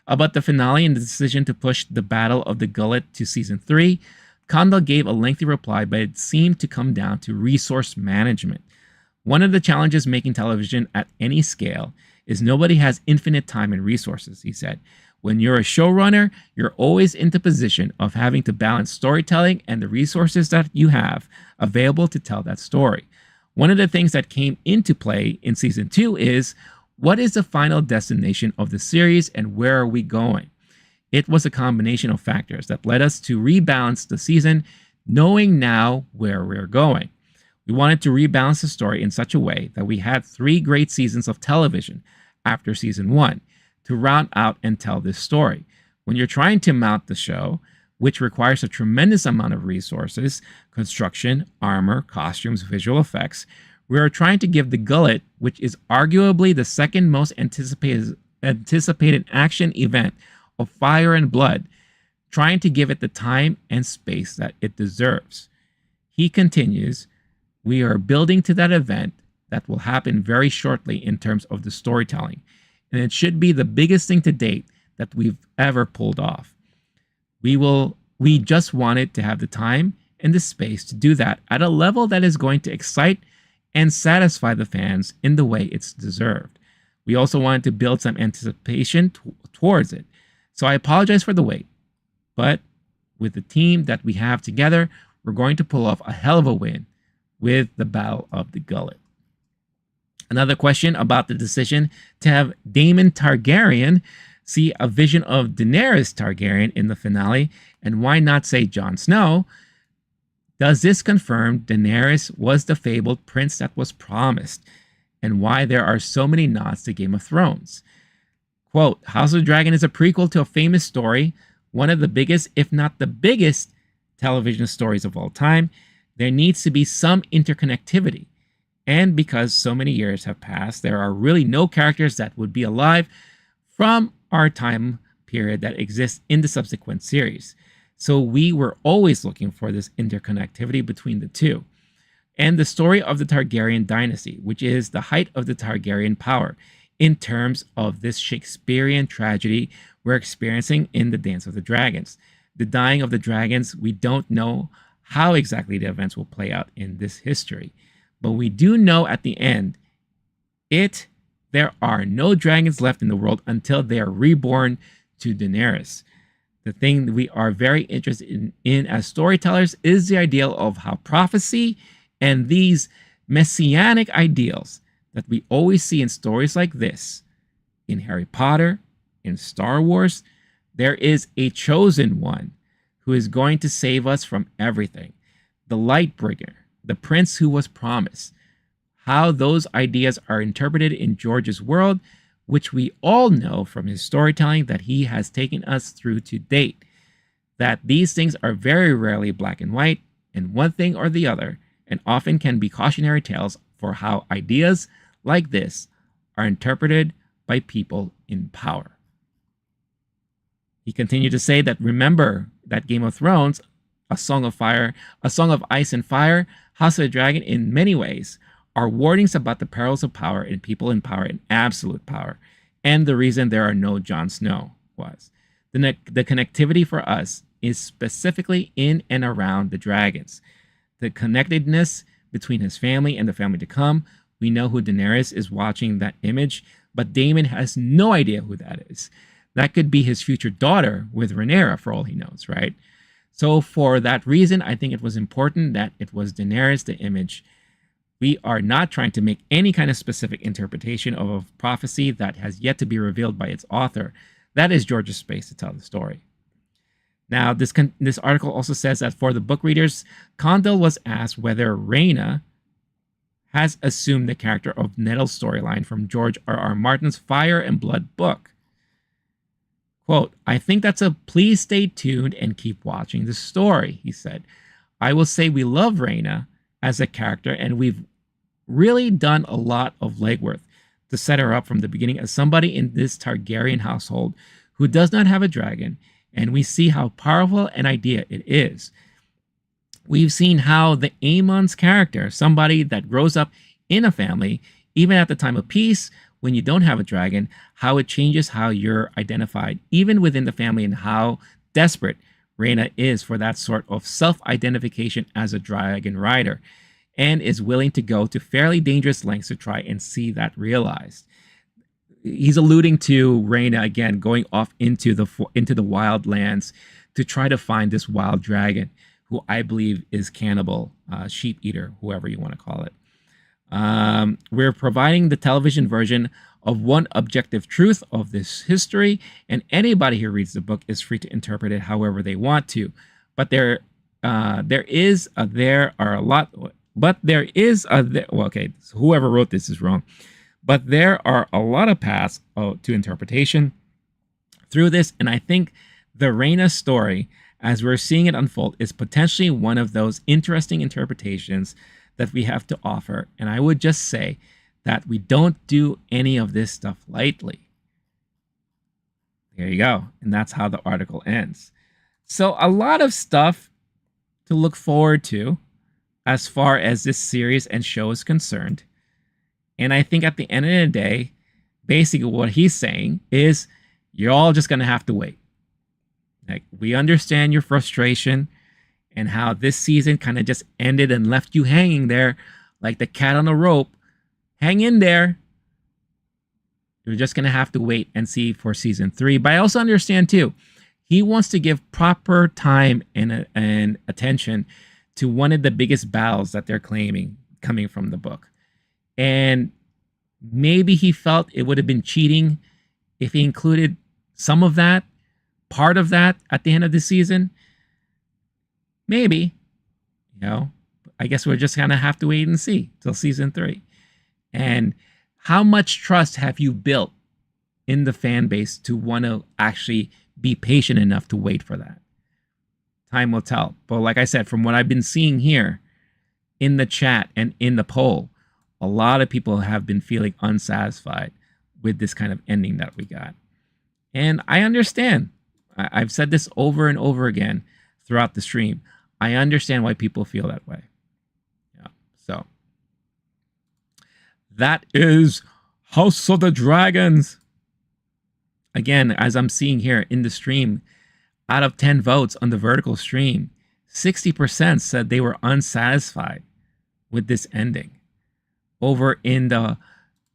Speaker 1: About the finale and the decision to push the Battle of the Gullet to season 3, Condal gave a lengthy reply, but it seemed to come down to resource management. One of the challenges making television at any scale is nobody has infinite time and resources, he said. When you're a showrunner, you're always in the position of having to balance storytelling and the resources that you have available to tell that story. One of the things that came into play in season 2 is, what is the final destination of the series and where are we going? It was a combination of factors that led us to rebalance the season, knowing now where we're going. We wanted to rebalance the story in such a way that we had 3 great seasons of television after season 1 to round out and tell this story. When you're trying to mount the show, which requires a tremendous amount of resources, construction, armor, costumes, visual effects, we are trying to give the Gullet, which is arguably the second most anticipated action event of fire and blood, trying to give it the time and space that it deserves. He continues, we are building to that event that will happen very shortly in terms of the storytelling, and it should be the biggest thing to date that we've ever pulled off. We just wanted to have the time and the space to do that at a level that is going to excite and satisfy the fans in the way it's deserved. We also wanted to build some anticipation towards it. So I apologize for the wait, but with the team that we have together, we're going to pull off a hell of a win with the Battle of the Gullet. Another question about the decision to have Daemon Targaryen see a vision of Daenerys Targaryen in the finale, and why not say Jon Snow? Does this confirm Daenerys was the fabled prince that was promised, and why there are so many nods to Game of Thrones? Quote, House of the Dragon is a prequel to a famous story, one of the biggest, if not the biggest, television stories of all time. There needs to be some interconnectivity. And because so many years have passed, there are really no characters that would be alive from our time period that exists in the subsequent series. So we were always looking for this interconnectivity between the two. And the story of the Targaryen dynasty, which is the height of the Targaryen power in terms of this Shakespearean tragedy we're experiencing in the Dance of the Dragons. The dying of the dragons, we don't know how exactly the events will play out in this history. But we do know at the end, there are no dragons left in the world until they are reborn to Daenerys. The thing we are very interested in as storytellers is the ideal of how prophecy and these messianic ideals that we always see in stories like this, in Harry Potter, in Star Wars, there is a chosen one who is going to save us from everything. The Lightbringer, the prince who was promised. How those ideas are interpreted in George's world, which we all know from his storytelling that he has taken us through to date. That these things are very rarely black and white, and one thing or the other. and often can be cautionary tales for how ideas like this are interpreted by people in power. He continued to say that remember that Game of Thrones, A Song of Fire, A Song of Ice and Fire, House of the Dragon, in many ways, are warnings about the perils of power and people in power and absolute power, and the reason there are no Jon Snow was. The connectivity for us is specifically in and around the dragons. The connectedness between his family and the family to come. We know who Daenerys is watching that image, but Daemon has no idea who that is. That could be his future daughter with Rhaenyra for all he knows, right? So for that reason, I think it was important that it was Daenerys, the image. We are not trying to make any kind of specific interpretation of a prophecy that has yet to be revealed by its author. That is George's space to tell the story. Now, this article also says that for the book readers, Condell was asked whether Rhaena has assumed the character of Nettle's storyline from George R.R. Martin's Fire and Blood book. Quote, I think that's a please stay tuned and keep watching the story, he said. I will say we love Rhaena as a character, and we've really done a lot of legwork to set her up from the beginning as somebody in this Targaryen household who does not have a dragon, and we see how powerful an idea it is. We've seen how the Aemon's character, somebody that grows up in a family, even at the time of peace, when you don't have a dragon, how it changes how you're identified, even within the family, and how desperate Rhaena is for that sort of self-identification as a dragon rider, and is willing to go to fairly dangerous lengths to try and see that realized. He's alluding to Rhaena again going off into the wild lands to try to find this wild dragon, who I believe is cannibal, sheep eater, whoever you want to call it. We're providing the television version of one objective truth of this history, and anybody who reads the book is free to interpret it however they want to. But there is a whoever wrote this is wrong. But there are a lot of paths to interpretation through this, and I think the Rhaena story, as we're seeing it unfold, is potentially one of those interesting interpretations that we have to offer. And I would just say that we don't do any of this stuff lightly. There you go. And that's how the article ends. So a lot of stuff to look forward to as far as this series and show is concerned. And I think at the end of the day, basically what he's saying is you're all just going to have to wait. Like, we understand your frustration and how this season kind of just ended and left you hanging there like the cat on a rope. Hang in there. You're just going to have to wait and see for season 3. But I also understand, too, he wants to give proper time and attention to one of the biggest battles that they're claiming coming from the book. And maybe he felt it would have been cheating if he included some of that, part of that at the end of the season. Maybe, I guess we're just going to have to wait and see till season 3. And how much trust have you built in the fan base to want to actually be patient enough to wait for that? Time will tell. But like I said, from what I've been seeing here in the chat and in the poll, a lot of people have been feeling unsatisfied with this kind of ending that we got. And I understand. I've said this over and over again throughout the stream. I understand why people feel that way. Yeah. So that is House of the Dragons. Again, as I'm seeing here in the stream, out of 10 votes on the vertical stream, 60% said they were unsatisfied with this ending. Over in the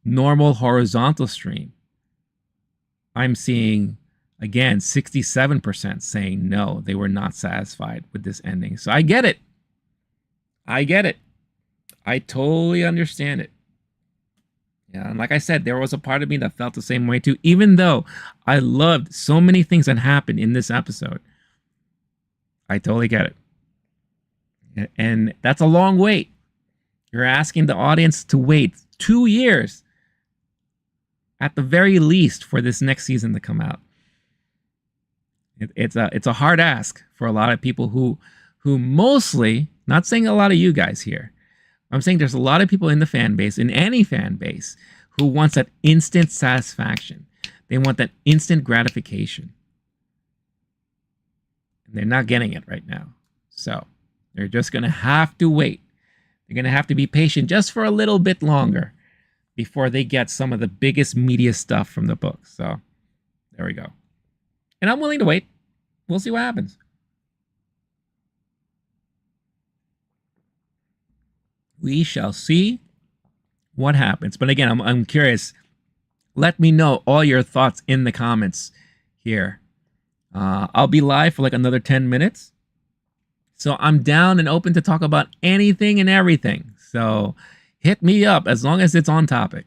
Speaker 1: normal horizontal stream, I'm seeing, again, 67% saying no, they were not satisfied with this ending. So I get it. I get it. I totally understand it. Yeah, and like I said, there was a part of me that felt the same way too, even though I loved so many things that happened in this episode. I totally get it. And that's a long wait. You're asking the audience to wait 2 years at the very least for this next season to come out. It's a hard ask for a lot of people who mostly, not saying a lot of you guys here, I'm saying there's a lot of people in the fan base, in any fan base, who wants that instant satisfaction. They want that instant gratification. And they're not getting it right now. So they're just going to have to wait. They're going to have to be patient just for a little bit longer before they get some of the biggest media stuff from the book. So there we go. And I'm willing to wait. We'll see what happens. We shall see what happens. But again, I'm curious. Let me know all your thoughts in the comments here. I'll be live for like another 10 minutes. So I'm down and open to talk about anything and everything. So hit me up as long as it's on topic.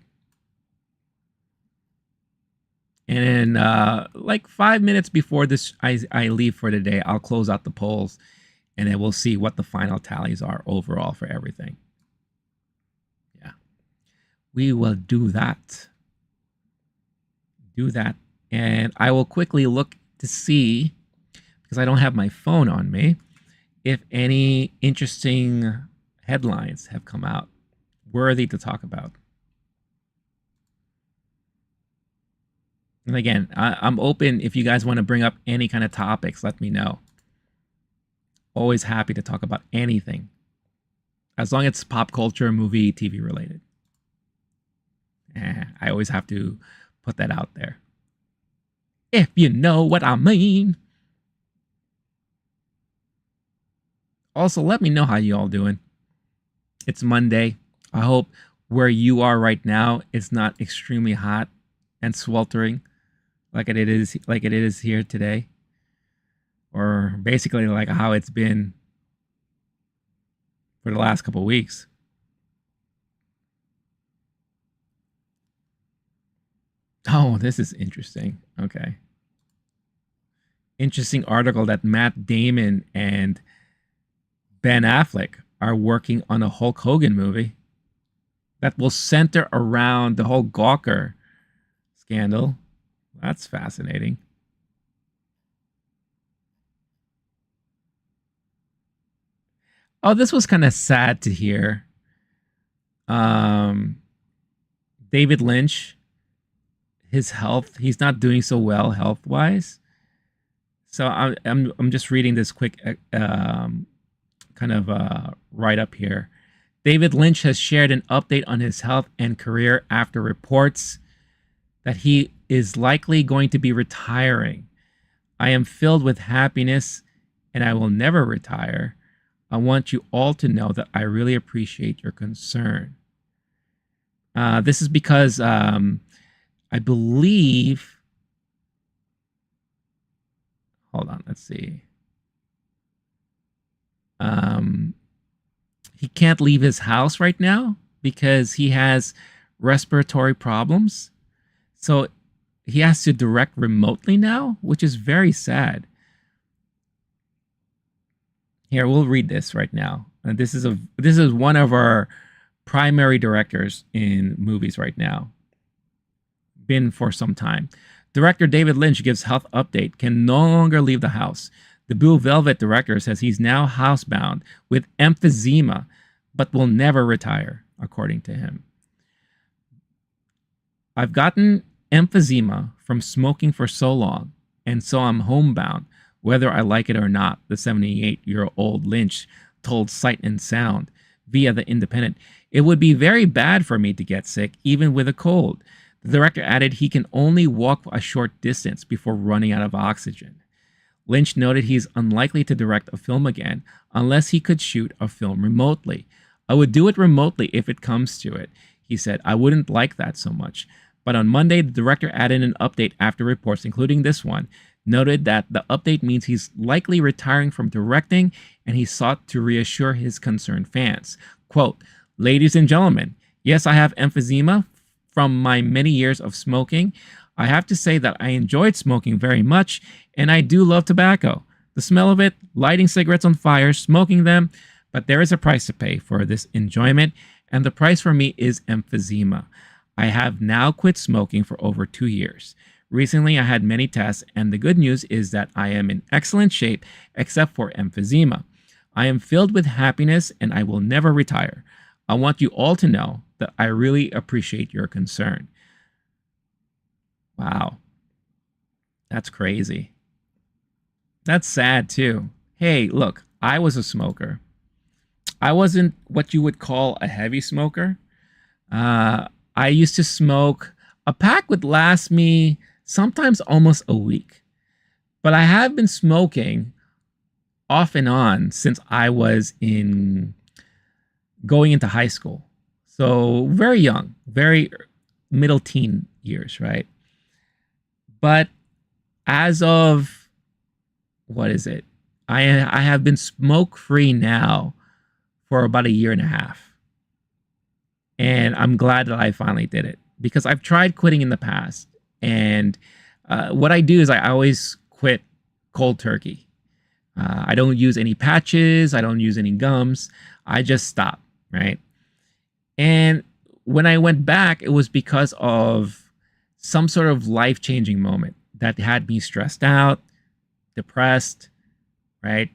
Speaker 1: And then like 5 minutes before this, I leave for the day, I'll close out the polls and then we'll see what the final tallies are overall for everything. Yeah, we will do that. And I will quickly look to see, because I don't have my phone on me, if any interesting headlines have come out worthy to talk about. And again, I'm open. If you guys want to bring up any kind of topics, let me know. Always happy to talk about anything, as long as it's pop culture, movie, TV related. I always have to put that out there, if you know what I mean. Also, let me know how you all doing. It's Monday. I hope where you are right now, it's not extremely hot and sweltering like it is here today, or basically like how it's been for the last couple of weeks. Oh, this is interesting. Okay. Interesting article that Matt Damon and Ben Affleck are working on a Hulk Hogan movie that will center around the whole Gawker scandal. That's fascinating. Oh, this was kind of sad to hear. David Lynch, his health, he's not doing so well health-wise. So I'm just reading this quick kind of write-up here. David Lynch has shared an update on his health and career after reports that he is likely going to be retiring. I am filled with happiness and I will never retire. I want you all to know that I really appreciate your concern. This is because I believe, hold on, let's see. He can't leave his house right now because he has respiratory problems. So he has to direct remotely now, which is very sad. Here, we'll read this right now. This is one of our primary directors in movies right now. Been for some time. Director David Lynch gives health update, can no longer leave the house. The Blue Velvet director says he's now housebound with emphysema, but will never retire, according to him. I've gotten emphysema from smoking for so long, and so I'm homebound, whether I like it or not, the 78-year-old Lynch told Sight and Sound via The Independent. It would be very bad for me to get sick, even with a cold. The director added he can only walk a short distance before running out of oxygen. Lynch noted he's unlikely to direct a film again unless he could shoot a film remotely. I would do it remotely if it comes to it, he said. I wouldn't like that so much. But on Monday, the director added an update after reports, including this one, noted that the update means he's likely retiring from directing, and he sought to reassure his concerned fans. Quote, ladies and gentlemen, yes, I have emphysema from my many years of smoking. I have to say that I enjoyed smoking very much, and I do love tobacco. The smell of it, lighting cigarettes on fire, smoking them, but there is a price to pay for this enjoyment, and the price for me is emphysema. I have now quit smoking for over 2 years. Recently, I had many tests, and the good news is that I am in excellent shape except for emphysema. I am filled with happiness, and I will never retire. I want you all to know that I really appreciate your concern. Wow. That's crazy. That's sad too. Hey, look, I was a smoker. I wasn't what you would call a heavy smoker. I used to smoke. A pack would last me sometimes almost a week. But I have been smoking off and on since I was in going into high school. So very young, very middle teen years, right? But as of what is it? I have been smoke free now for about a year and a half. And I'm glad that I finally did it because I've tried quitting in the past. And what I do is I always quit cold turkey. I don't use any patches. I don't use any gums. I just stop, right? And when I went back, it was because of some sort of life-changing moment that had me stressed out, depressed, right?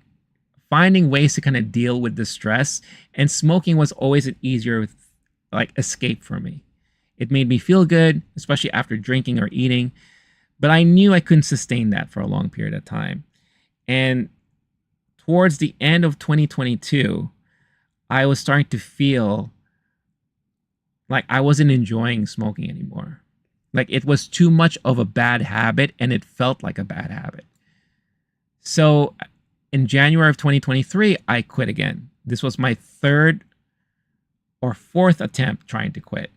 Speaker 1: Finding ways to kind of deal with the stress. And smoking was always an easier like escape for me. It made me feel good, especially after drinking or eating. But I knew I couldn't sustain that for a long period of time. And towards the end of 2022, I was starting to feel like I wasn't enjoying smoking anymore. Like it was too much of a bad habit and it felt like a bad habit. So in January of 2023, I quit again. This was my third or fourth attempt trying to quit.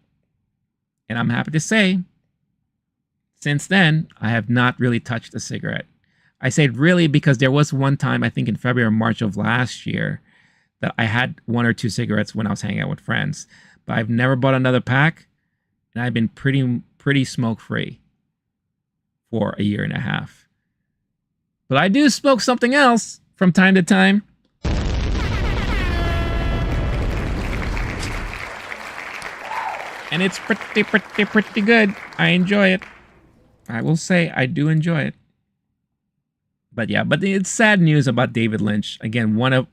Speaker 1: And I'm happy to say, since then, I have not really touched a cigarette. I say really because there was one time, I think in February or March of last year, that I had one or two cigarettes when I was hanging out with friends. But I've never bought another pack, and I've been pretty smoke-free for a year and a half. But I do smoke something else from time to time. And it's pretty good. I enjoy it. I will say I do enjoy it. But yeah, but it's sad news about David Lynch. Again, one of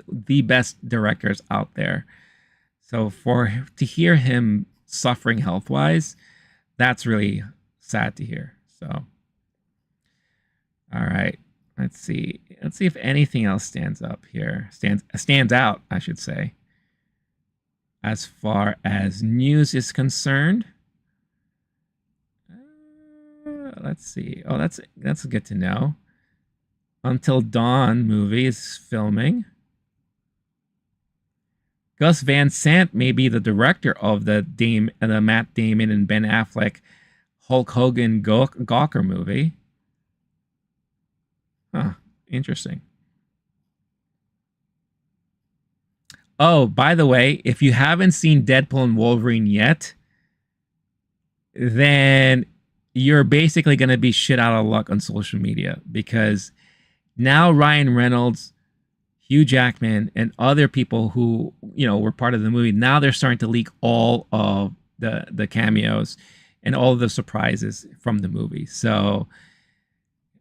Speaker 1: the best directors out there. So to hear him suffering health-wise, that's really sad to hear. So, all right, let's see if anything else stands up here. Stands out, I should say. As far as news is concerned, let's see. Oh, that's good to know. Until Dawn movie is filming. Gus Van Sant may be the director of the Matt Damon and Ben Affleck Hulk Hogan Gawker movie. Huh, interesting. Oh, by the way, if you haven't seen Deadpool and Wolverine yet, then you're basically going to be shit out of luck on social media because now Ryan Reynolds, Hugh Jackman, and other people who, were part of the movie, now they're starting to leak all of the cameos and all of the surprises from the movie. So,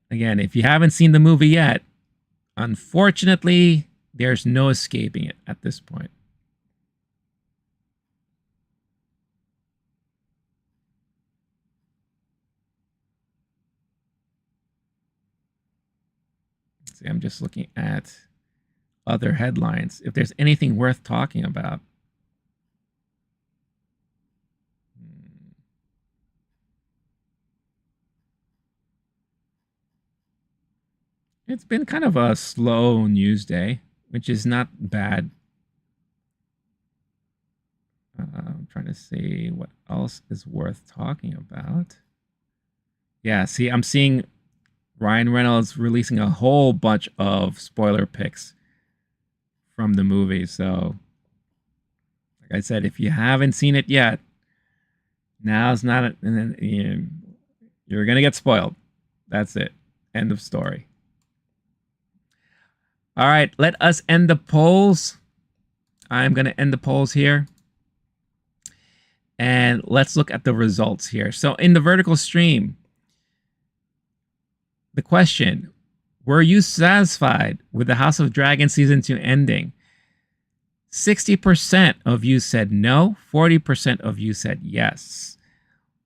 Speaker 1: again, if you haven't seen the movie yet, unfortunately, there's no escaping it at this point. See, I'm just looking at other headlines. If there's anything worth talking about. It's been kind of a slow news day, which is not bad. I'm trying to see what else is worth talking about. Yeah, see, I'm seeing Ryan Reynolds releasing a whole bunch of spoiler pics from the movie. So, like I said, if you haven't seen it yet, now's not, and then you're gonna get spoiled. That's it. End of story. All right, let us end the polls. I'm gonna end the polls here. And let's look at the results here. So in the vertical stream, the question, were you satisfied with the House of Dragon Season 2 ending? 60% of you said no, 40% of you said yes.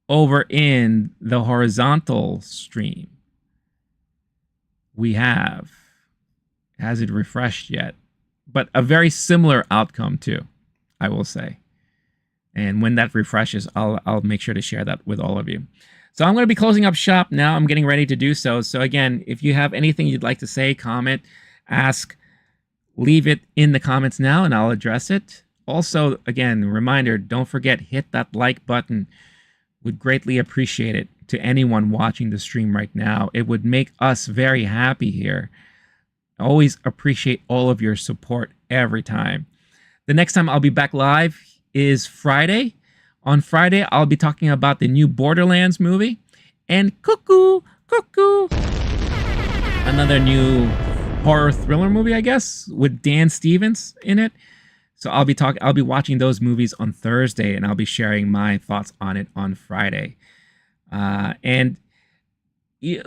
Speaker 1: Over in the horizontal stream, we have, has it refreshed yet? But a very similar outcome too, I will say. And when that refreshes, I'll make sure to share that with all of you. So I'm going to be closing up shop now. I'm getting ready to do so. So again, if you have anything you'd like to say, comment, ask, leave it in the comments now and I'll address it. Also, again, reminder, don't forget, hit that like button. Would greatly appreciate it to anyone watching the stream right now. It would make us very happy here. I always appreciate all of your support every time. The next time I'll be back live is Friday. On Friday, I'll be talking about the new Borderlands movie and Cuckoo, another new horror thriller movie, I guess, with Dan Stevens in it. So I'll be watching those movies on Thursday, and I'll be sharing my thoughts on it on Friday. And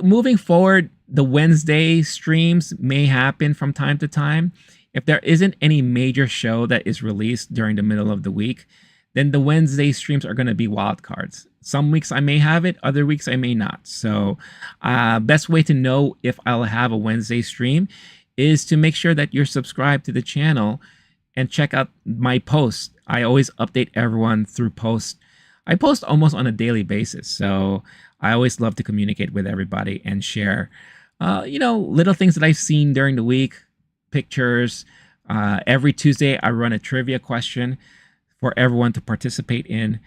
Speaker 1: moving forward, the Wednesday streams may happen from time to time. If there isn't any major show that is released during the middle of the week, then the Wednesday streams are going to be wild cards. Some weeks I may have it, other weeks I may not. So best way to know if I'll have a Wednesday stream is to make sure that you're subscribed to the channel and check out my posts. I always update everyone through posts. I post almost on a daily basis. So I always love to communicate with everybody and share, little things that I've seen during the week, pictures. Every Tuesday, I run a trivia question for everyone to participate in.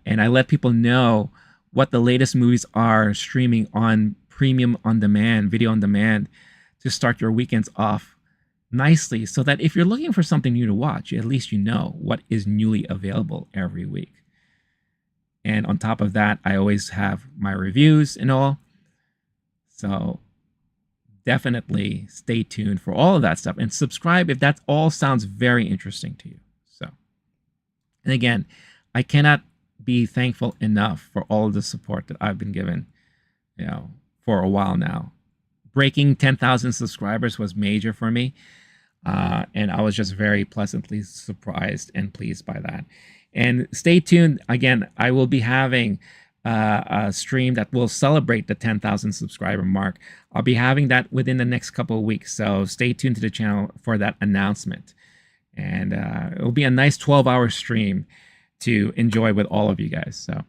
Speaker 1: And I let people know what the latest movies are streaming on premium on demand, video on demand, to start your weekends off nicely, so that if you're looking for something new to watch, at least you know what is newly available every week. And on top of that, I always have my reviews and all. So definitely stay tuned for all of that stuff and subscribe if that all sounds very interesting to you. So, and again, I cannot be thankful enough for all of the support that I've been given, for a while now. Breaking 10,000 subscribers was major for me. And I was just very pleasantly surprised and pleased by that. And stay tuned. Again, I will be having a stream that will celebrate the 10,000 subscriber mark. I'll be having that within the next couple of weeks. So stay tuned to the channel for that announcement. And it'll be a nice 12-hour stream to enjoy with all of you guys. So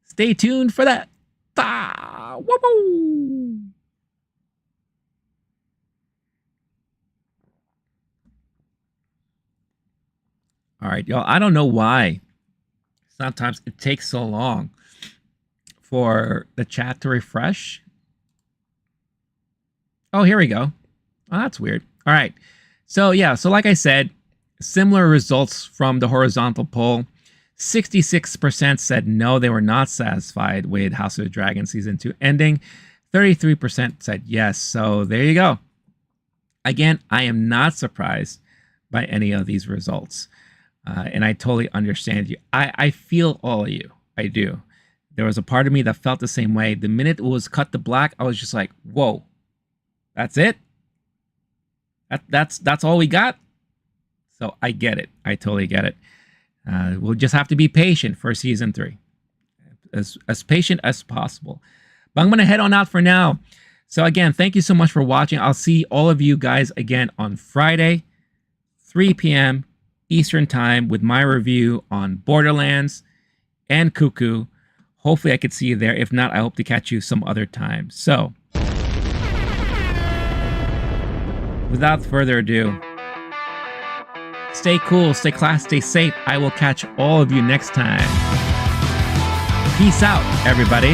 Speaker 1: stay tuned for that. Woo-hoo! All right, y'all. I don't know why sometimes it takes so long for the chat to refresh. Oh, here we go. Oh, that's weird. All right. So, yeah. So, like I said, similar results from the horizontal poll. 66% said no, they were not satisfied with House of the Dragon Season 2 ending. 33% said yes. So, there you go. Again, I am not surprised by any of these results. And I totally understand you. I feel all of you. I do. There was a part of me that felt the same way. The minute it was cut to black, I was just like, whoa, that's it? That's all we got? So I get it. I totally get it. We'll just have to be patient for season 3. As patient as possible. But I'm going to head on out for now. So again, thank you so much for watching. I'll see all of you guys again on Friday, 3 p.m. Eastern Time with my review on Borderlands and Cuckoo. Hopefully I could see you there. If not, I hope to catch you some other time. So, without further ado, stay cool, stay classy, stay safe. I will catch all of you next time. Peace out, everybody.